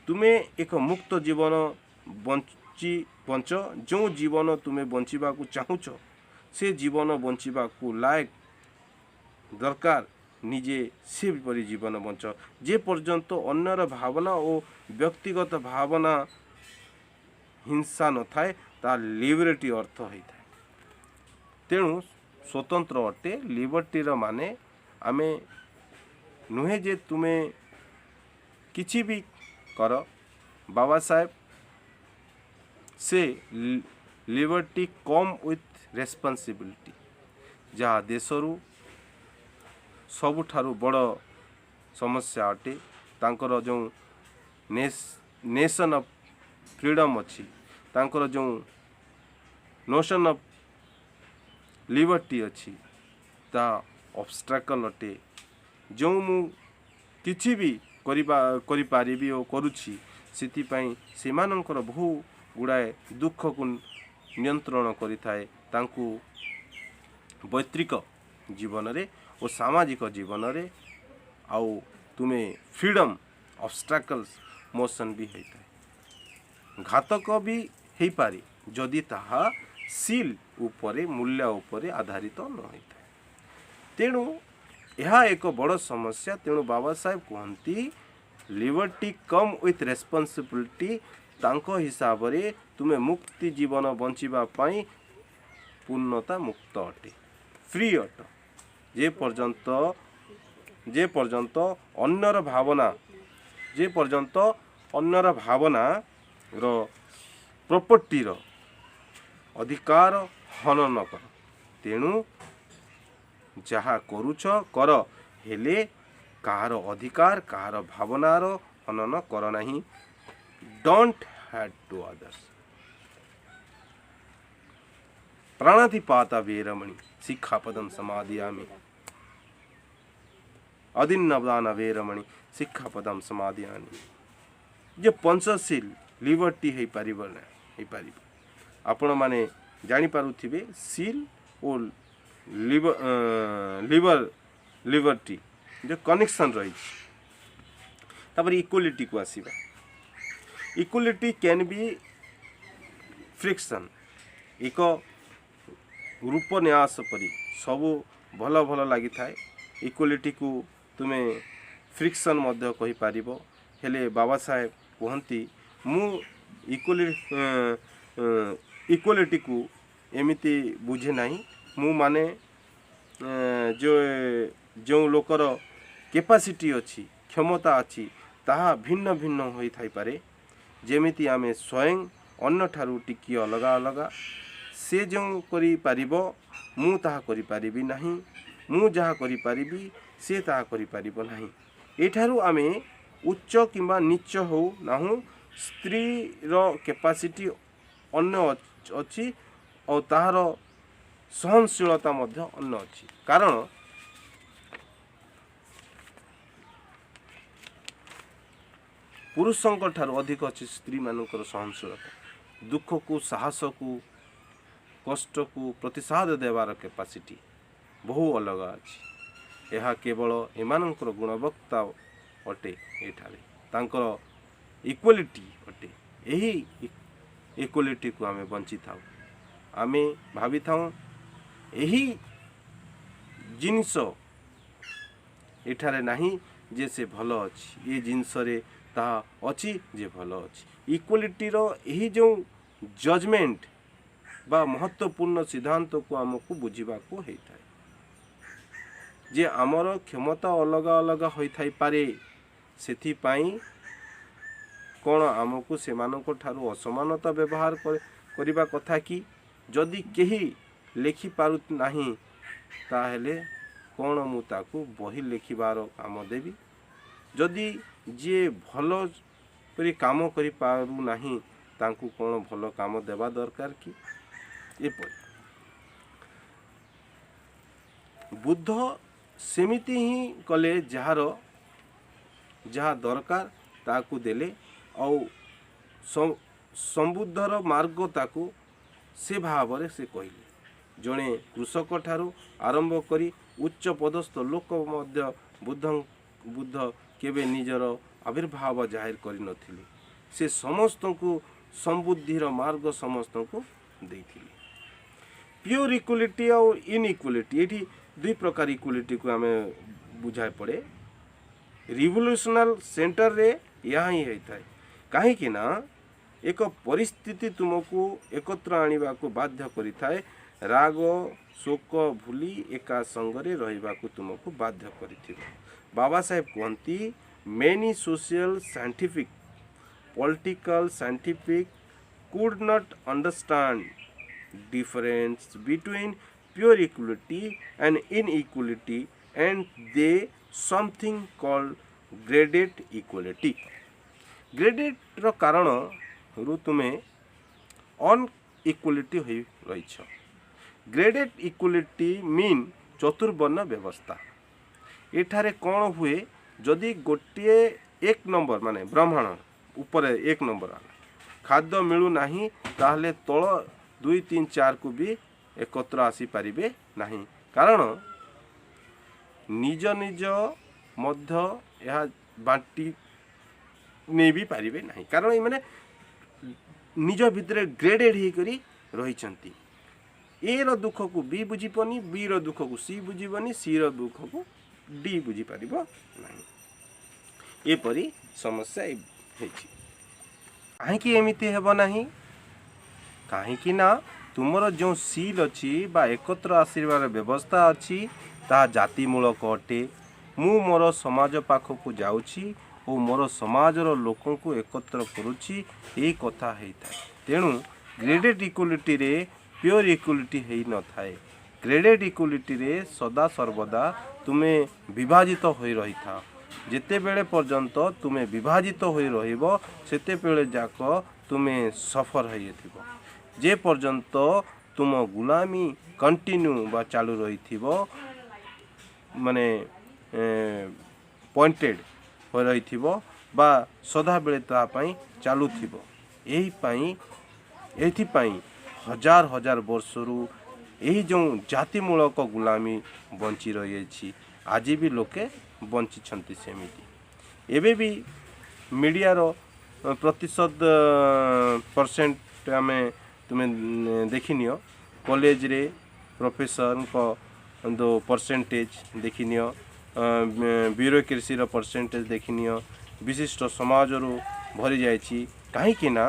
तुमे एक मुक्त जीवन बंच जो जीवन तुमे बंचिबा को चाहुच से जीवन बंचिबा को लायक दरकार निजे से परि जीवन बंच जे पर्यंत अन्यर भावना और व्यक्तिगत भावना हिंसा न थाए ता लिबर्टी अर्थ होई थाए। तेणु स्वतंत्र अटे लिबर्टीर माने आमे नुहे जे तुमे किछि भी कर बाबा साहेब से लिबर्टी कम विथ रेस्पॉन्सिबिलिटी जहाँ देशरू सबुठारु बड़ समस्या अटे तांकर जो नेशन ऑफ फ्रीडम अच्छी तांकर जो नोशन ऑफ लिबर्टी अच्छी ता ऑब्स्ट्रकल अटे जो मु किछि भी करि पारिबी और करुछि सितिपाई सेमानंकर बहु गुड़ाए दुख को नियंत्रण करि थाए तांकु वैत्रिक जीवन रे और सामाजिक जीवन रे आउ तुमे फ्रीडम ऑब्स्ट्रकल्स मोशन भी होता है घातक भी हो पारे जदि ताहा सील उपरे मूल्य उपरे आधारित न होता है। तेणु यह एक बड़ समस्या। तेणु बाबा साहेब कहती लिबर्टी कम विथ रेस्पॉन्सिबिलिटी तांको हिसाब रे तुमे मुक्ति जीवन बंचिबा पाई पूर्णता मुक्त अटे फ्री अट जे पर्यंत अन्यर भावना रो प्रॉपर्टी रो अधिकार हनन न कर। तेणु जहाँ करुछ कर हेले कहार अधिकार कहार भावनार हनन कर नहीं। Don't hurt to others. प्राणातिपाता वीरमणि शिक्षापदम समादयामि अदिन्नवदान वीरमणि शिक्षापदम समादयामि। जे पंचशील लिबर्टी है पारिबो ना है पारिबो आपण माने जानि पारुथिबे सील और लिबर्टी जो कनेक्शन रही तापर इक्वालिटी को आसीबा। इक्वालिटी कैन बी फ्रिक्शन एक रूप न्यास परी सबू भल भल लगी थाए इक्वालिटी को तुमे फ्रिक्शन मध्य कहि पारिबो। हेले बाबा साहेब कहती मु इक्वालिटी को एमिति बुझे नहीं मु माने जो जो लोकर कैपेसिटी अच्छी क्षमता अच्छी ताहा भिन्न भिन्न होई थाई पारे जेमिति आमे स्वयं अन्य ठारू टिकी अलगा अलगा से जो करि पारिबो मु ताहा करि पारिबि नाही मु जहा करि पारिबि से ताहा करि पारिबो नाही एठारू आमे उच्च किंबा नीच हो नाहु स्त्री रो कैपेसिटी अन्य अच्छी और ताहार सहनशीलता मध्य अन्य अच्छी कारण पुरुषों ठारू अधिक अच्छी स्त्री मानकर सहनशीलता दुख को साहस को कष्ट को प्रतिसाद देवार कैपेसिटी बहु अलग अच्छी यह केवल एमानकर गुणवत्ता अटे एठारे तांकर इक्वालिटी अटे यही इक्वालिटी को आमे बंची थाउ आमे भावी थाउ यही जिनस एठारे नहीं जे से भल अच्छी ये जिनस रे ता अच्छी जे भल अच्छी इक्वालिटी रो यही जो जजमेंट बा महत्वपूर्ण सिद्धांत को आमको बुझा को होता है जे आमर क्षमता अलग अलग होई थाई पारे सेथि पाई कौन आमको सेमानक ठारू असमानता व्यवहार करबा कथा कि जदि केही लेखि पारु नाही ताहेले कौन मु ताकू बही लेखिबार काम देवी जदि जे भल करी काम करि पारु नाही तांकू कौन भल काम देवा दरकार कि एपरि बुद्ध सेमिति ही कले जार जहा दरकार ताकू देले और संबुद्धर मार्ग ताकू से भाव से कहले जड़े कृषक ठारू आरंभ करी उच्च पदस्थ लोक मध्य बुद्ध केवे निजर आविर्भाव जाहिर करि नथिले से समस्त को संबुद्धिर मार्ग समस्त को देथिले प्योर इक्वालिटी और इनइक्वालिटी एठी दुई प्रकार इक्वालिटी को आमे बुझाए पड़े रिवोल्यूशनल सेंटर रे यहाँ ही होता है कहीं ना एक परिस्थिति तुमको एकत्र आनिबा को बाध्य करिथाए राग शोक भूली एका संगरे रहिबा को तुमको बाध्य करिथिबो बाबा साहेब कहती many social scientific political scientific could not understand difference between pure equality and inequality and they something called graded equality graded रो कारण रु तुमे अनइक्वालिटी होई रहिछ ग्रेडेड इक्वालिटी मीन चतुर्वर्ण व्यवस्था एठारे कौन हुए जदि गोटे एक नंबर माने ब्राह्मण ऊपर एक नंबर खाद्य मिलू नहीं ताहले तल 2 3 4 को भी एकत्र आसी पारिबे नहीं कारण निज निज मध्य यह बांटी नहीं भी पारिबे नहीं कारण ये माने निज भितर ग्रेडेड ही करी रही चंती ए रो दुख को बी बुझी पनी बी रो दुख को सी बुझीबनी सी रो दुख को डी बुझी पारिबो नहीं ए परी समस्या हेछि कहीं एमती हेब नहीं कहीं ना तुमर जो सील अच्छी बा एकत्र आशीर्वाद व्यवस्था अच्छी ता जातिमूलक अटे मु मोर समाज पाखक जाऊँगी और मोर समाजर लोक को एकत्र करुच्ची यही कथा होता है तेणु ग्रेडेड इक्वालिटी रे प्योर इक्वालिटी है न थाए ग्रेडेड इक्वालिटी रे सदा सर्वदा तुम्हें विभाजित हो रही था जिते बेले पर्यंत तुम्हें विभाजित हो रहिबो सेते बेले जाक तुम्हें सफर होइथिबो जे पर्यंत तुम गुलामी कंटिन्यू बा चालू रही माने पॉइंटेड हो रही बा सदा बेले ता पई चालू थिबो एही पई हजार हजार वर्षरू यही जो जातिमूलक गुलामी बंची रही आज भी लोके बंची सेमिति एबे भी मीडियार प्रतिशत परसेंट आमे तुम्हें देखिनियो कॉलेज रे प्रोफेसर को दो परसेंटेज देखिनियो ब्यूरोक्रेसी रो परसेंटेज देखिनियो विशिष्ट समाज रो भरी जाइछि कहीं ना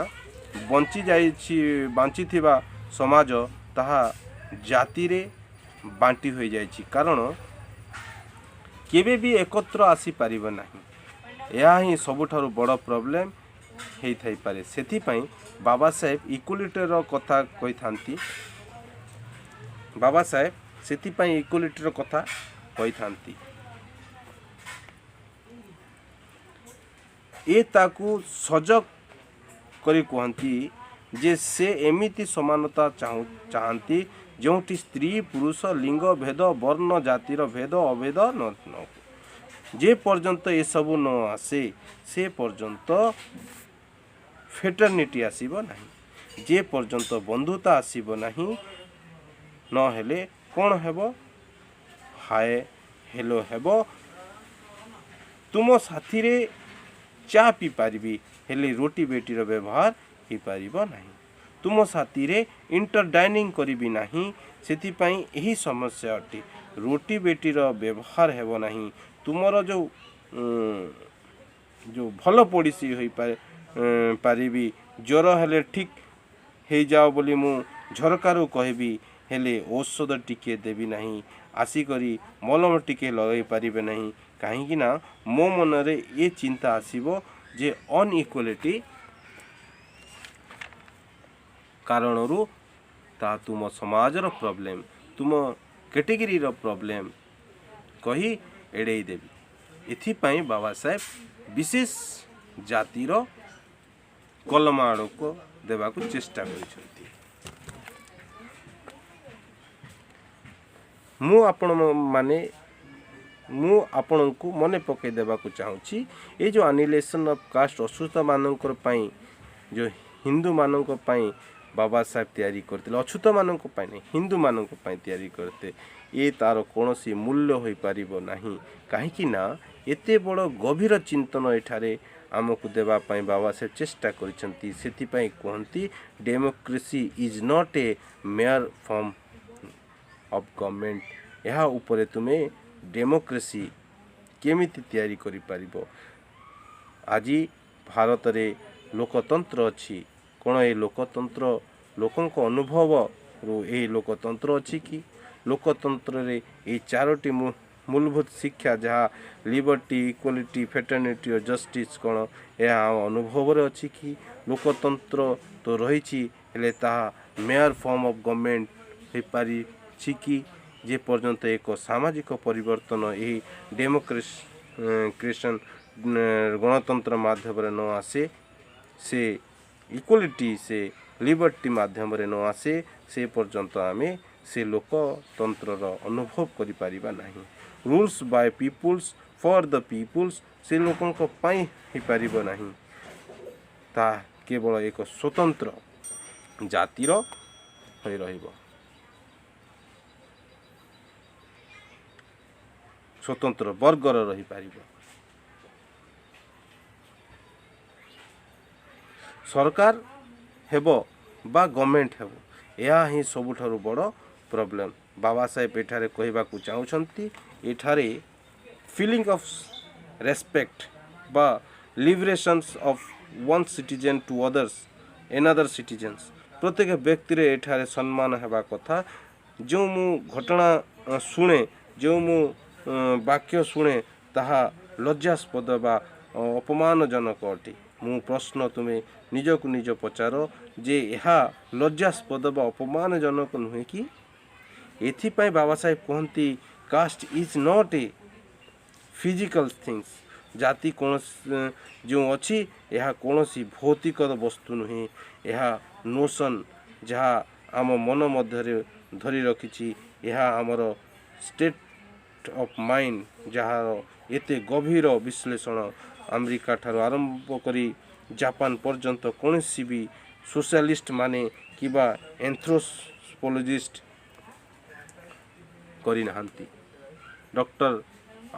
ବାଞ୍ଚିଥିବା ସମାଜ ତାହା ଜାତିରେ ବାଣ୍ଟି ହୋଇଯାଇଛି। କାରଣ କେବେ ବି ଏକତ୍ର ଆସିପାରିବ ନାହିଁ। ଏହା ହିଁ ସବୁଠାରୁ ବଡ଼ ପ୍ରୋବ୍ଲେମ୍ ହେଇଥାଇପାରେ। ସେଥିପାଇଁ ବାବା ସାହେବ ଇକ୍ୱାଲିଟିର କଥା କହିଥାନ୍ତି। ବାବା ସାହେବ ସେଥିପାଇଁ ଇକ୍ୱାଲିଟିର କଥା କହିଥାନ୍ତି। ଏ ତାକୁ ସଜଗ କରି କୁହନ୍ତି ଯେ ସେ ଏମିତି ସମାନତା ଚାହାନ୍ତି ଯେଉଁଠି ସ୍ତ୍ରୀ ପୁରୁଷ ଲିଙ୍ଗ ଭେଦ ବର୍ଣ୍ଣ ଜାତିର ଭେଦ ଅଭେଦ ନ ହଉ। ଯେ ପର୍ଯ୍ୟନ୍ତ ଏସବୁ ନ ଆସେ ସେ ପର୍ଯ୍ୟନ୍ତ ଫେଟର୍ନିଟି ଆସିବ ନାହିଁ। ଯେ ପର୍ଯ୍ୟନ୍ତ ବନ୍ଧୁତା ଆସିବ ନାହିଁ, ନହେଲେ କ'ଣ ହେବ? ହାଏ ହେଲୋ ହେବ। ତୁମ ସାଥିରେ ଚା ପିଇପାରିବି, ହେଲେ ରୋଟି ବେଟିର ବ୍ୟବହାର ହେଇପାରିବ ନାହିଁ। ତୁମ ସାଥିରେ ଇଣ୍ଟରଡାଇନିଂ କରିବି ନାହିଁ, ସେଥିପାଇଁ ଏହି ସମସ୍ୟା ଅଟେ। ରୋଟି ବେଟିର ବ୍ୟବହାର ହେବ ନାହିଁ। ତୁମର ଯେଉଁ ଭଲ ପଡ଼ିଶୀ ପାରିବି, ଜ୍ୱର ହେଲେ ଠିକ୍ ହେଇଯାଅ ବୋଲି ମୁଁ ଝରକାରୁ କହିବି, ହେଲେ ଔଷଧ ଟିକେ ଦେବି ନାହିଁ। ଆସିକରି ମଲମ ଟିକେ ଲଗାଇ ପାରିବେ ନାହିଁ। କାହିଁକି ନା ମୋ ମନରେ ଏ ଚିନ୍ତା ଆସିବ ଯେ ଅନଇକ୍ୱାଲିଟି କାରଣରୁ ତାହା ତୁମ ସମାଜର ପ୍ରୋବ୍ଲେମ୍, ତୁମ କ୍ୟାଟେଗୋରୀର ପ୍ରୋବ୍ଲେମ୍ କହି ଏଡ଼େଇ ଦେବି। ଏଥିପାଇଁ ବାବା ସାହେବ ବିଶେଷ ଜାତିର କଲମ ଆଡ଼କୁ ଦେବାକୁ ଚେଷ୍ଟା କରିଛନ୍ତି। ମୁଁ ଆପଣଙ୍କୁ ମନେ ପକାଇ ଦେବାକୁ ଚାହୁଁଛି, ଏ ଯେଉଁ ଆନିଲେସନ୍ ଅଫ୍ କାଷ୍ଟ ଅଛୁତମାନଙ୍କର ପାଇଁ ଯେଉଁ ହିନ୍ଦୁମାନଙ୍କ ପାଇଁ ବାବା ସାହେବ ତିଆରି କରିଥିଲେ, ଅଛୁତମାନଙ୍କ ପାଇଁ ନାହିଁ, ହିନ୍ଦୁମାନଙ୍କ ପାଇଁ ତିଆରି କରିଥିଲେ, ଏ ତା'ର କୌଣସି ମୂଲ୍ୟ ହୋଇପାରିବ ନାହିଁ। କାହିଁକି ନା ଏତେ ବଡ଼ ଗଭୀର ଚିନ୍ତନ ଏଠାରେ ଆମକୁ ଦେବା ପାଇଁ ବାବା ସାହେବ ଚେଷ୍ଟା କରିଛନ୍ତି। ସେଥିପାଇଁ କୁହନ୍ତି democracy is not A mayor form of government. ଏହା ଉପରେ ତୁମେ ଡେମୋକ୍ରେସି କେମିତି ତିଆରି କରିପାରିବ? ଆଜି ଭାରତରେ ଲୋକତନ୍ତ୍ର ଅଛି। କ'ଣ ଏ ଲୋକତନ୍ତ୍ର ଲୋକଙ୍କ ଅନୁଭବରୁ ଏହି ଲୋକତନ୍ତ୍ର ଅଛି କି? ଲୋକତନ୍ତ୍ରରେ ଏହି ଚାରୋଟି ମୂଲଭୂତ ଶିକ୍ଷା, ଯାହା ଲିବର୍ଟି, ଇକ୍ୱାଲିଟି, ଫେଟର୍ନିଟି ଓ ଜଷ୍ଟିସ୍, କ'ଣ ଏହା ଆମ ଅନୁଭବରେ ଅଛି କି? ଲୋକତନ୍ତ୍ର ତ ରହିଛି, ହେଲେ ତାହା ମେୟର ଫର୍ମ ଅଫ୍ ଗଭର୍ଣ୍ଣମେଣ୍ଟ ହୋଇପାରିଛି କି? ଯେ ପର୍ଯ୍ୟନ୍ତ ଏକ ସାମାଜିକ ପରିବର୍ତ୍ତନ ଏହି ଡେମୋକ୍ରେସନ୍ ଗଣତନ୍ତ୍ର ମାଧ୍ୟମରେ ନ ଆସେ, ସେ ଇକ୍ୱାଲିଟି, ସେ ଲିବର୍ଟି ମାଧ୍ୟମରେ ନ ଆସେ, ସେ ପର୍ଯ୍ୟନ୍ତ ଆମେ ସେ ଲୋକତନ୍ତ୍ରର ଅନୁଭବ କରିପାରିବା ନାହିଁ। Rules by peoples for the peoples ସେ ଲୋକଙ୍କ ପାଇଁ ହେଇପାରିବ ନାହିଁ। ତାହା କେବଳ ଏକ ସ୍ୱତନ୍ତ୍ର ଜାତିର ହୋଇ ରହିବ, ସ୍ୱତନ୍ତ୍ର ବର୍ଗର ରହିପାରିବ। ସରକାର ହେବ ବା ଗଭର୍ଣ୍ଣମେଣ୍ଟ ହେବ, ଏହା ହିଁ ସବୁଠାରୁ ବଡ଼ ପ୍ରୋବ୍ଲେମ୍। ବାବା ସାହେବ ଏଠାରେ କହିବାକୁ ଚାହୁଁଛନ୍ତି, ଏଠାରେ ଫିଲିଂ ଅଫ୍ ରେସ୍ପେକ୍ଟ ବା liberations of one citizen to another citizens, ପ୍ରତ୍ୟେକ ବ୍ୟକ୍ତିରେ ଏଠାରେ ସମ୍ମାନ ହେବା କଥା। ଯେଉଁ ମୁଁ ଘଟଣା ଶୁଣେ, ଯେଉଁ ମୁଁ ବାକ୍ୟ ଶୁଣେ, ତାହା ଲଜ୍ଜାସ୍ପଦ ବା ଅପମାନଜନକ ଅଟେ। ମୁଁ ପ୍ରଶ୍ନ ତୁମେ ନିଜକୁ ନିଜ ପଚାର ଯେ ଏହା ଲଜ୍ଜାସ୍ପଦ ବା ଅପମାନଜନକ ନୁହେଁ କି? ଏଥିପାଇଁ ବାବା ସାହେବ କୁହନ୍ତି caste is not a physical things. ଜାତି ଯେଉଁ ଅଛି, ଏହା କୌଣସି ଭୌତିକ ବସ୍ତୁ ନୁହେଁ। ଏହା ନୋସନ୍, ଯାହା ଆମ ମନ ମଧ୍ୟରେ ଧରି ରଖିଛି। ଏହା ଆମର ଷ୍ଟେଟ୍ ଅଫ୍ ମାଇଣ୍ଡ, ଯାହାର ଏତେ ଗଭୀର ବିଶ୍ଳେଷଣ ଆମେରିକା ଠାରୁ ଆରମ୍ଭ କରି ଜାପାନ ପର୍ଯ୍ୟନ୍ତ କୌଣସି ବି ସୋସିଆଲିଷ୍ଟ ମାନେ କିମ୍ବା ଏନ୍ଥ୍ରୋପୋଲୋଜିଷ୍ଟ କରିନାହାନ୍ତି। Doctor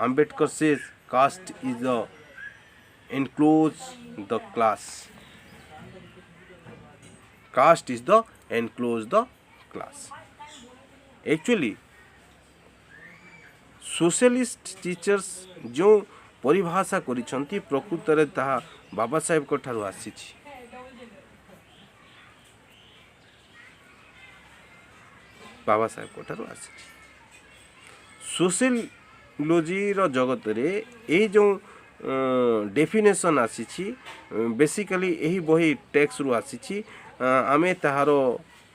Ambedkar says caste is the enclose the class. Caste is the enclose the class. Actually socialist teachers ଯେଉଁ ପରିଭାଷା କରିଛନ୍ତି, ପ୍ରକୃତରେ ତାହା ବାବା ସାହେବଙ୍କ ଠାରୁ ଆସିଛି। बाबा साहेब ठाରୁ ଆସିଛି। सोशियोलॉजीर जगत रे यही जो डेफिनेशन आसीछि बेसिकली यही बही टेक्स्ट रु आसीछि आमे ताहार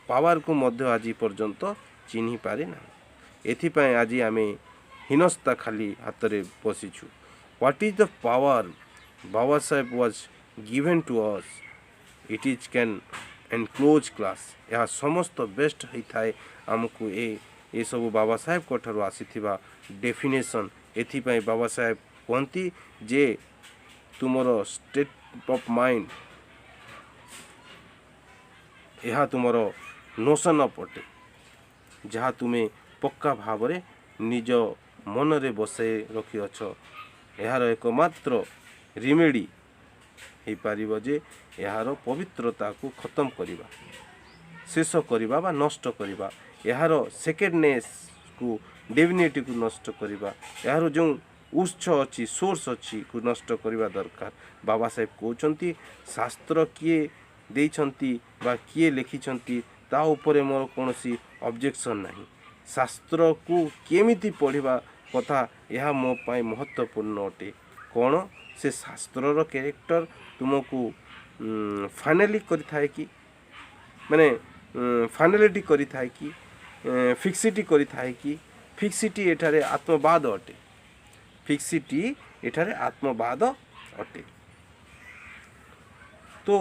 पावर को मध्य आज पर्यंत चिन्हि पारि ना एथिपाई आज आमे हिनस्ता खाली हाथ रे बसिछु। What is the power Baba Saheb was given to us it is can enclose class यह समस्त बेस्ट होई थाए आमको ये सब बाबा साहेब को ठारू आसीथिबा डेफिनेशन एथिपाई बाबा साहेब कहती जे तुमर स्टेट ऑफ माइंड यह तुमर नोशन ऑफ अटे जहाँ तुम्हें पक्का भाव रे निज मन रे बसे रखी अछ यार एकमात्र रिमेडी हो पारिबो जे यार पवित्रता को खत्म करिबा शेष करिबा बा नष्ट करिबा यार सेकेंडनेस को डिविनिटी को नष्ट करिबा यार जो उत्स अच्छी सोर्स अच्छी को नष्ट करिबा दरकार। बाबा साहेब कहउचंती शास्त्र किए देइछंती बा किए लिखिछंती ता ऊपर मोर कोनोसी ऑब्जेक्शन नहीं शास्त्र को केमिति पढ़िबा कथा यह मो पाई महत्वपूर्ण अटे कौन से शास्त्रर कैरेक्टर तुमको फाइनली करि थाए कि माने फाइनालिटी करि थाए कि फिक्सिटी करि थाए कि फिक्सिटी एठारे आत्मवाद अटे फिक्सिटी एठारे आत्मवाद अटे। तो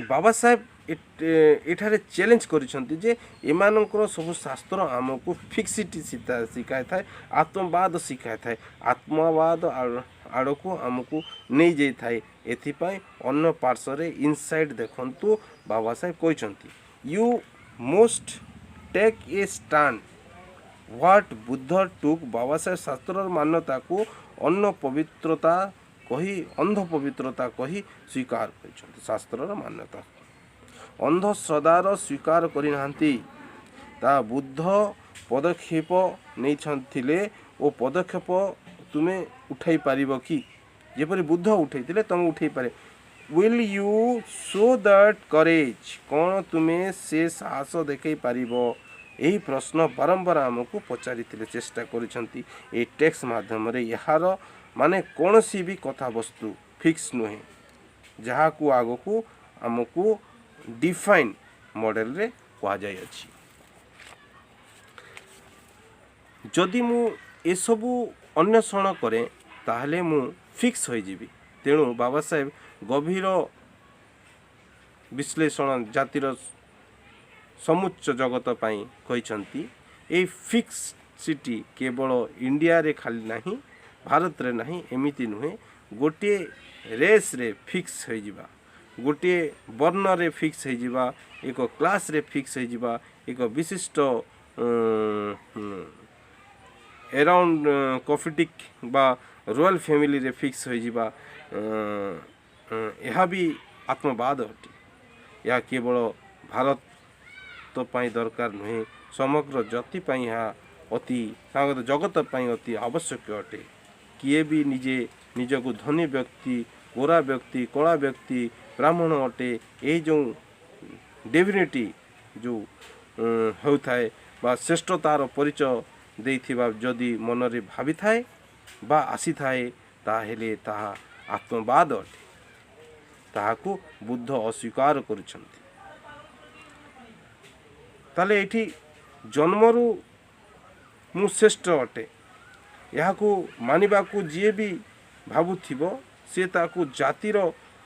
बाबा साहेब एठारे चैलेंज करिसंती जे एमानकर सब शास्त्र आमको फिक्सिटी शिखाए थाए आत्मवाद शिखाए थाए आत्मवाद आड़ को आमको नहीं जाई थाए एथिपाई अन्य पार्श्व इनसाइड देखंतु बाबा साहेब कहते you must take a stand what Buddha took Baba Saheb शास्त्र मान्यता को अन्न पवित्रता कही अंध पवित्रता कही स्वीकार कर शास्त्र मान्यता अंधश्रद्धार स्वीकार करिनाहांती ता बुद्ध पदक्षेप नहीं ओ पदक्षेप तुम्हें उठाई पारिबो कि जेपरि बुद्ध उठाई तुम उठाई पारे will you show that courage कौन तुम्हें से साहस देखई पारिबो यही प्रश्न बारंबार आमको पचारि चेष्टा करिसंती ए टेक्स्ट माध्यम रे यार माने कौन सी भी कथा वस्तु फिक्स नुहे जहाँ को आग को आमको डिफाइन मॉडल रे कहा जाय अछि। जदि मु ए सबु अन्वेषण करे ताहले मु फिक्स हो जीवी तेणु बाबा साहेब गभीर विश्लेषण जातिर समुच्च जगत पाई कहिसंती ए फिक्सिटी केवल इंडिया रे खाली नहीं भारत रे नहीं एमिति नुहे गोटे रेस रे फिक्स हो जीवा गोटे वर्ण रे फिक्स हो जीवा एक क्लास रे फिक्स हो जीवा एक विशिष्ट अराउंड कॉफिटिक बा रॉयल फैमिली रे फिक्स हो जीवा यह भी आत्मवाद अटे यह केवल भारत तो पाई दरकार नुहे समग्र जाति पाई यह अति जगत पाई अति आवश्यक अटे किए भी निजे निजको धनी व्यक्ति गोरा व्यक्ति कला व्यक्ति ब्राह्मण अटे ये जो डिविनिटी जो होताए बा श्रेष्ठतार परिचय देइथिबा जदि मन रे भावी थाए बा आसी थाए ताहेले ताहा आत्मवाद अटे ताहाको बुद्ध अस्वीकार करुछंती ताले एठी जन्मरु मु श्रेष्ठ अटे याको मानिबा को जे भी भाबुथिबो से ताको जातिर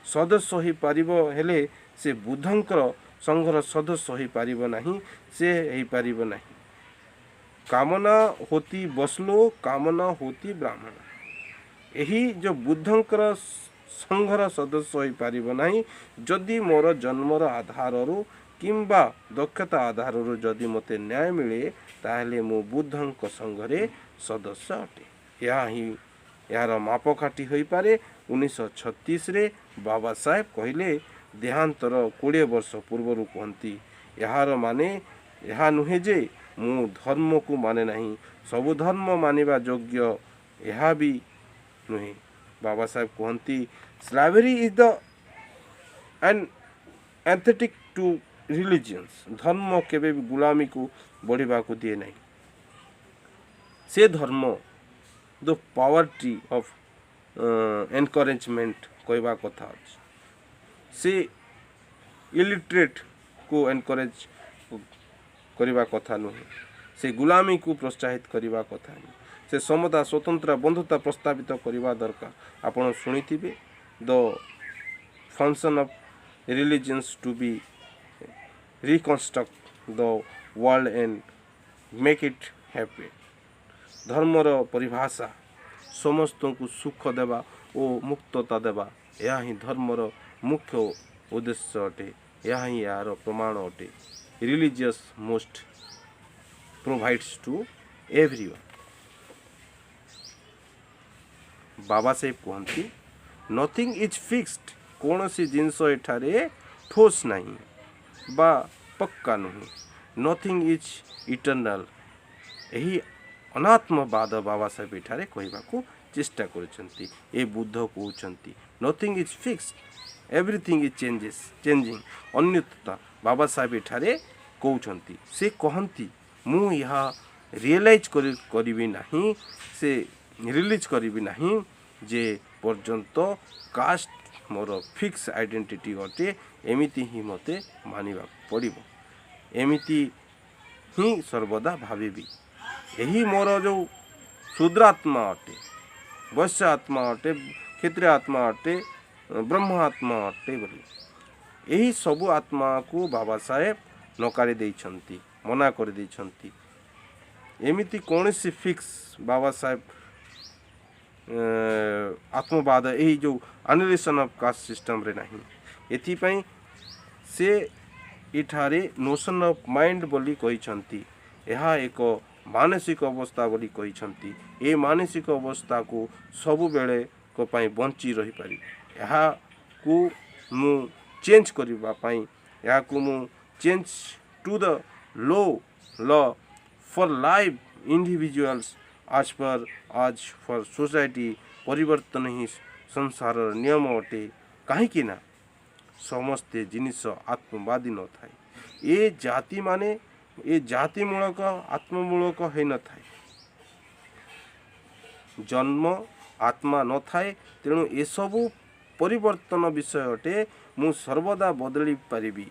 सदस्य हो पारिबो हेले से बुद्धंकर संघर सदस्य हो पारिबो नहीं से हो पारिबो नहीं कामना होती बसलो कामना होती ब्राह्मण यही जो बुद्धंकर संघर सदस्य हो पारिबो नहीं जदि मोर जन्मर आधाररु किंबा दक्षता आधाररु जदि मते न्याय मिले ताहले मो बुद्धंक संघरे सदस्य अटे या ही यार मापकाठी हो पारे 1936 रे बाबा साहेब कहले देहांतर 20 वर्ष पूर्वर कहती यार माने यह नुहे जे मु धर्म को माने नहीं सबु धर्म मानिबा योग्य यह भी नुहे बाबा साहेब कहती slavery is the an antithetic to religions धर्म केबे भी गुलामी को बढ़िबा को दिए नहीं से धर्म द पावरटी ऑफ एनकरेजमेंट कहवा कथा अछि से इलिटरेट को एनकरेज करवा कथा नुहे से गुलामी को प्रोत्साहित करवा कथा नुहे से समता स्वतंत्र बंधुता प्रस्तावित करवा दरकार आपण शुणिथिबे the function of religions to be reconstruct the world and make it happy धर्मर परिभाषा समस्त को सुख देवा और मुक्तता देवा यह ही धर्मर मुख्य उद्देश्य अटे यह ही यार प्रमाण अटे religious most provides to everyone Baba Saheb कहती नथिंग इज फिक्स्ड कौन सी जिनस एठारे ठोस नहीं बा पक्का नहीं नथिंग इज इटर्नल यही अनात्मवाद बाबा साहेब एठारे कहवाक चेष्टा करछंती ए बुद्ध कहउछंती nothing is fixed everything is changing अन्यथा बाबा साहेब एठारे कहउछंती से कहंती मु यहाँ रियलाइज करिबी नहीं से रिलीज करिबी नहीं जे पर्यंत कास्ट मोर फिक्स आइडेंटिटी अटे एमिति ही मते मानिबा पड़िबो एमिति ही सर्वदा भाविबी यही मोर जो शूद्र आत्मा अटे वैश्य आत्मा अटे क्षत्रिय आत्मा अटे ब्रह्म आत्मा अटे बोली यही सबु आत्मा को बाबा साहेब नकारी देइछंती मना कर देइछंती एमिति कौन सी फिक्स बाबा साहेब आत्मवाद यही जो एनालिसिस ऑफ कास्ट सिस्टम रे नहीं एथिपाई से इठारे नोशन ऑफ माइंड बोली कहिछंती यह एक मानसिक अवस्था बोली कहिछंती ए मानसिक अवस्था को सबु बेले को पाई बंची रही पारि यहा को मु चेंज करबा पाई यहा को मु change to the law for life individuals आज फॉर सोसाइटी परिवर्तन ही संसार नियम अटे कहीं ना समस्ते जिनिस आत्मवादी न थाए ए जाति माने ए जाति मूलक आत्ममूलक है न थाए जन्म आत्मा न थाए तेणु ए सबु परिवर्तन विषय अटे मु सर्वदा बदली पारिबी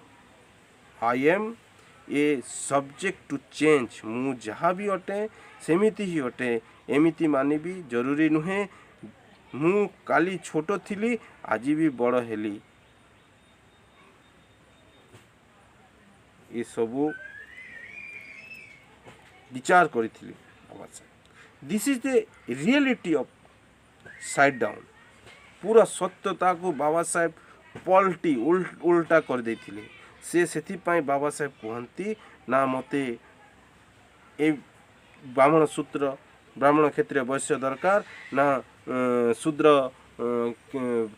I am a subject to change मु जहाँ भी अटे सेमिति ही अटे एमिति मानिबी जरूरी नुहे मु काली छोट थिली आज भी बड़ हेली ये सबू विचार करी this is the reality of side down पूरा सत्यता को बाबा साहेब पलटी उल्टा कर देथिले से सेथिपाई बाबा साहेब कहती ना मते ए ब्राह्मण सूत्र ब्राह्मण क्षत्रिय वैश्य दरकार ना शूद्र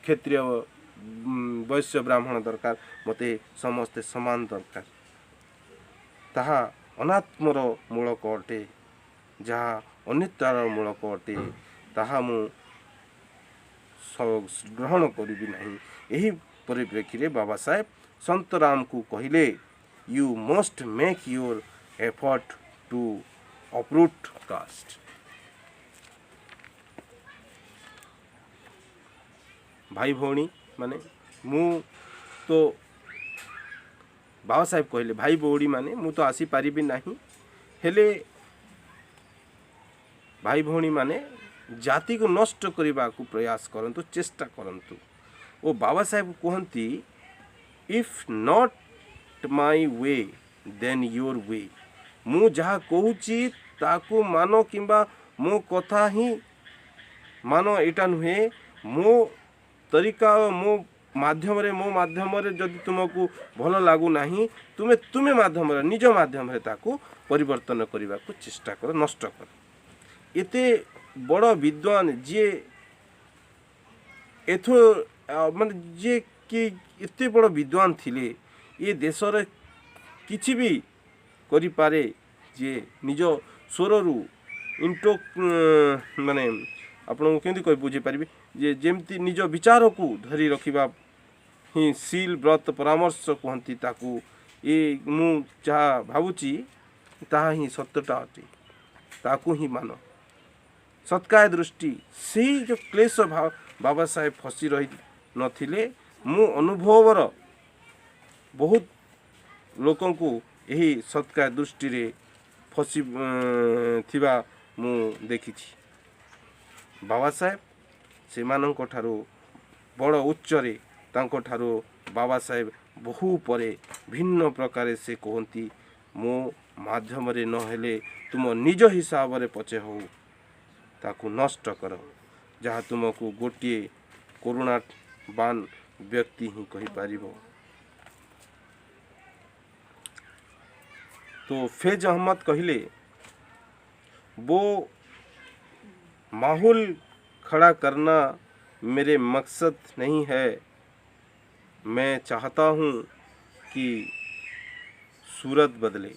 क्षत्रिय वैश्य ब्राह्मण दरकार मते समस्ते समान दरकार ताहा अनात्मर मूलक अटे जहाँ अनित्यार मूलक अटे ताहा मु ग्रहण करिबी नहीं यही परिप्रेक्षी रे बाबा साहेब संत राम को कहले you must make your effort to uproot caste भाई भौणी माने मु तो बाबा साहेब कहले भाई भौणी माने मु तो आसी पारिबी नहीं हेले भाई भौणी माने जाति को नष्ट करने को प्रयास करंतु चेष्टा करंतु ओ बाबा साहेब कहती if not my way then your way मु जहाँ कहूची ताकू मानो किंबा मो कथा ही मानो एटा नुहे मो तरीका मो माध्यम रे जदि तुमको भल लागू नहीं तुमे तुमे माध्यम रे निज माध्यम रे ताकू परिवर्तन करने को चेष्टा कर नष्ट कर एते बड़ विद्वान जे एथो माने जे कि एते बड़ विद्वान थिले ये देश रे किछि भी करि पारे जे निज स्वररू इंटो माने आपन केंदी कोइ बुझी पारिबे जे जेमती निज विचार को धरी रखिबा ही सील व्रत परामर्श कहती ताकू ये मु जहाँ भावुची ताहा ही सत्यता अटे ताकू ही मान सत्काय दृष्टि से जो क्लेश भाव बाबा साहेब फसी रही नथिले मु अनुभवर बहुत लोकों को यही सत्काय दृष्टि रे फसी थिबा मु देखिछि बाबा साहेब सेमानंको ठारो बड़ उच्चरे तांको ठारो बाबा साहेब बहु परे भिन्न प्रकार से कहती मो माध्यम रे न हेले तुम निज हिसाब रे पचे हो ताकू नष्ट कर जहाँ तुमको गोटे करुणावान व्यक्ति ही कही पारिबो। तो फैज अहमद कहले वो माहौल खड़ा करना मेरे मकसद नहीं है, मैं चाहता हूँ कि सूरत बदले।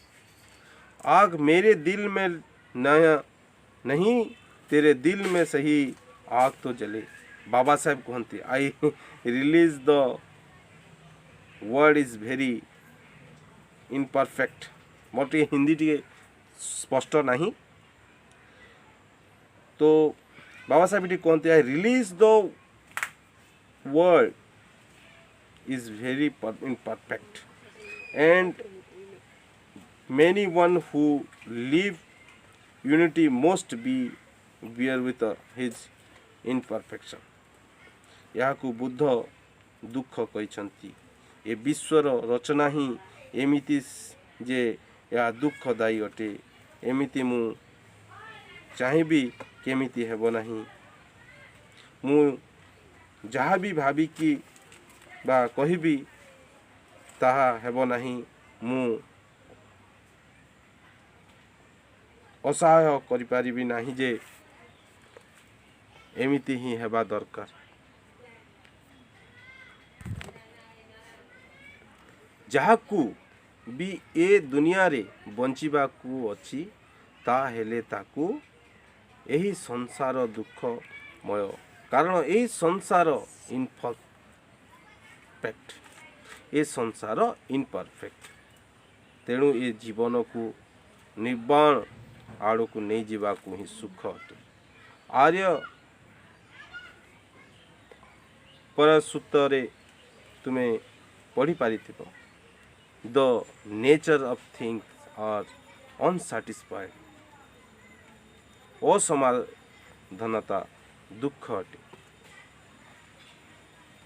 आग मेरे दिल में नया नहीं तेरे दिल में सही आग तो जले। बाबा साहेब कहते I release the word is very imperfect मोटे हिंदी टी स्पष्ट नहीं तो बाबा साहेब टी कहते I release the word is very imperfect and many one who live unity must be bear with his imperfection। यहाँ को बुद्ध दुख कहते ए विश्वर रचना ही एमिति जे या दुखदायी अटे एमिति मु चाहिबी केमिति हेबो नहीं मु जहाँ भी भावी कि बा कहिबी ताहा हेबो नहीं मु असहाय करि पारिबी नहीं जे एमिति ही हेबा दरकार। जहाकू भी ए दुनिया रे बंचिबाकू अछि ता हेले ताकू एही संसार दुखमय कारण एही संसार इनपरफेक्ट ए संसार इनपरफेक्ट तेणु ए जीवन को निर्वाण आड़ को नहीं जीवाकू ही सुख अटे। आर्य पर सूत्र तुम्हें पढ़ी पारि the nature of things are unsatisfied असमाधानता दुख अटे।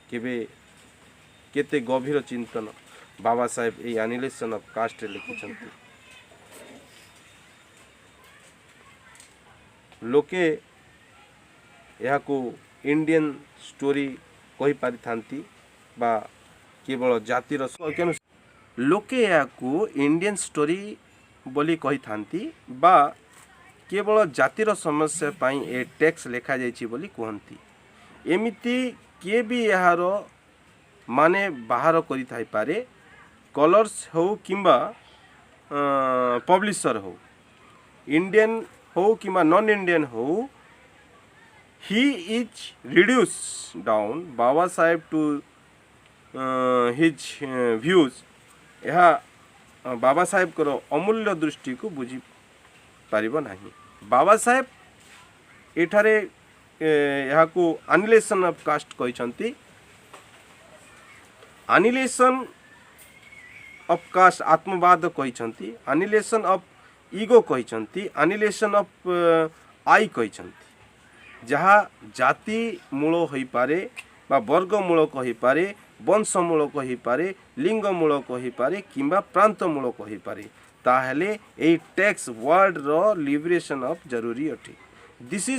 केबे केते गभीर चिंतन Baba Saheb a analysis of caste लिखिछन्ति। लोके याको इंडियन स्टोरी कहि पारि थांती बा केवल जातिर लोके याको इंडियन स्टोरी बोली कहि थांती बा केवल जातिर समस्या पाई ए टैक्स लेखा जाइछि बोली कहंती। एमिति के भी यार माने बाहर करि थाई पारे कलर्स हो किंबा पब्लिशर हो इंडियन हो किंबा नॉन इंडियन हो he is reduce down Baba Saheb to his views यह बाबा साहेब को अमूल्य दृष्टि को बुझी पारिबो नाही। बाबा साहेब एठारे यहाँ को एनालिसिस ऑफ कास्ट कहते एनालिसिस ऑफ कास्ट आत्मवाद कहते एनालिसिस ऑफ ईगो कहते एनालिसिस ऑफ आई कहते जहाँ जाति मूल हो पारे बा वर्ग मूल कहि पारे वंश मूल कहि पारे लिंग मूल कहि पारे किंबा प्रांत मूल कहि पारे ताहले ए टैक्स वर्ल्ड रो लिबरेशन ऑफ जरूरी अटे। This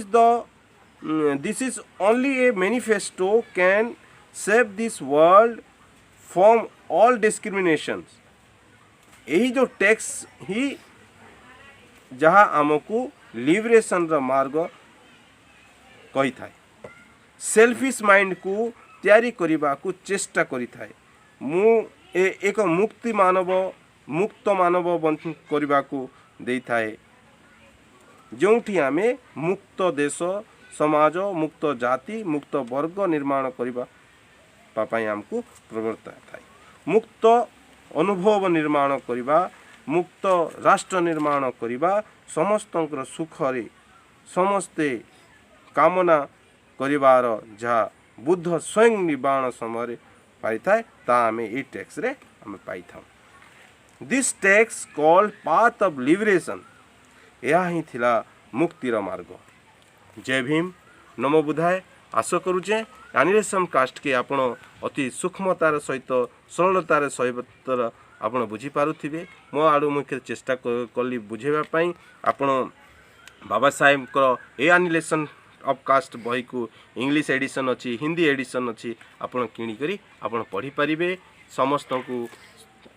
is only a manifesto can save this world from all discriminations. यही जो टैक्स ही जहाँ आमको लिबरेशन रो मार्ग कही थाए सेल्फिश माइंड को तैयारी करने को चेष्टा करी थाए मु एक मुक्त मानव करने को दे थाए जोठी आमे मुक्त देश समाज मुक्त जाति मुक्त वर्ग निर्माण करने आमको प्रवृत्त थाए मुक्त अनुभव निर्माण करवा मुक्त राष्ट्र निर्माण करवा समस्तंकर सुखरे समस्ते कामना करिवार जहाँ बुद्ध स्वयं निर्माण समय पाई था ता आमे ए टेक्स्ट रे आमे पाई था। This text called path of liberation यह ही थिला मुक्तिर मार्ग। जय भीम नमो बुधाय। आशा करुचे एनिमेशन कास्ट के आपण अति सूक्ष्मतार सहित सरलतार सहित आपण बुझी पारुथिबे। मो आडू मुख्य चेष्टा कली बुझेबा आपण बाबा साहेब को ए एनिमेशन ऑफ कास्ट बही को इंग्लिश एडिशन अच्छी हिंदी एडिशन अच्छी आपण किणी करी आपण पढ़ी पारिबे। समस्त को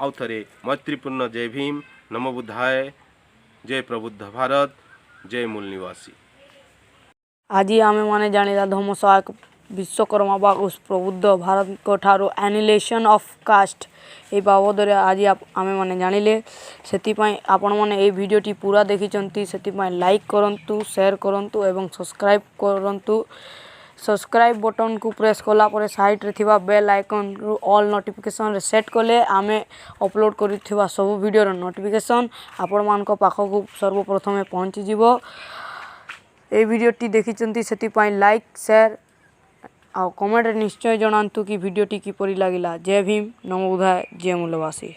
आउ थे मैत्रीपूर्ण जय भीम नमो बुद्धाय। जय प्रबुद्ध भारत जय मूल निवासी। आज आम मैंने जाना धम्म सहायक विश्वकर्मा बा उस प्रबुद्ध भारत को ठारो एनिलेशन ऑफ कास्ट ये बाबद आज आम मैंने जानिले से आपण मैंने ये वीडियोटी पूरा देखी से लाइक करंतु शेयर करंतु एवं सब्सक्राइब करंतु। सब्सक्राइब बटन को प्रेस कला पर साइड रे थिबा बेल आइकन रु ऑल नोटिफिकेशन रे सेट कले आमे अपलोड करिथिबा सब वीडियो रो नोटिफिकेशन आपण मानको पाखकु सर्वप्रथमे पहुंची जिवो। ए वीडियोटी देखिचंती सेति लाइक शेयर आ कमेंट निश्चय जनातु कि वीडियोटी किपरि लागिला। जय भीम नमो बुधाय जय मूलवासी।